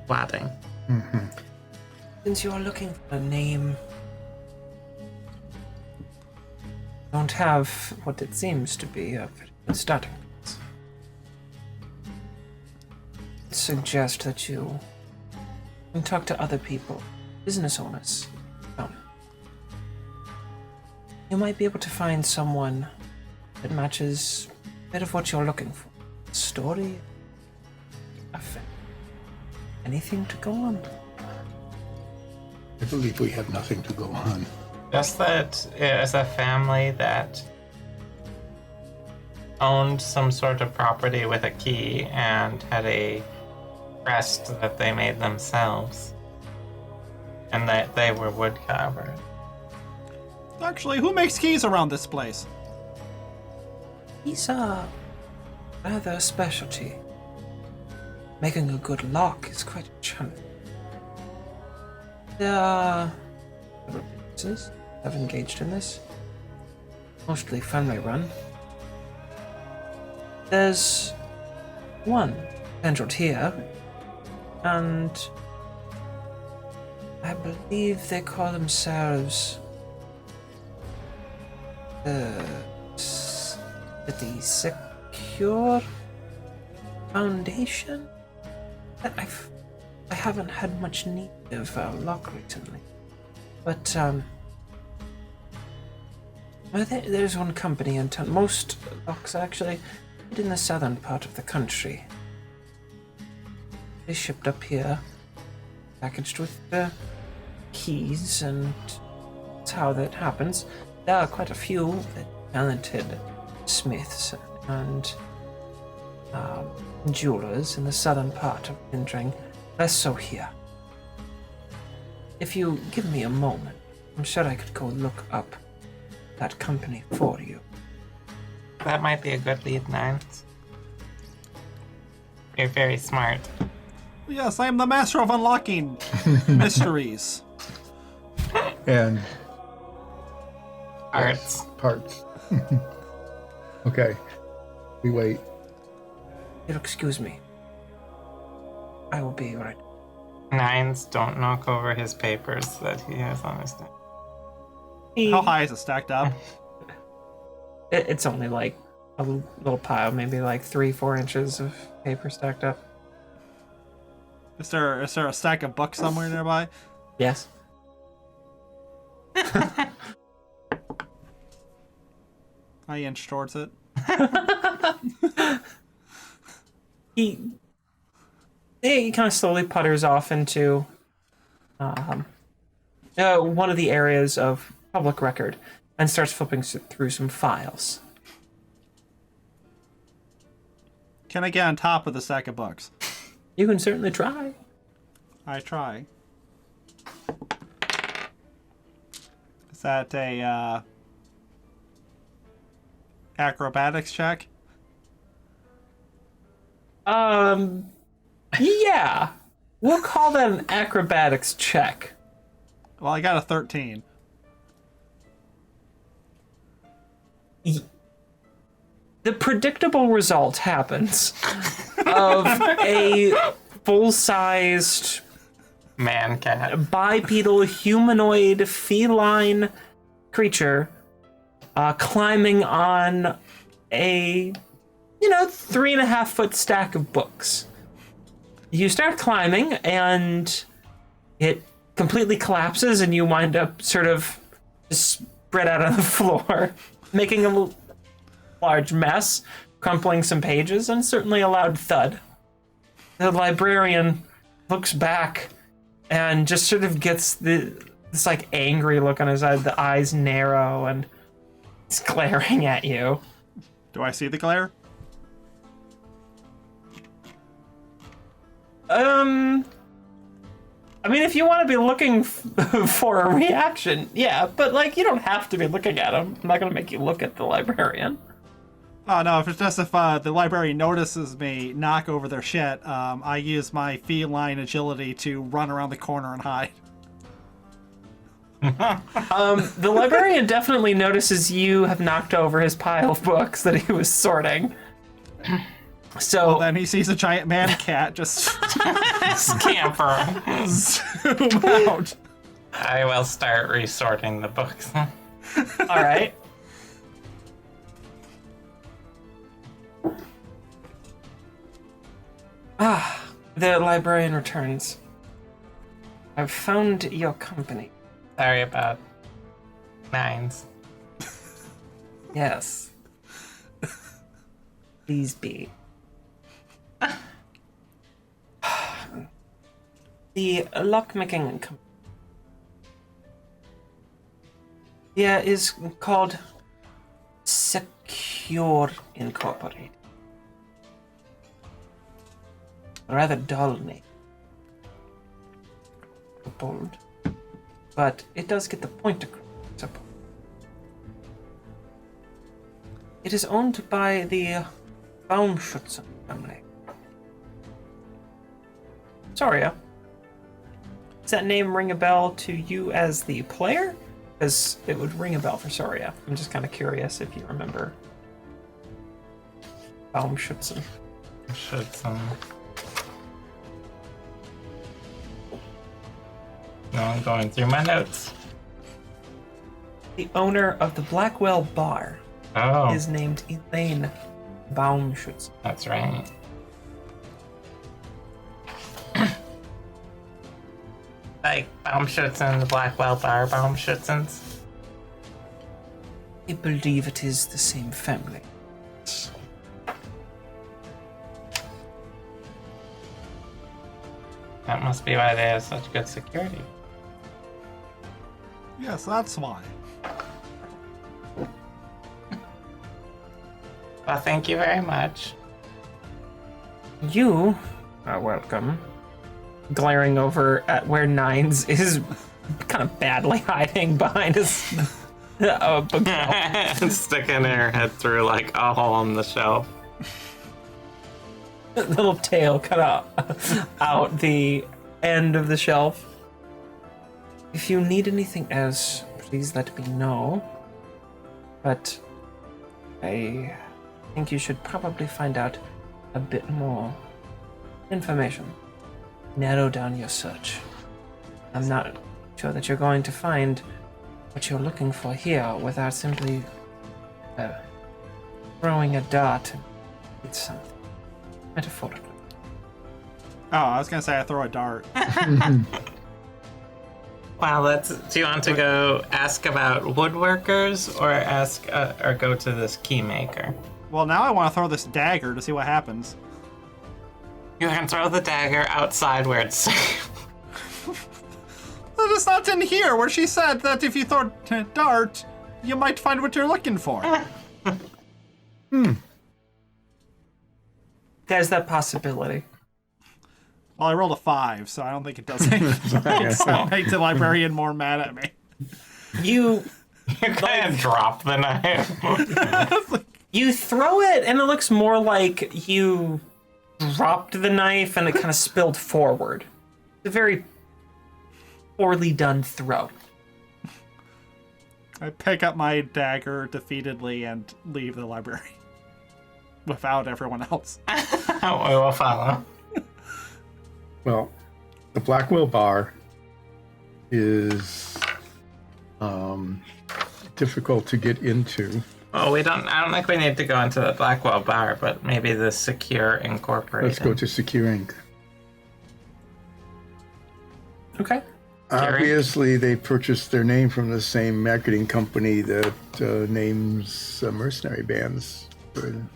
plotting. Since you are looking for a name, don't have what it seems to be a very good starting place. I'd suggest that you can talk to other people, business owners. You might be able to find someone that matches a bit of what you're looking for. A story, a anything to go on. I believe we have nothing to go on. Just that it was a family that owned some sort of property with a key and had a crest that they made themselves. And that they were wood carvers. Actually, who makes keys around this place? These are rather a specialty. Making a good lock is quite a challenge. There are several businesses that have engaged in this, mostly family run. There's one centered here, and I believe they call themselves the Secure Foundation. I haven't had much need of luck recently, but there's one company in town. Most locks are actually in the southern part of the country. They shipped up here, packaged with the keys, and that's how that happens. There are quite a few talented smiths and jewelers in the southern part of Indring, less so here. If you give me a moment, I'm sure I could go look up that company for you. That might be a good lead, Nines. You're very smart. Yes, I am the master of unlocking mysteries. And Arts. parts. Okay. We wait. You'll excuse me. I will be right. Nines, don't knock over his papers that he has on his desk. How high is it stacked up? It's only like a little pile, maybe like 3-4 inches of paper stacked up. Is there a stack of books somewhere nearby? Yes. I inch towards it. He kind of slowly putters off into one of the areas of public record and starts flipping through some files. Can I get on top of the stack of books? You can certainly try. I try. Is that a acrobatics check? Yeah. We'll call that an acrobatics check. Well, I got a 13. the predictable result happens of a full-sized Man cat. bipedal humanoid feline creature climbing on a 3.5 foot stack of books. You start climbing and it completely collapses and you wind up sort of just spread out on the floor, making a large mess, crumpling some pages, and certainly a loud thud. The librarian looks back and just sort of gets this like angry look on his eye. The eyes narrow and he's glaring at you. Do I see the glare? I mean, if you want to be looking for a reaction, yeah, but like you don't have to be looking at him. I'm not gonna make you look at the librarian. Oh no, if it's just if the librarian notices me knock over their shit, I use my feline agility to run around the corner and hide. The librarian definitely notices you have knocked over his pile of books that he was sorting. So Then he sees a giant man cat just Scamper. zoom out. I will start resorting the books. all right. The librarian returns. I've found your company. Sorry about nines. Yes. Please be. The lockmaking company here is called Secure Incorporated. A rather dull name. Bold. But it does get the point across. It is owned by the Baumschützen family. Soria. Does that name ring a bell to you as the player? Because it would ring a bell for Soria. I'm just kind of curious if you remember Baumschützen. Schützen. No, I'm going through my notes. The owner of the Blackwell Bar Oh, is named Elaine Baumschützen. that's right. Like Baumschützen, the Blackwell Bar Baumschützens. I believe it is the same family. That must be why they have such good security. Yes, that's why. Well, thank you very much. You are welcome. Glaring over at where Nines is kind of badly hiding behind his bookshelf. Sticking her head through like a hole in the shelf. Little tail cut out the end of the shelf. If you need anything else, please let me know. But I think you should probably find out a bit more information. Narrow down your search. I'm not sure that you're going to find what you're looking for here without simply throwing a dart and hit something. Metaphorically. Oh, I was gonna say I throw a dart. Wow, do you want to go ask about woodworkers or ask or go to this key maker? Well, now I want to throw this dagger to see what happens. You can throw the dagger outside where it's safe. That is not in here, where she said that if you throw a dart, you might find what you're looking for. There's that possibility. Well, I rolled a 5, so I don't think it does anything. So make the librarian more mad at me. You You kind of drop the knife. you throw it, and it looks more like you dropped the knife, and it kind of spilled forward. It's a very poorly done throw. I pick up my dagger defeatedly and leave the library. without everyone else. We will follow. Well, the Blackwell Bar is difficult to get into. Well, I don't think we need to go into the Blackwell Bar, but maybe the Secure Incorporated. Let's go to Secure Inc. Okay. Obviously, they purchased their name from the same marketing company that names mercenary bands. Sometimes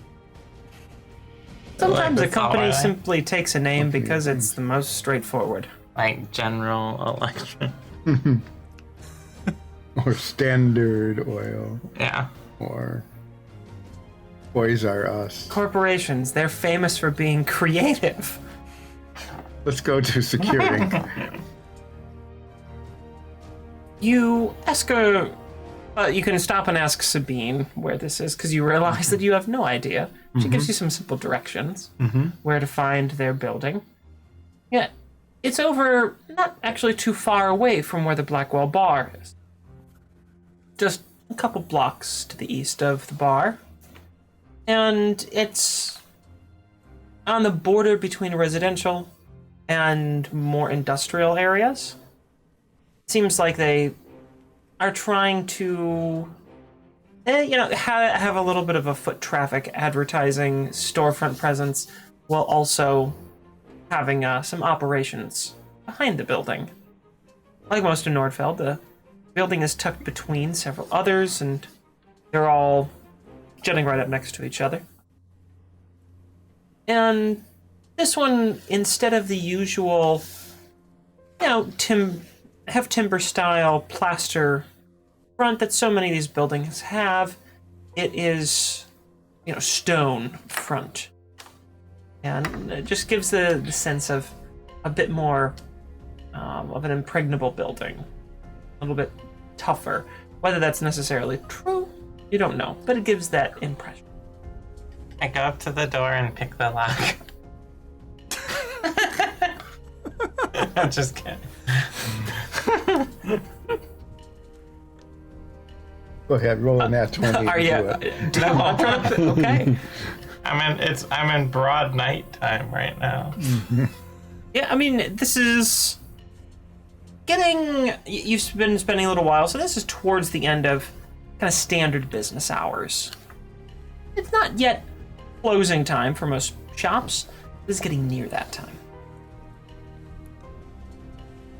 a Like the company Samurai. simply takes a name because it's the most straightforward. Like General Electric. Or Standard Oil, Yeah. or Toys R Us. Corporations, they're famous for being creative. Let's go to Secure Inc. You ask her. You can stop and ask Sabine where this is because you realize that you have no idea. She gives you some simple directions where to find their building. Yeah, it's over, not actually too far away from where the Blackwell Bar is. Just a couple blocks to the east of the bar. And it's on the border between residential and more industrial areas. Seems like they are trying to, have a little bit of a foot traffic advertising storefront presence while also having some operations behind the building. Like most of Nordfeld, the building is tucked between several others, and they're all jutting right up next to each other. And this one, instead of the usual, timber style plaster front that so many of these buildings have, it is, stone front. And it just gives the sense of a bit more of an impregnable building. A little bit tougher. Whether that's necessarily true, you don't know, but it gives that impression. I go up to the door and pick the lock. I'm just kidding. Go ahead, roll a nat 20. Are you? and do it. Did I want to? Okay. I'm in broad night time right now. Yeah, I mean, this is getting. You've been spending a little while, so this is towards the end of kind of standard business hours. It's not yet closing time for most shops. This is getting near that time.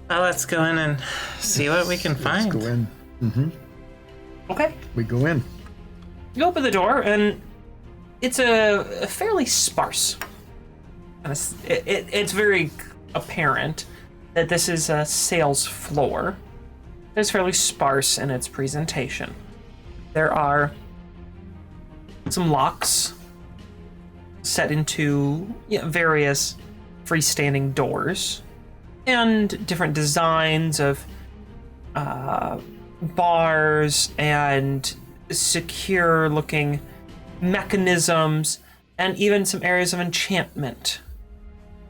Well, let's go in and see what we can find. Let's go in. Okay. We go in. You open the door, and it's a fairly sparse. It's very apparent that this is a sales floor. It's fairly sparse in its presentation. There are some locks set into various freestanding doors and different designs of bars and secure-looking mechanisms, and even some areas of enchantment.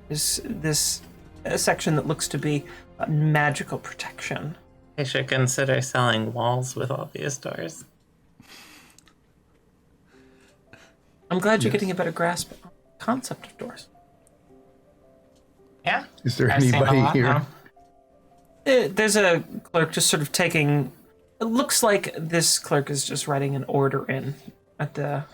This section that looks to be magical protection. I should consider selling walls with all these doors. I'm glad you're getting a better grasp on the concept of doors. Yeah. Is there I've seen a anybody lot here? now. There's a clerk just sort of taking. It looks like this clerk is just writing an order in at the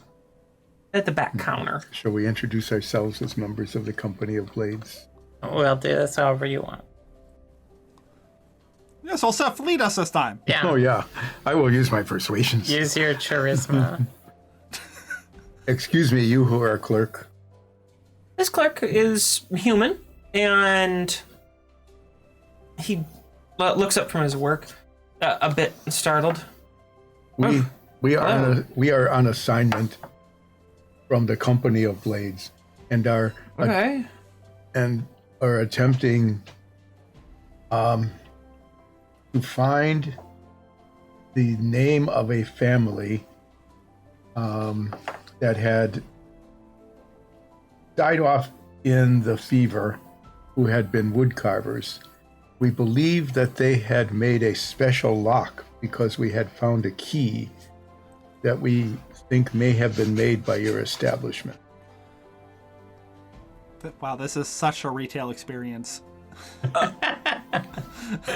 back counter. Shall we introduce ourselves as members of the Company of Blades? We'll do this however you want. Yes, well, Seth, lead us this time. Yeah. Oh, yeah. I will use my persuasions. Use your charisma. Excuse me, you who are clerk. This clerk is human, and he looks up from his work, a bit startled. We are on assignment from the Company of Blades, and are Okay. are attempting to find the name of a family that had died off in the fever, who had been wood carvers. We believe that they had made a special lock because we had found a key that we think may have been made by your establishment. Wow, this is such a retail experience.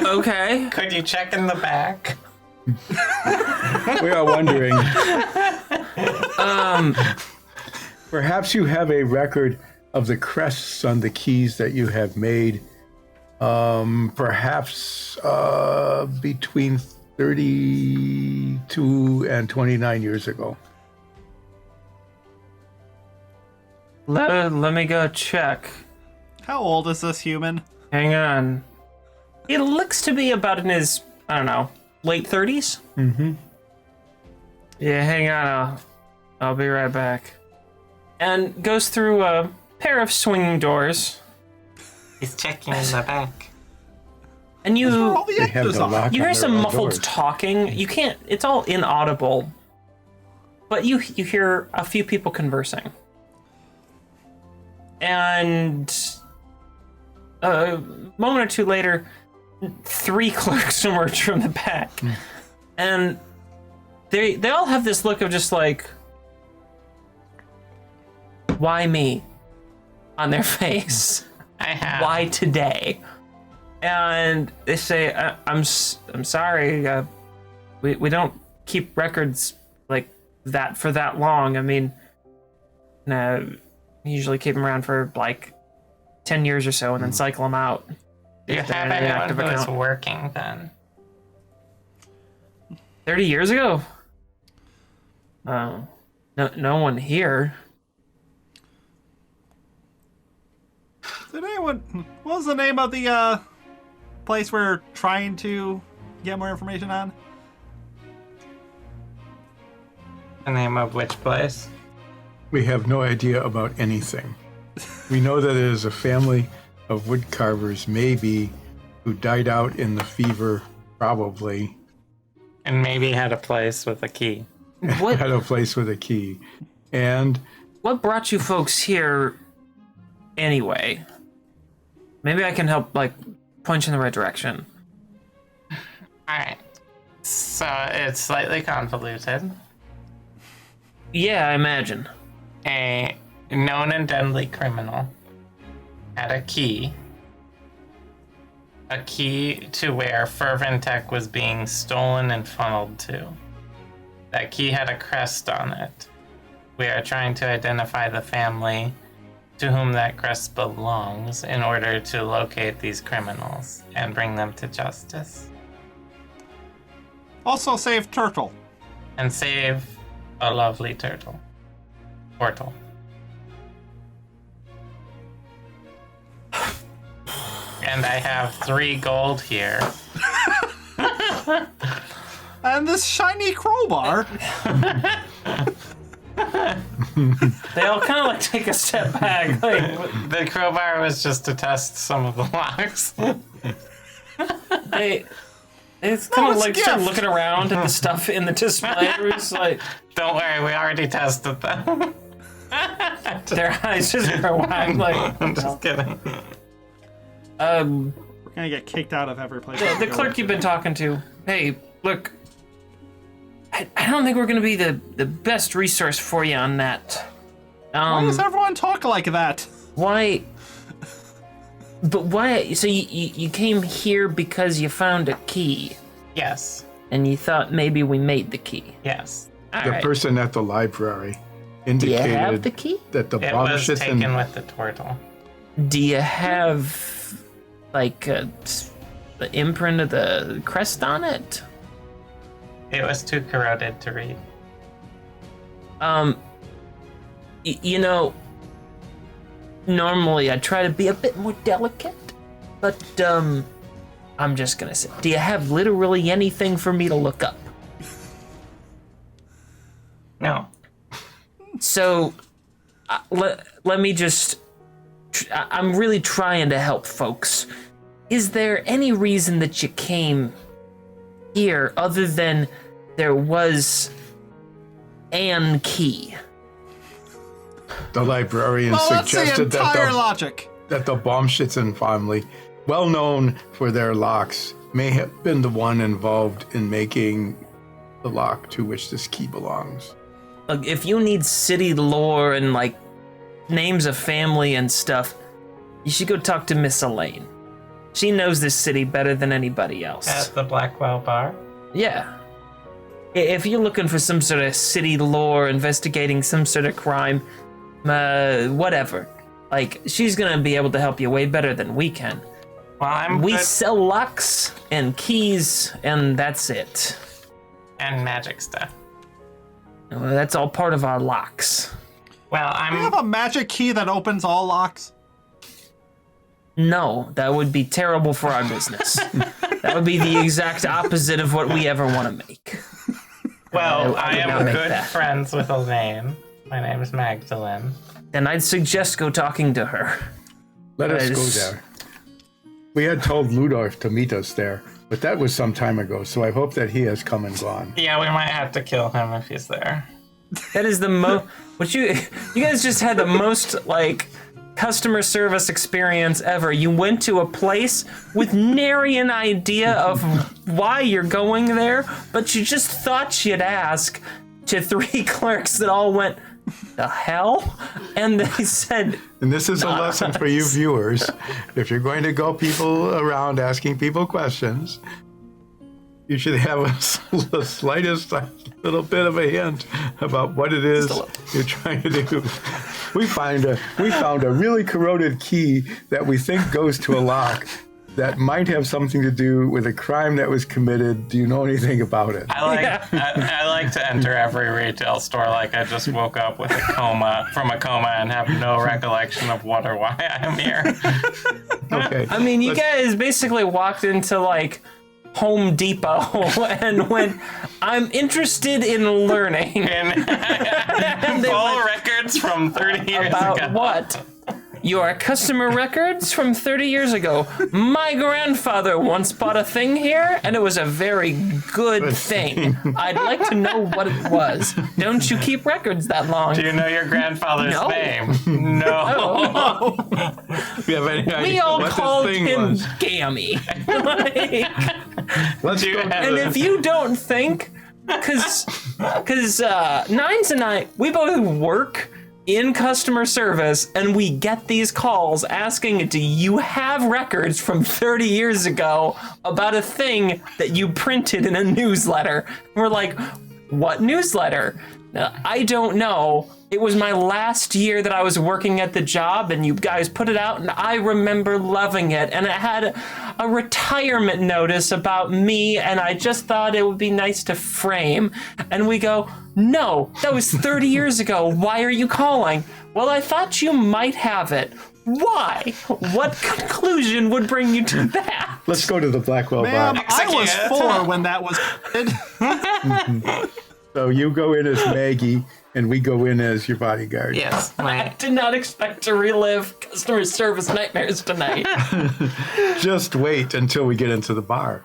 Okay. Could you check in the back? We are wondering. Perhaps you have a record of the crests on the keys that you have made. Perhaps between 32 and 29 years ago. Let me go check. How old is this human? Hang on. He looks to be about in his, I don't know, late 30s? Mm-hmm. Yeah, hang on. I'll be right back. And goes through a pair of swinging doors. He's checking in the back. And you They have the lock you on hear their some own muffled doors. talking. You can't, it's all inaudible. But you hear a few people conversing. And a moment or two later, 3 clerks emerge from the back. And they all have this look of just like, why me? On their face. I have. Why today? And they say, I'm sorry, we don't keep records like that for that long. I mean, we usually keep them around for like 10 years or so and then cycle them out. Do you if they're have in an anyone active who is account. working then? 30 years ago? No one here. Did anyone... What was the name of the place we're trying to get more information on? The name of which place? We have no idea about anything. We know that it is a family of wood carvers, maybe, who died out in the fever, probably, And maybe had a place with a key. What had a place with a key. And what brought you folks here anyway? Maybe I can help like point you in the right direction. Alright. So it's slightly convoluted. Yeah, I imagine. A known and deadly criminal had a key to where Ferventech was being stolen and funneled to. That key had a crest on it. We are trying to identify the family to whom that crest belongs in order to locate these criminals and bring them to justice. Also save Turtle. And save a lovely turtle. Portal. And I have 3 gold here. And this shiny crowbar. They all kind of like take a step back. Like The crowbar was just to test some of the locks. it's kind of it's like a start gift. looking around at the stuff in the display. It's like Don't worry, we already tested them. their eyes just go wide. Like I'm just kidding. We're gonna get kicked out of every place. the clerk you've been talking to. Hey, look. I don't think we're gonna be the best resource for you on that. Why does everyone talk like that? Why? But why? So you came here because you found a key, Yes. and you thought maybe we made the key. Yes. All the right. person at the library Do you have indicated the key? that the It bomb was sits taken in... with the turtle. Do you have like the imprint of the crest on it? It was too corroded to read. You know, normally I try to be a bit more delicate, but I'm just gonna say, do you have literally anything for me to look up? No. So, let me just. I'm really trying to help folks. Is there any reason that you came here other than there was an key? The librarian Well, that's the suggested entire logic. that the Baumschützen family, well known for their locks, may have been the one involved in making the lock to which this key belongs. Look, if you need city lore and like names of family and stuff, you should go talk to Miss Elaine. She knows this city better than anybody else. At the Blackwell Bar? Yeah. If you're looking for some sort of city lore, investigating some sort of crime, whatever, like, she's gonna be able to help you way better than we can. Well, We sell locks and keys, and that's it. And magic stuff. Well, that's all part of our locks. Well, Do you have a magic key that opens all locks? No, that would be terrible for our business. That would be the exact opposite of what we ever want to make. Well, I would not am make good that. friends with Elaine. My name is Magdalene. Then I'd suggest go talking to her. Let us go Yes. there. We had told Ludolf to meet us there, but that was some time ago, so I hope that he has come and gone. Yeah, we might have to kill him if he's there. That is the most. What you guys just had the most like customer service experience ever. You went to a place with nary an idea of why you're going there, but you just thought you'd ask to 3 clerks that all went, the hell? And they said, And this is a lesson for you viewers. If you're going to go people around asking people questions, you should have the slightest little bit of a hint about what it is you're trying to do. We found a really corroded key that we think goes to a lock that might have something to do with a crime that was committed. Do you know anything about it? I like to enter every retail store like I just woke up with from a coma and have no recollection of what or why I'm here. Okay. I mean, you guys basically walked into like Home Depot and went, I'm interested in learning. And they full went, records from 30 years about ago. what? Your customer records from 30 years ago. My grandfather once bought a thing here, and it was a very good thing. I'd like to know what it was. Don't you keep records that long? Do you know your grandfather's No. name? No. Do you have any idea We all what this called thing him was? Gammy. Like, Let's Do you go have- and if you don't think, because Nines and I, we both work in customer service, and we get these calls asking, do you have records from 30 years ago about a thing that you printed in a newsletter? And we're like, what newsletter? I don't know. It was my last year that I was working at the job, and you guys put it out, and I remember loving it. And it had a retirement notice about me, and I just thought it would be nice to frame. And we go, no, that was 30 years ago. Why are you calling? Well, I thought you might have it. Why? What conclusion would bring you to that? Let's go to the Blackwell Ma'am, bar. I was Execute. 4 when that was did. So you go in as Maggie, and we go in as your bodyguard. Yes. I did not expect to relive customer service nightmares tonight. Just wait until we get into the bar.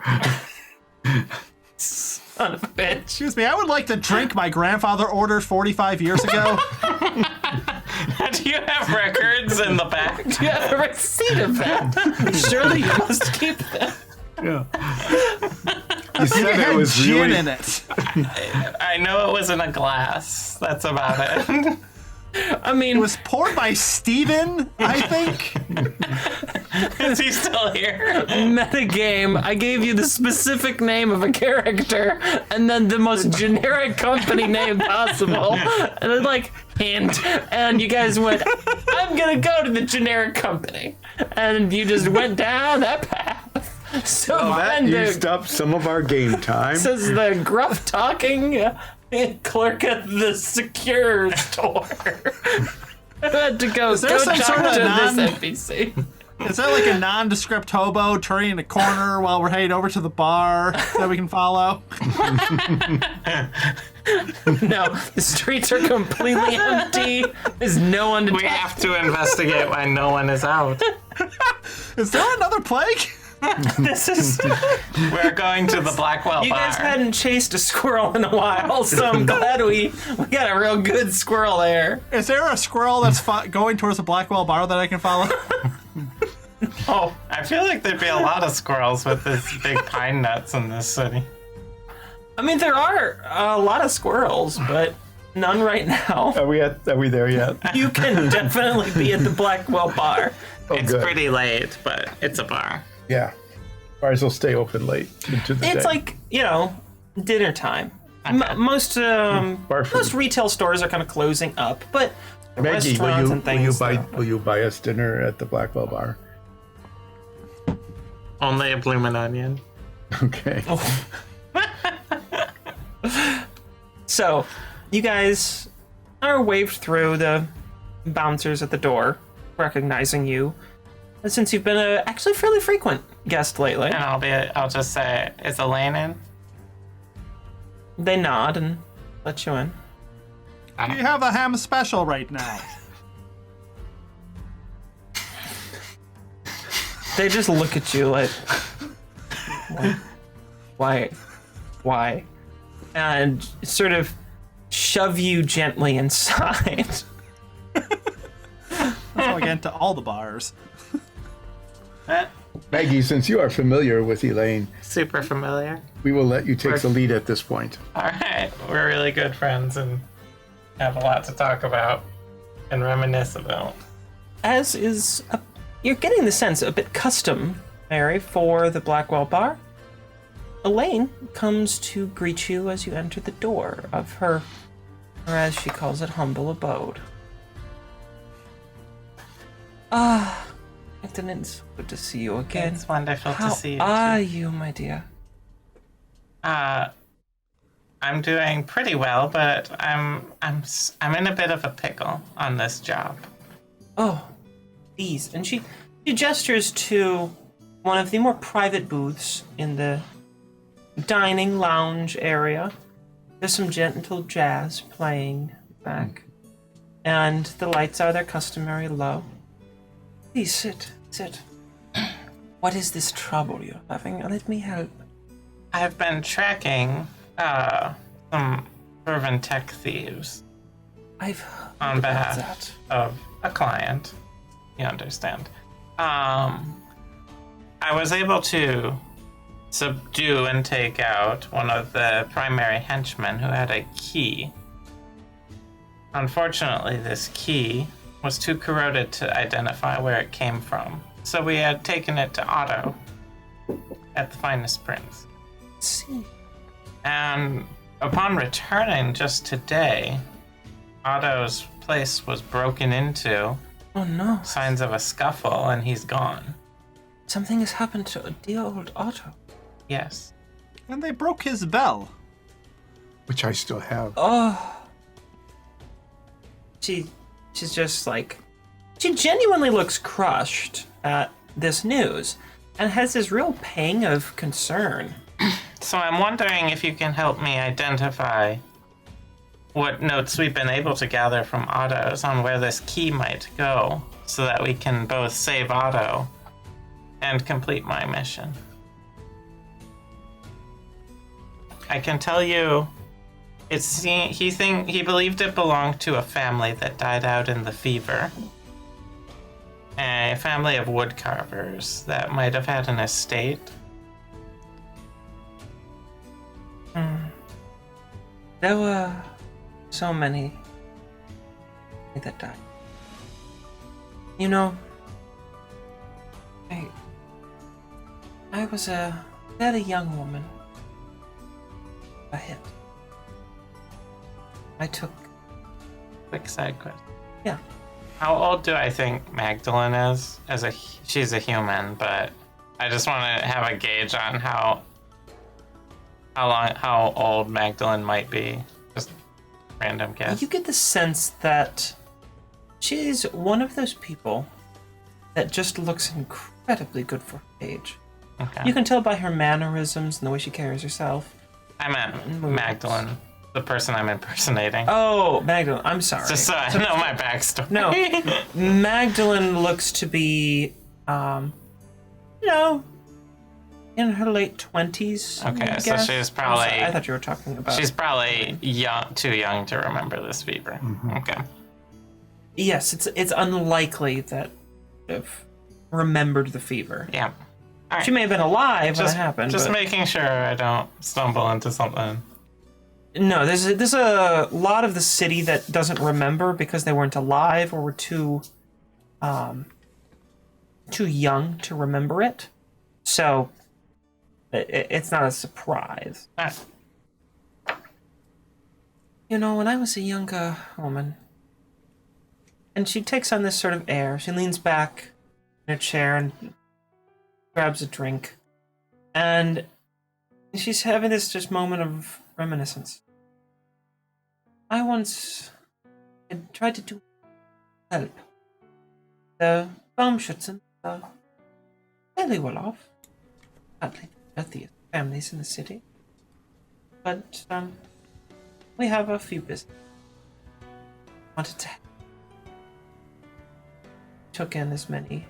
Son of a bitch. Excuse me, I would like to drink my grandfather ordered 45 years ago. Do you have records in the back? Do you have a receipt of that? Surely you must keep them. Yeah. You said It it had was gin really. in it. I know it was in a glass. That's about it. I mean, It was poured by Steven, I think. Is he still here? metagame. I gave you the specific name of a character and then the most generic company name possible. And then like, hint. And you guys went, I'm gonna go to the generic company. And you just went down that path. So That then used up some of our game time. says the gruff talking clerk at the secure store. I had to go there talk some sort of to non- this NPC. Is that like a nondescript hobo turning a corner while we're heading over to the bar that we can follow? No, the streets are completely empty. There's no one to We talk. have to investigate why no one is out. Is there another plague? This is. We're going to the Blackwell You bar. guys hadn't chased a squirrel in a while, so I'm glad we got a real good squirrel there. Is there a squirrel that's going towards the Blackwell bar that I can follow? Oh, I feel like there'd be a lot of squirrels with this big pine nuts in this city. I mean, there are a lot of squirrels, but None right now. Are we there yet? You can definitely be at the Blackwell bar. Oh, It's good. pretty late, but it's a bar. Yeah. Bars will stay open late into the day. It's like, dinner time. Okay. Most Bar food. most retail stores are kind of closing up, but the Maggie, restaurants and things. will you buy us dinner at the Blackwell bar? Only a bloomin' onion. Okay. Oh. So, you guys are waved through the bouncers at the door, recognizing you, since you've been a actually fairly frequent guest lately. And I'll just say, is Elaine in? They nod and let you in. You have a ham special right now. They just look at you like, why, and sort of shove you gently inside. That's how I get into all the bars. Maggie, since you are familiar with Elaine, Super familiar. we will let you take the lead at this point. All right, we're really good friends and have a lot to talk about and reminisce about. As is, you're getting the sense a bit customary for the Blackwell bar. Elaine comes to greet you as you enter the door of her, or as she calls it, humble abode. Magdalene, it's good to see you again. It's wonderful How to see you. are you, my dear? I'm doing pretty well, but I'm in a bit of a pickle on this job. Oh, these. And she gestures to one of the more private booths in the dining lounge area. There's some gentle jazz playing back, and the lights are their customary low. Please sit. What is this trouble you're having? Let me help. I've been tracking some fervent tech thieves I've heard on about behalf that. of a client. You understand. I was able to subdue and take out one of the primary henchmen who had a key. Unfortunately, this key was too corroded to identify where it came from, so we had taken it to Otto at the Finest Springs. See. And upon returning just today, Otto's place was broken into, Oh no. signs of a scuffle, and he's gone. Something has happened to dear old Otto. Yes. And they broke his bell. Which I still have. Oh. She's just like, she genuinely looks crushed at this news and has this real pang of concern. So I'm wondering if you can help me identify what notes we've been able to gather from Otto's on where this key might go, so that we can both save Otto and complete my mission. I can tell you, he believed it belonged to a family that died out in the fever. A family of woodcarvers that might have had an estate. There were so many that died. You know, I was a very young woman. A hit. I took. Quick side quest. Yeah. How old do I think Magdalene is? She's a human, but I just want to have a gauge on how old Magdalene might be. Just random guess. You get the sense that she's one of those people that just looks incredibly good for her age. Okay. You can tell by her mannerisms and the way she carries herself. I meant Magdalene, the person I'm impersonating. Oh, Magdalene, I'm sorry. Just so I know my backstory. No, Magdalene looks to be, in her late 20s. Okay, I so guess. she's I'm probably- sorry, I thought you were talking about. She's probably too young to remember this fever. Okay. Yes, it's unlikely that have remembered the fever. Yeah. All right. She may have been alive when it happened. Just but making sure I don't stumble into something No, there's a lot of the city that doesn't remember because they weren't alive or were too young to remember it. So it's not a surprise. Ah, You know, when I was a younger woman, and she takes on this sort of air, she leans back in her chair and grabs a drink, and she's having this just moment of reminiscence. I once had tried to do help. The Baumschützen are fairly well off. Sadly, wealthiest families in the city. But, we have a few business. Wanted to took in as many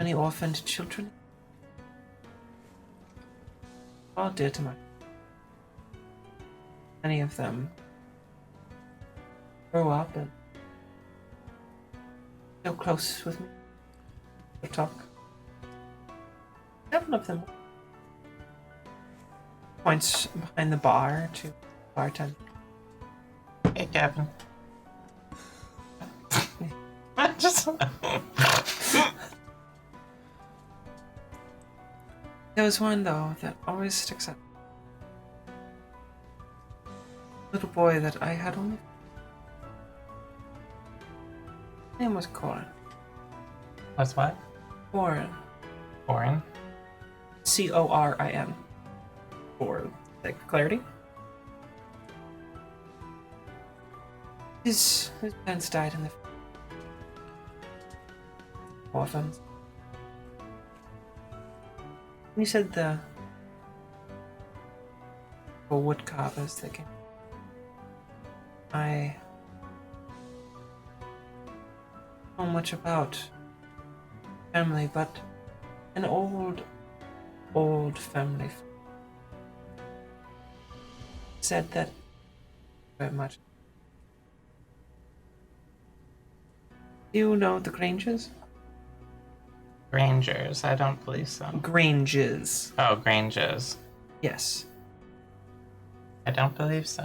orphaned children. All dear to my. Many of them grow up and feel close with me. We talk. 7 of them points behind the bar to bartender. hey, Kevin. Just There was one though that always sticks out. Little boy that I had only. His name was Corin. what's what? Corin. Foreign? Corin. For clarity. His parents died in the orphans. And you said the wood carvers that came. I don't know much about family, but an old family said that very much. Do you know the Granges? Grangers? I don't believe so. Granges. Oh, Granges. Yes. I don't believe so.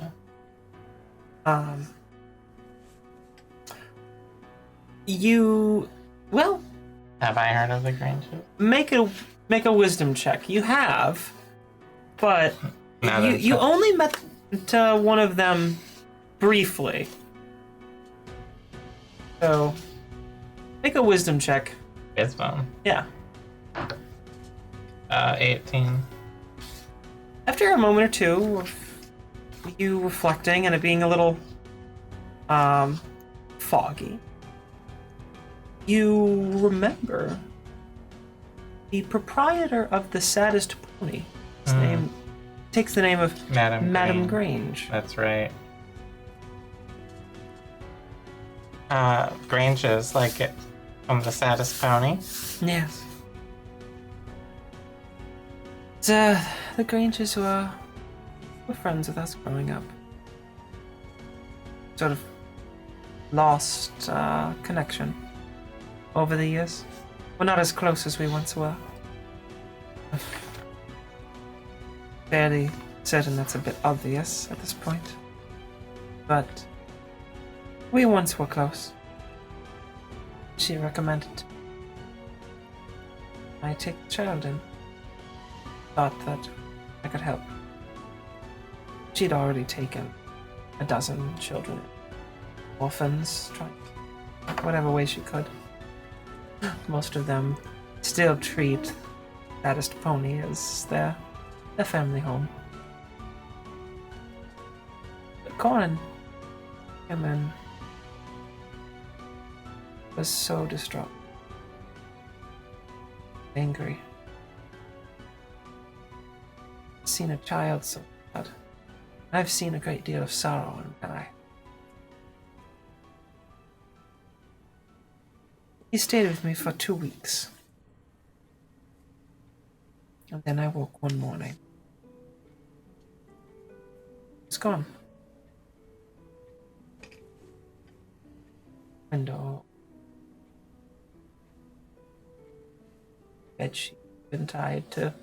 You well Have I heard of the Granges? make a wisdom check. You have, but No, you only met one of them briefly. So make a wisdom check. Wisdom. Yeah. 18. After a moment or two of you reflecting and it being a little foggy, you remember the proprietor of the Saddest Pony. His name takes the name of Madame Grange. That's right. Granges, like it from the Saddest Pony. Yes. The Granges were friends with us growing up. Sort of lost connection over the years. We're not as close as we once were. Fairly certain that's a bit obvious at this point. But we once were close. She recommended I take the child in. Thought that I could help. She'd already taken a dozen children, orphans, trying whatever way she could. Most of them still treat Saddest Pony as their family home. But Corin came in, was so distraught, angry. Seen a child so sad. I've seen a great deal of sorrow in my life. He stayed with me for 2 weeks. And then I woke one morning. It's gone. Window. Bedsheet been tied to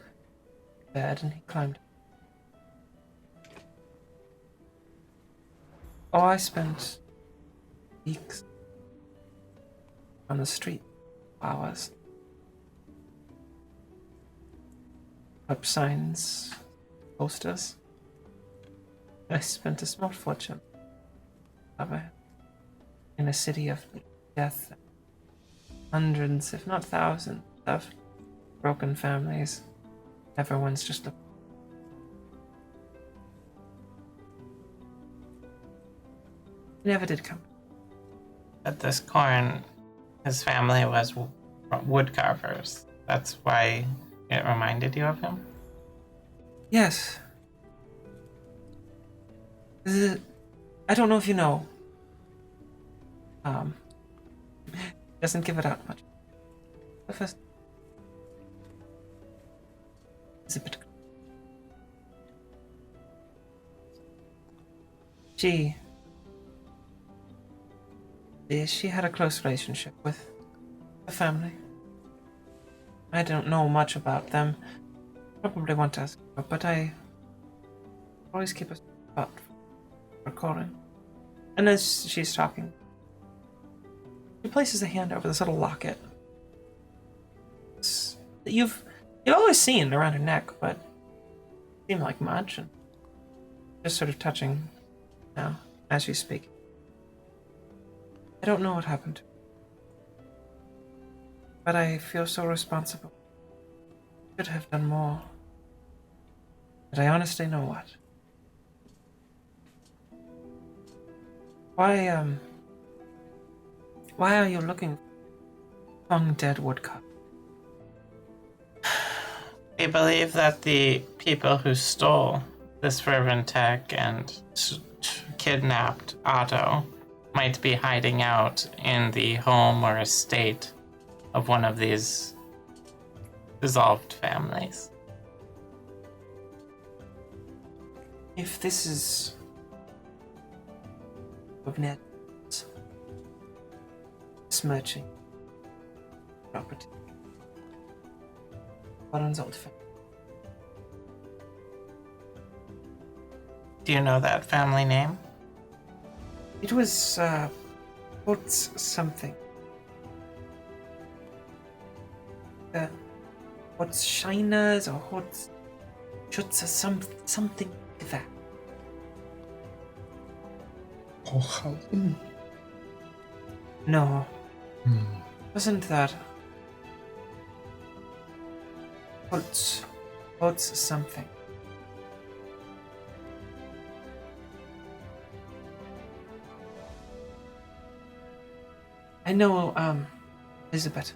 bed and he climbed. Oh, I spent weeks on the street, hours. Up signs, posters. I spent a small fortune in a city of death. Hundreds, if not thousands, of broken families. Everyone's just a... Never did come. At this corn, his family was wood carvers. That's why it reminded you of him? Yes. I don't know if you know. Doesn't give it out much. The first is a bit. She had a close relationship with the family. I don't know much about them. Probably won't ask her, but I always keep a spot for recording. And as she's talking, she places a hand over this little locket that you've always seen around her neck, but it seemed like much, and just sort of touching now as you speak. I don't know what happened to her, but I feel so responsible. Could have done more, but I honestly know what. Why are you looking for undead woodcut? We believe that the people who stole this fervent tech and kidnapped Otto might be hiding out in the home or estate of one of these dissolved families. If this is of net smirching property, Warren's old family. Do you know that family name? It was what's something. What's Shiners or what's Schutz or something like that. Hochhausen? No. Wasn't that what's something? I know Elizabeth.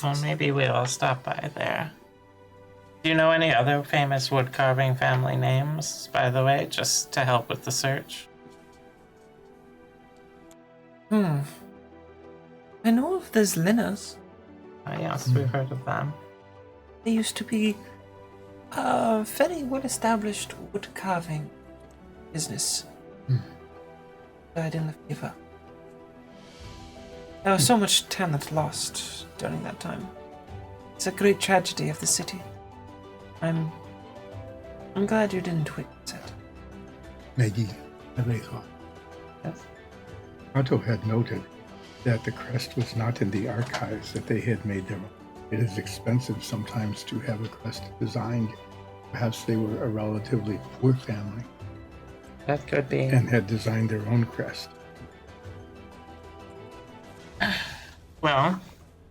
Well, maybe we'll stop by there. Do you know any other famous wood carving family names, by the way, just to help with the search? I know of there's Linners. Oh, yes, we've heard of them. They used to be a very well-established wood carving business. Died in the fever. There was so much talent lost during that time. It's a great tragedy of the city. I'm glad you didn't witness it. Maggie, have a thought. Yes. Otto had noted that the crest was not in the archives, that they had made their own. It is expensive sometimes to have a crest designed. Perhaps they were a relatively poor family That could be. and had designed their own crest. Well,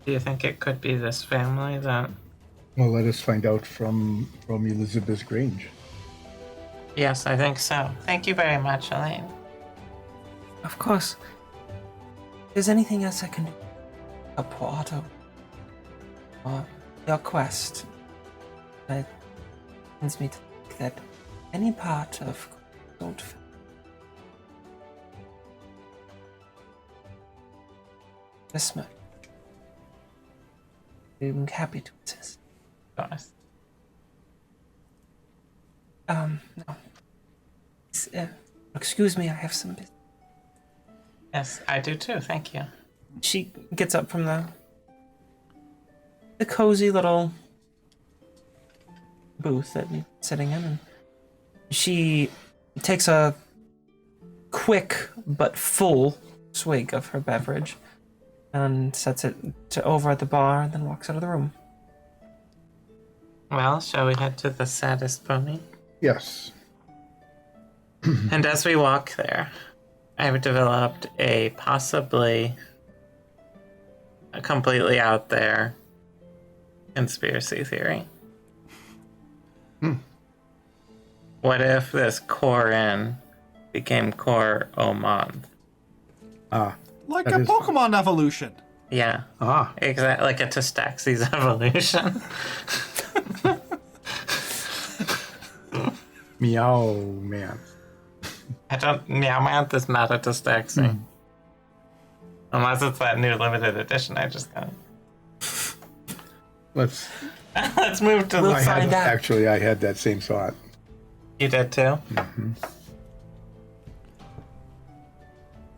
do you think it could be this family that... Well, let us find out from Elizabeth Grange. Yes, I think so. Thank you very much, Elaine. Of course. If there's anything else I can do, help poor Otto, or your quest, it leads me to think that any part of old family this much, I'm happy to assist. Honest. No. Excuse me, I have some business. Yes, I do too. Thank you. She gets up from the cozy little booth that you're sitting in and She takes a quick but full swig of her beverage and sets it over at the bar and then walks out of the room. Well, shall we head to the saddest pony? Yes. And as we walk there, I've developed a possibly a completely out there conspiracy theory. What if this Corin became Cor Omond? Like That a is- Pokemon evolution. Yeah, Ah, exactly, like a Testaxi's evolution. meow, man. Meowmanth is not a Testaxi. Unless it's that new limited edition I just got. Let's. Let's move to We'll the... find out. Actually, I had that same thought. You did too?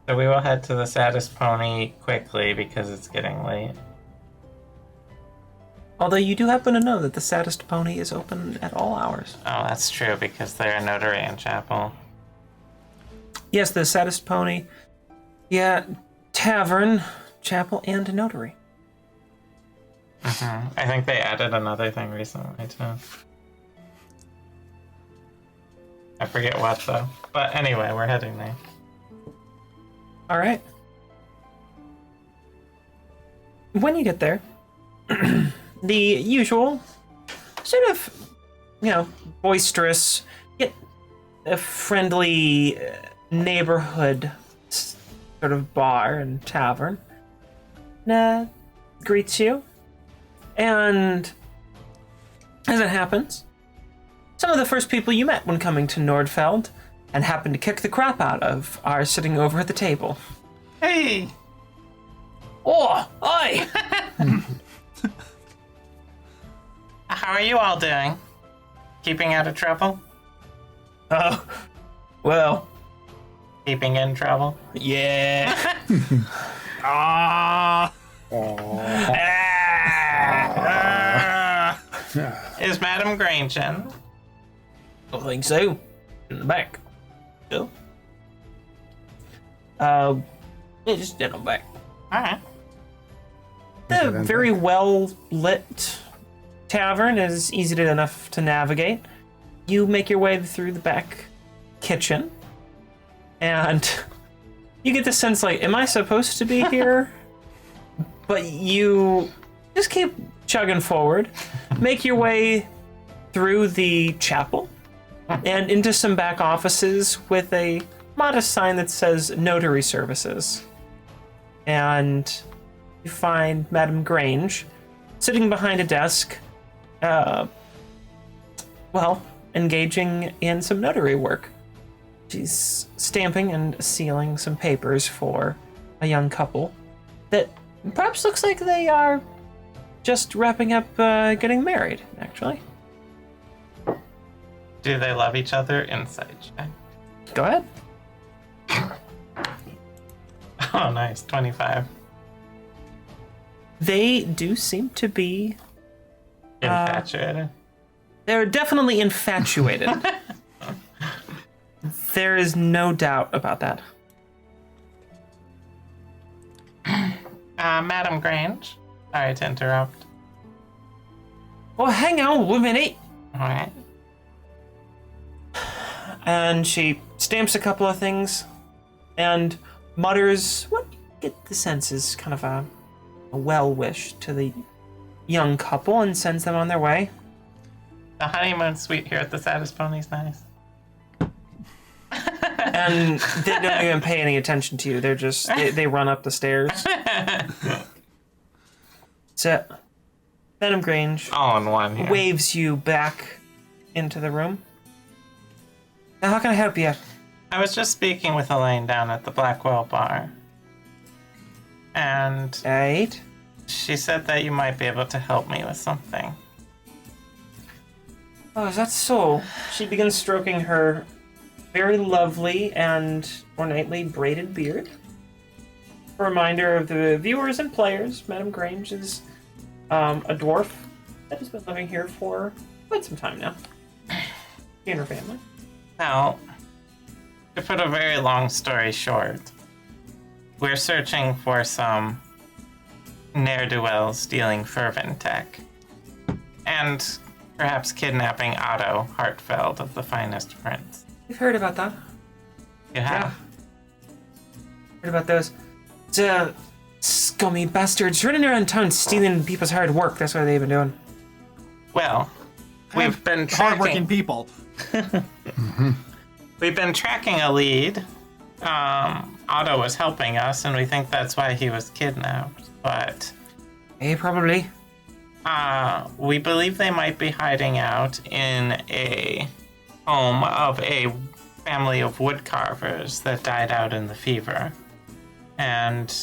So we will head to the saddest pony quickly because it's getting late. Although you do happen to know that the saddest pony is open at all hours. Oh, that's true because they're a notary in chapel. Yes, the saddest pony. Yeah, tavern, chapel, and notary. I think they added another thing recently too. I forget what though. But anyway, we're heading there. All right. When you get there, the usual sort of, boisterous, yet a friendly neighborhood sort of bar and tavern greets you. And as it happens, some of the first people you met when coming to Nordfeld and happened to kick the crap out of are sitting over at the table. Hey! Oh, hi! How are you all doing? Keeping out of trouble? Oh, well, Keeping in trouble? yeah. Ah. Is Madame Grange in? I think so. In the back. So? Yeah, just in the back. Alright. The very well lit tavern is easy enough to navigate. You make your way through the back kitchen, and you get the sense like, am I supposed to be here? But you just keep chugging forward, make your way through the chapel, and into some back offices with a modest sign that says Notary Services. And you find Madame Grange sitting behind a desk, engaging in some notary work. She's stamping and sealing some papers for a young couple that perhaps looks like they are just wrapping up getting married, actually. Do they love each other? Insight check. Go ahead. Oh, nice. 25. They do seem to be... Infatuated. They're definitely infatuated. There is no doubt about that. Madame Grange. Sorry to interrupt. Oh, hang on a minute. Alright. And she stamps a couple of things and mutters what you get the sense is kind of a well wish to the young couple and sends them on their way. The honeymoon suite here at the Saddest Pony's nice. And they don't even pay any attention to you. They're just, they run up the stairs. So, Madame Grange All in one here. waves you back into the room. Now, how can I help you? I was just speaking with Elaine down at the Blackwell bar. And Right? she said that you might be able to help me with something. Oh, is that so? She begins stroking her very lovely and ornately braided beard. A reminder of the viewers and players, Madame Grange is a dwarf that has been living here for quite some time now. She and her family. Well, to put a very long story short, we're searching for some ne'er-do-wells stealing fervent tech. And perhaps kidnapping Otto Hartfeld of the Finest Prince. You've heard about that. You have? Heard about those scummy bastards running around town stealing people's hard work. That's what they've been doing. Well, we've been Hardworking tracking... people. We've been tracking a lead. Otto was helping us, and we think that's why he was kidnapped. But Probably. we believe they might be hiding out in a home of a family of woodcarvers that died out in the fever. And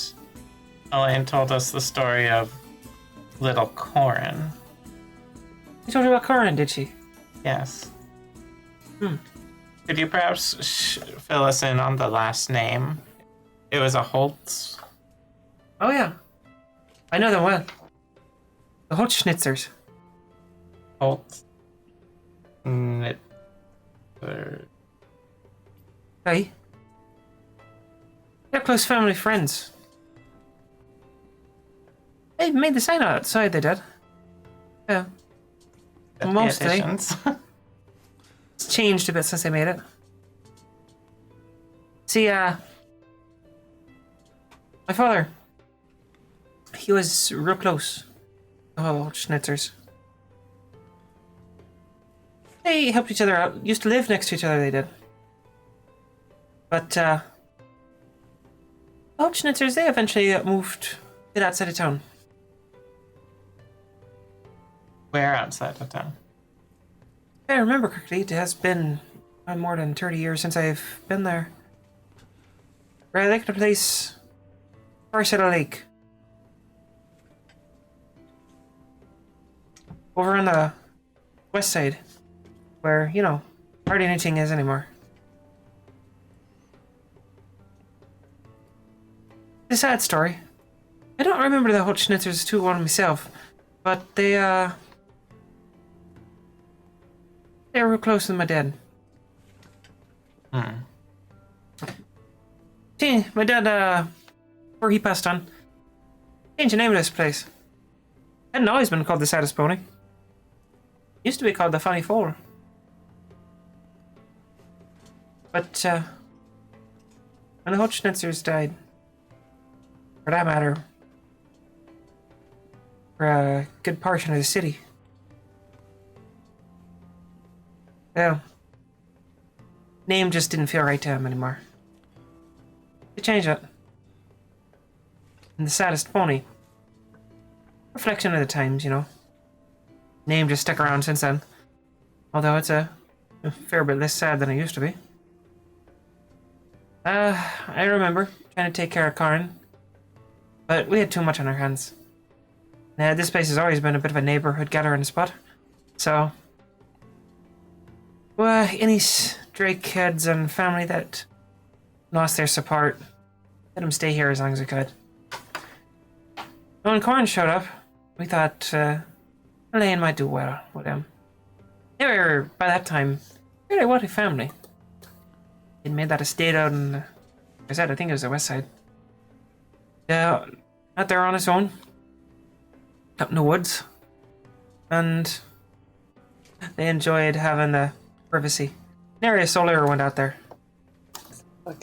Elaine told us the story of little Corin. She told you about Corin, did she? Yes. Could you perhaps fill us in on the last name? It was a Holtz. Oh, yeah. I know them well. The Holzschnitzers. Holtz. Hey. They're close family friends. They made the sign outside, they did. Yeah. Mostly. It's changed a bit since they made it. See, my father, he was real close to the whole Schnitzers. They helped each other out. Used to live next to each other, they did. But, the Schnitzers, they eventually moved a bit outside of town. Where outside of town? If I remember correctly, it has been more than 30 years since I've been there. Right, like the place far side of the lake. Over on the west side, where, you know, hardly anything is anymore. It's a sad story. I don't remember the Holzschnitzers too well myself, but they were real close to my dad. See, my dad, before he passed on, changed the name of this place. Hadn't always been called the Saddest Pony. Used to be called the Funny Foal. But, when the Holzschnitzers died, for that matter, for a good portion of the city, well, name just didn't feel right to him anymore. They changed it. And the Saddest Pony. Reflection of the times, you know. Name just stuck around since then. Although it's a fair bit less sad than it used to be. I remember trying to take care of Corin, but we had too much on our hands. This place has always been a bit of a neighborhood gathering spot, so well, any stray kids and family that lost their support, let them stay here as long as we could. When Corin showed up, we thought Elaine might do well with him. They were, by that time, a really wealthy family. They'd made that estate out in, like I said, I think it was the west side. Yeah, out there on his own, up in the woods, and they enjoyed having the privacy. Nary soul ever went out there. I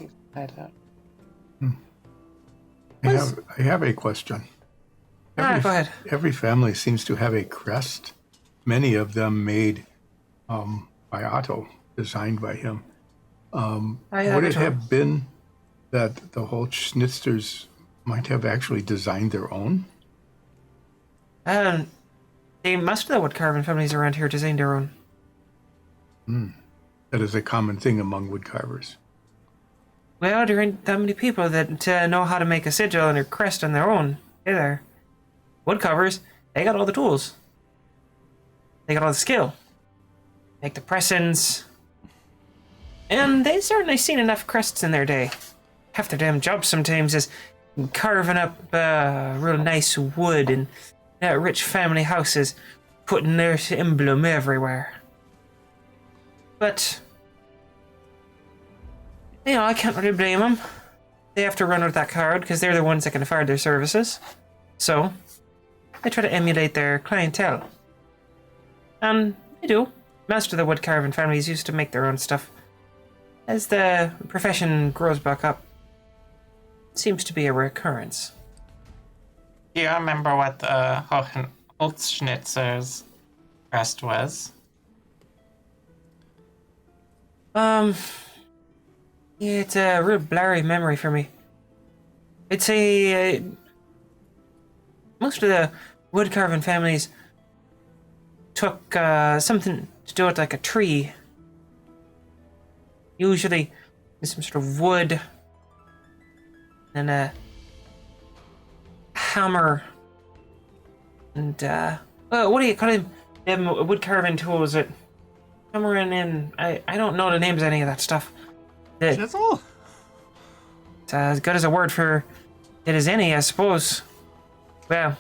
have a question. Go ahead. Every family seems to have a crest. Many of them made by Otto, designed by him. Would it have been that the whole Schnitzers might have actually designed their own? They must have the woodcarving families around here designed their own. That is a common thing among woodcarvers. Well, there ain't that many people that know how to make a sigil and a crest on their own. Hey there. Woodcarvers, they got all the tools. They got all the skill. Make the pressings. And they certainly seen enough crests in their day. Half their damn job sometimes is carving up real nice wood and rich family houses, putting their emblem everywhere. But You know, I can't really blame them. They have to run with that crowd because they're the ones that can afford their services. So, they try to emulate their clientele. And they do. Most of the wood carving families used to make their own stuff. As the profession grows back up, it seems to be a recurrence. Do you remember what the Holzschnitzer's crest was? Yeah, it's a real blurry memory for me. I'd say most of the wood carving families took something to do with like a tree. Usually some sort of wood and a hammer and what do you call them wood carving tools that hammering in. I don't know the names of any of that stuff. Chisel? It's as good as a word for it as any, I suppose. Well,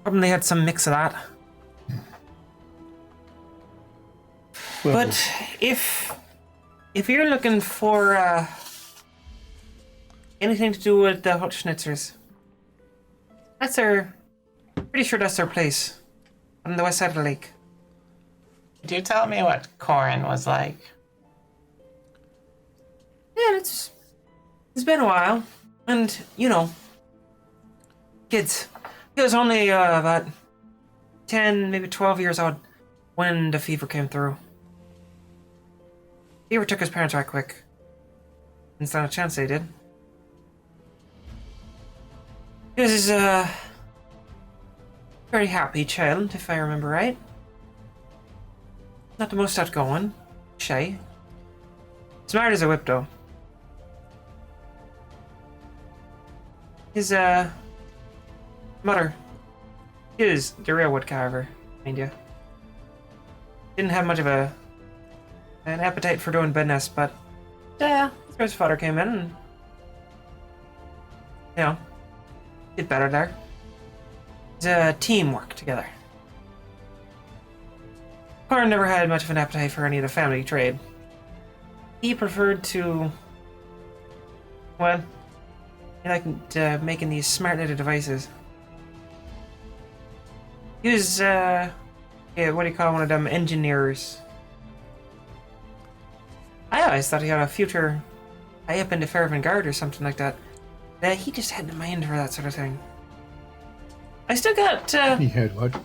probably had some mix of that. Well, But if you're looking for anything to do with the Hutschnitzers, that's pretty sure that's their place on the west side of the lake. Could you tell me what Corin was like? Yeah, it's been a while, and you know, kids. He was only about 10, maybe 12 years old when the fever came through. Fever took his parents right quick. Didn't stand a chance they did. He was a very happy child, if I remember right. Not the most outgoing, shy. Smart as a whip, though. His mother is the real wood carver, mind you. Didn't have much of an appetite for doing business, but his father came in and, you know, did better there. It's a teamwork together. Corin never had much of an appetite for any of the family trade. He preferred to, well, he liked making these smart little devices. He was, what do you call one of them, engineers. I always thought he had a future high up in the Fairhaven Guard or something like that. He just had the mind for that sort of thing. I still got, he had what?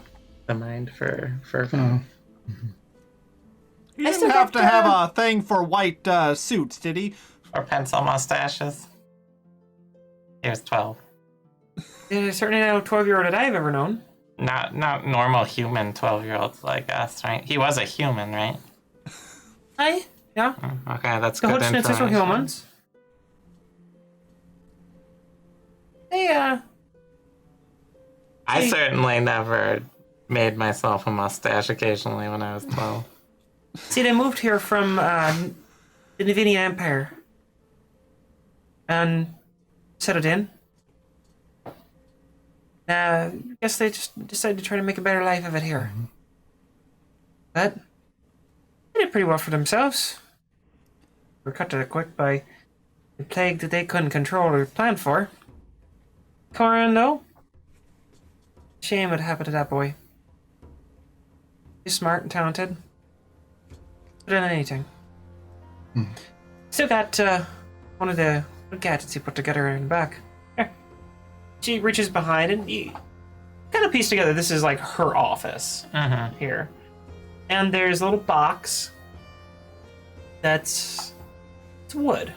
The mind for He didn't have to have a thing for white suits, did he? or pencil mustaches. He was 12. Certainly no 12-year-old that I've ever known. Not normal human 12-year-olds like us, right? He was a human, right? Yeah. Okay, that's The good Hutschnitzers were information. humans. I certainly never made myself a mustache occasionally when I was 12. See, they moved here from the Navinian Empire and settled in. I guess they just decided to try to make a better life of it here. But they did pretty well for themselves. Were cut to the quick by the plague that they couldn't control or plan for. Corin, though, shame what happened to that boy. He's smart and talented. But in anything. Still got one of the gadgets he put together in the back. Here. She reaches behind and you kind of piece together this is like her office here. And there's a little box it's wood.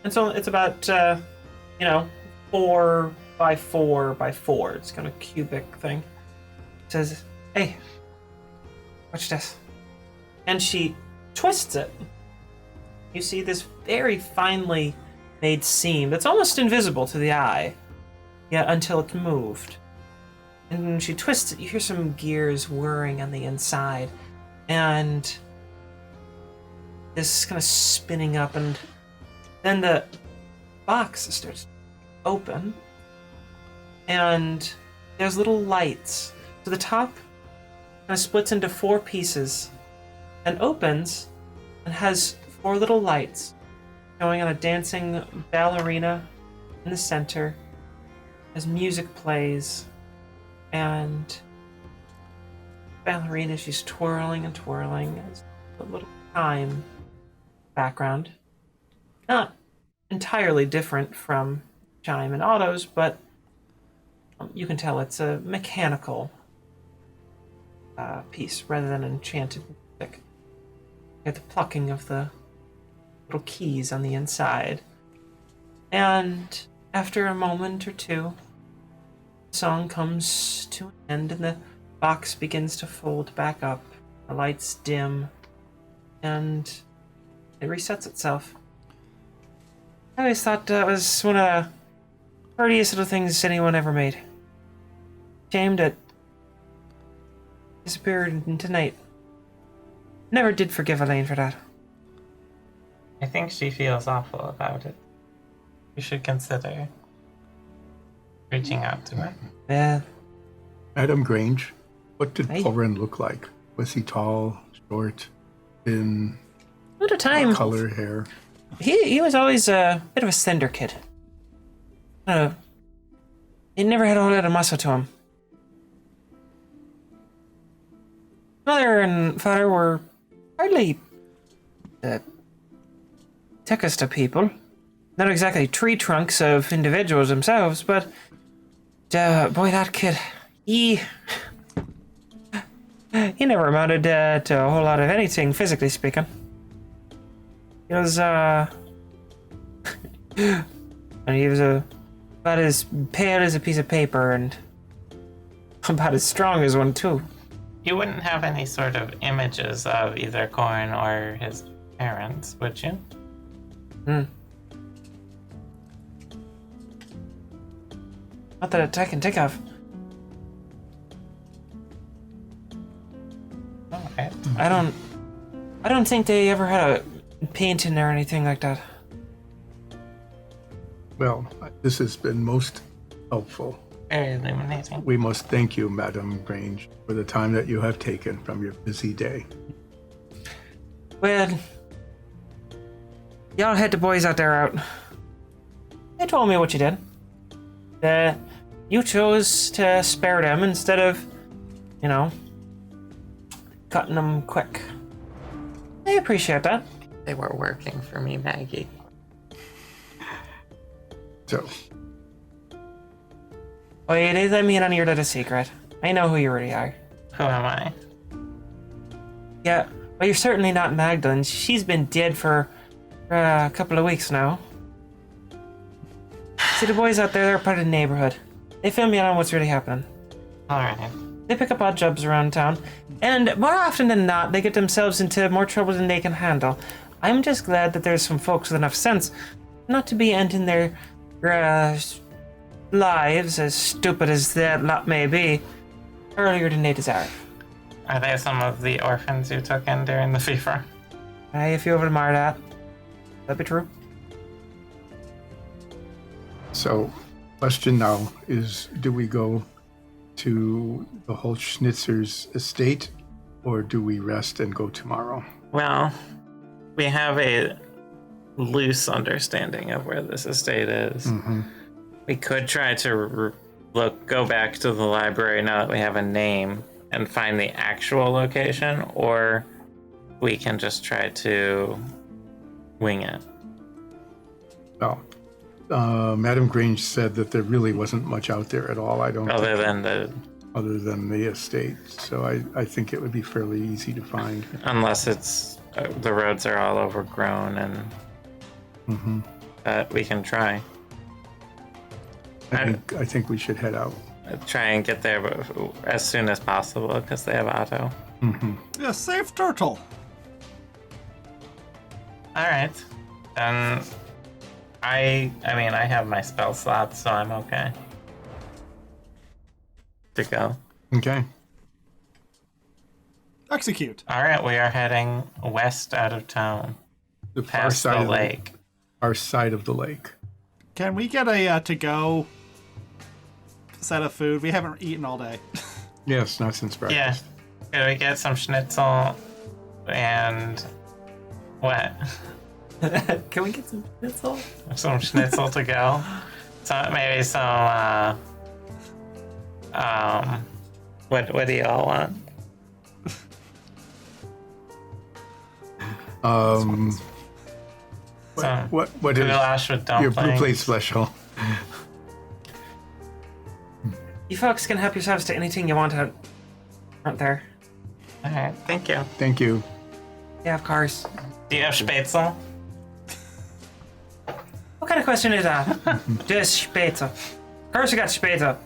And so it's about 4 by 4 by 4. It's kind of cubic thing. It says, "Hey, watch this." And she twists it. You see this very finely made seam that's almost invisible to the eye. Yeah, until it's moved. And when she twists it, you hear some gears whirring on the inside. And this kind of spinning up, and then the box starts to open. And there's little lights. So the top kind of splits into 4 pieces and opens and has 4 little lights showing on a dancing ballerina in the center as music plays, and ballerina, she's twirling and twirling as a little chime background. Not entirely different from chime and Otto's, but you can tell it's a mechanical piece rather than enchanted music. You get the plucking of the little keys on the inside. And after a moment or two, the song comes to an end and the box begins to fold back up. The lights dim and it resets itself. I always thought that was one of the prettiest little things anyone ever made. Shame that disappeared into night. Never did forgive Elaine for that. I think she feels awful about it. You should consider reaching out to her. Yeah. Madam Grange, what did Hey. Corin look like? Was he tall, short, thin, At a time, color, hair? he was always a bit of a slender kid. He never had a whole lot of muscle to him. Mother and father were hardly thickest of people. Not exactly tree trunks of individuals themselves, but boy, that kid, he never amounted to a whole lot of anything, physically speaking. He was, and he was about as pale as a piece of paper and about as strong as one, too. You wouldn't have any sort of images of either Corin or his parents, would you? Not that I can think of. Okay. I don't think they ever had a painting or anything like that. Well, this has been most helpful. Very illuminating. We must thank you, Madam Grange, for the time that you have taken from your busy day. Well, y'all had the boys out there out. They told me what you did. You chose to spare them instead of, cutting them quick. I appreciate that. They were working for me, Maggie. So, Oh, you did let me in on your little secret. I know who you really are. Who am I? Yeah, well, you're certainly not Magdalene. She's been dead for a couple of weeks now. See, the boys out there, they're part of the neighborhood. They fill me in on what's really happening. Alright. They pick up odd jobs around town, and more often than not, they get themselves into more trouble than they can handle. I'm just glad that there's some folks with enough sense not to be ending their lives, as stupid as that lot may be, earlier than they deserve. Are they some of the orphans you took in during the fever? Aye, if you ever admire that, that'd be true. So, question now is, do we go to the Holzschnitzer's estate, or do we rest and go tomorrow? Well, we have a loose understanding of where this estate is. Mm-hmm. We could try to go back to the library now that we have a name and find the actual location, or we can just try to wing it. Well, Madam Grange said that there really wasn't much out there at all. I don't Other think, than the estate. So I think it would be fairly easy to find. unless it's the roads are all overgrown, and we can try. I think we should head out. Try and get there as soon as possible because they have Otto. Yeah, save turtle. All right, then. I mean, I have my spell slots, so I'm okay to go. Okay. Execute. All right, we are heading west out of town, The far past side the of lake. Our side of the lake. Can we get a to-go set of food? We haven't eaten all day. Yes, not since breakfast. Yeah, could we get some schnitzel and What? Can we get some schnitzel? Some schnitzel to go. So maybe some. What do y'all want? What is Goulash with your dumplings. blue plate special? You folks can help yourselves to anything you want out front there. All right, thank you. Thank you. Yeah, of course. Do you have spätzle? What kind of question is that? Just spätzle. Of course I got spätzle.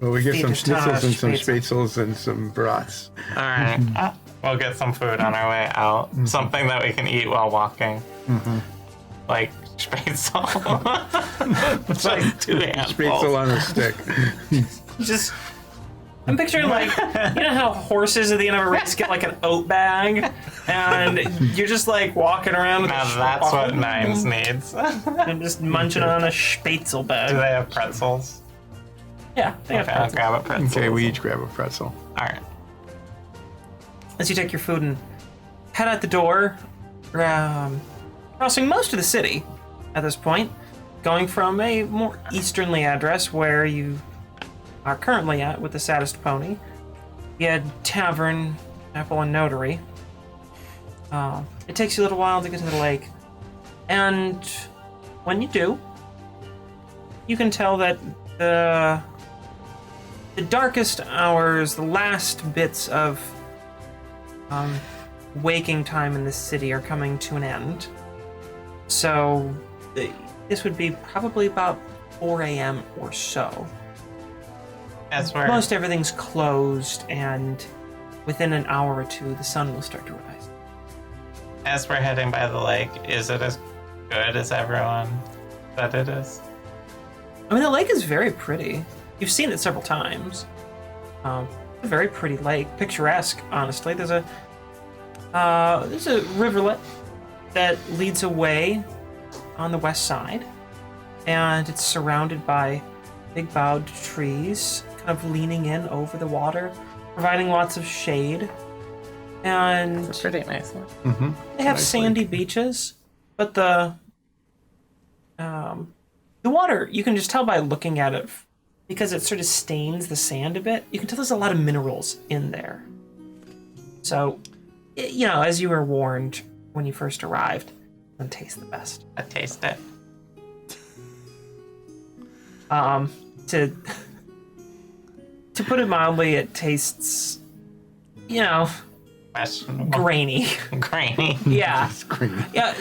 Well, we get some Spätzle, schnitzels and some spätzle. spätzles and some brats. All right. We'll get some food on our way out. Something that we can eat while walking. Like spätzle. Like 2 handfuls. Spätzle on a stick. Just, I'm picturing like, you know how horses at the end of a race get like an oat bag, and you're just like walking around with Now a that's what Nines needs. and just munching on a spätzle Do bag. they have pretzels? Yeah, they have Okay, I'll pretzels. grab a pretzel. Okay, we each grab a pretzel. All right. As you take your food and head out the door, crossing most of the city at this point, going from a more easternly address where you are currently at with the Saddest Pony, you had Tavern, Apple, and Notary. It takes you a little while to get to the lake, and when you do, you can tell that the darkest hours, the last bits of waking time in this city are coming to an end. So this would be probably about 4 a.m. or so. As we're Most everything's closed, and within an hour or two, the sun will start to rise. as we're heading by the lake, is it as good as everyone said it is? I mean, the lake is very pretty. You've seen it several times. A very pretty lake, picturesque. Honestly, there's a rivulet that leads away on the west side, and it's surrounded by big bowed trees, kind of leaning in over the water, providing lots of shade. And It's a pretty nice one. they have sandy beaches, but the water, you can just tell by looking at it, because it sort of stains the sand a bit. You can tell there's a lot of minerals in there. So, you know, as you were warned when you first arrived, it doesn't taste the best. I taste it. To put it mildly, it tastes, you know, Questionable. grainy. Grainy. Yeah. It's green. Yeah,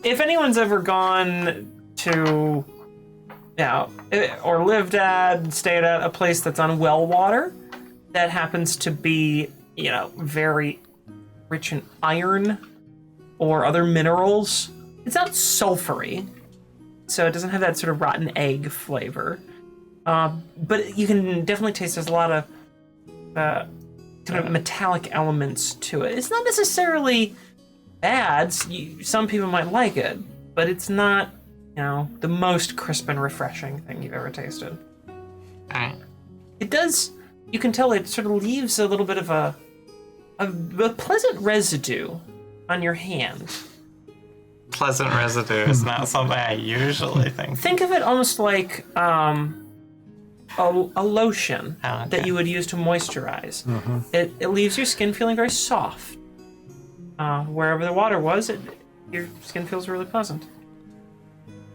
if anyone's ever gone to, you know, or lived at, stayed at a place that's on well water that happens to be, you know, very rich in iron or other minerals, it's not sulfury, so it doesn't have that sort of rotten egg flavor. But you can definitely taste there's a lot of kind of metallic elements to it. It's not necessarily bad. Some people might like it, but it's not, you know, the most crisp and refreshing thing you've ever tasted. Alright. It does, you can tell it sort of leaves a little bit of a pleasant residue on your hand. Pleasant residue is not something I usually think. Think of it almost like a lotion Oh, okay. that you would use to moisturize. It leaves your skin feeling very soft. Wherever the water was, your skin feels really pleasant.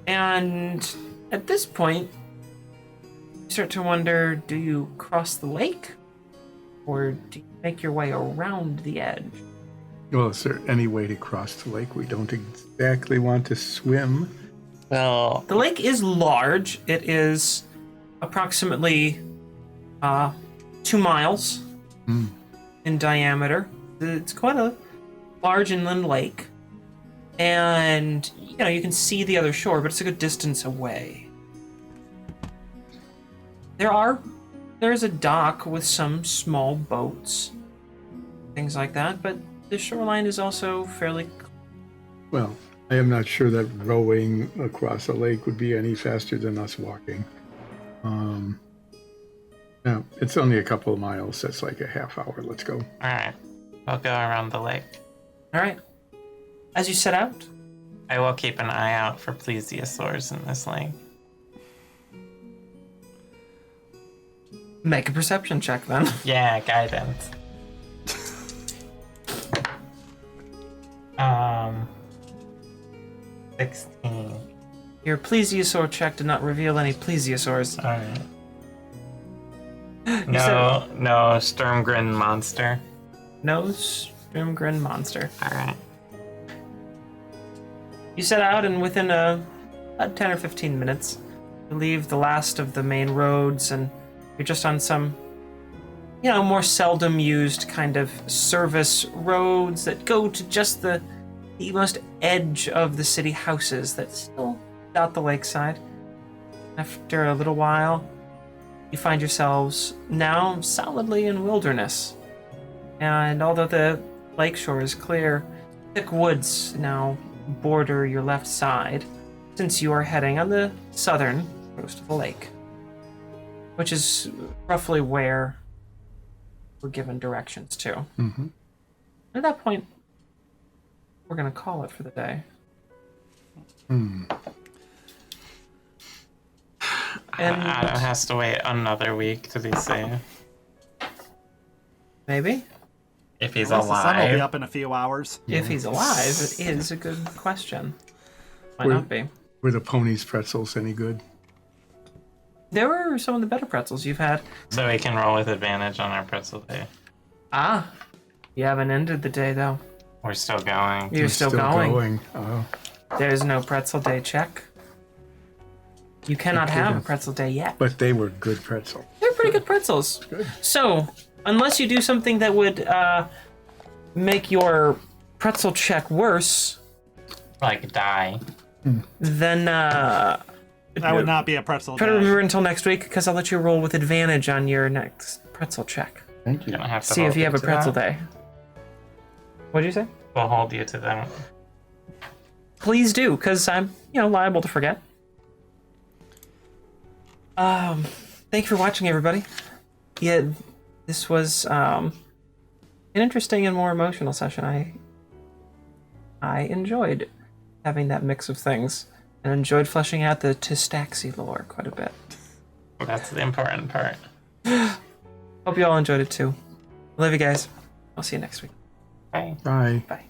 And at this point, you start to wonder, do you cross the lake? Or do you make your way around the edge? Well, is there any way to cross the lake? We don't exactly want to swim. Well, The lake is large. It is approximately 2 miles in diameter. It's quite a large inland lake. And, you know, you can see the other shore, but it's a good distance away. There's a dock with some small boats, things like that, but the shoreline is also fairly... Well, I am not sure that rowing across a lake would be any faster than us walking. No, it's only a couple of miles. That's like a half hour. Let's go. All right. We'll go around the lake. All right. As you set out, I will keep an eye out for plesiosaurs in this lake. make a perception check then. Yeah, guidance. 16. Your plesiosaur check did not reveal any plesiosaurs. Alright. No Sturmgren monster. No Sturmgren monster. Alright. You set out, and within about 10 or 15 minutes, you leave the last of the main roads, and you're just on some, more seldom used kind of service roads that go to just the most edge of the city houses that still dot the lakeside. After a little while, you find yourselves now solidly in wilderness. And although the lakeshore is clear, thick woods now border your left side, since you are heading on the southern coast of the lake, which is roughly where we're given directions to. Mm-hmm. At that point, we're going to call it for the day. Hmm. And Adam has to wait another week to be safe. maybe, If he's Unless the sun will be alive. up in a few hours. if he's alive, it is a good question. Might We're- not be. Were the ponies' pretzels any good? There were some of the better pretzels you've had. So we can roll with advantage on our pretzel day. Ah, you haven't ended the day though. We're still going. You're still going. Oh, There's no pretzel day check. You cannot have a couldn't. pretzel day yet. but they were good pretzels. They're pretty good pretzels. Good. So, unless you do something that would make your pretzel check worse, Like, die. then That would not be a pretzel try to day. remember until next week, because I'll let you roll with advantage on your next pretzel check. Thank you. Gonna have to See if hold you have a to pretzel that. day. What'd you say? We'll hold you to them. Please do, because I'm, liable to forget. Thank you for watching, everybody. Yeah, this was an interesting and more emotional session. I enjoyed having that mix of things, and enjoyed fleshing out the Tistaxi lore quite a bit. That's the important part. Hope you all enjoyed it too. Love you guys. I'll see you next week. Bye. Bye. Bye.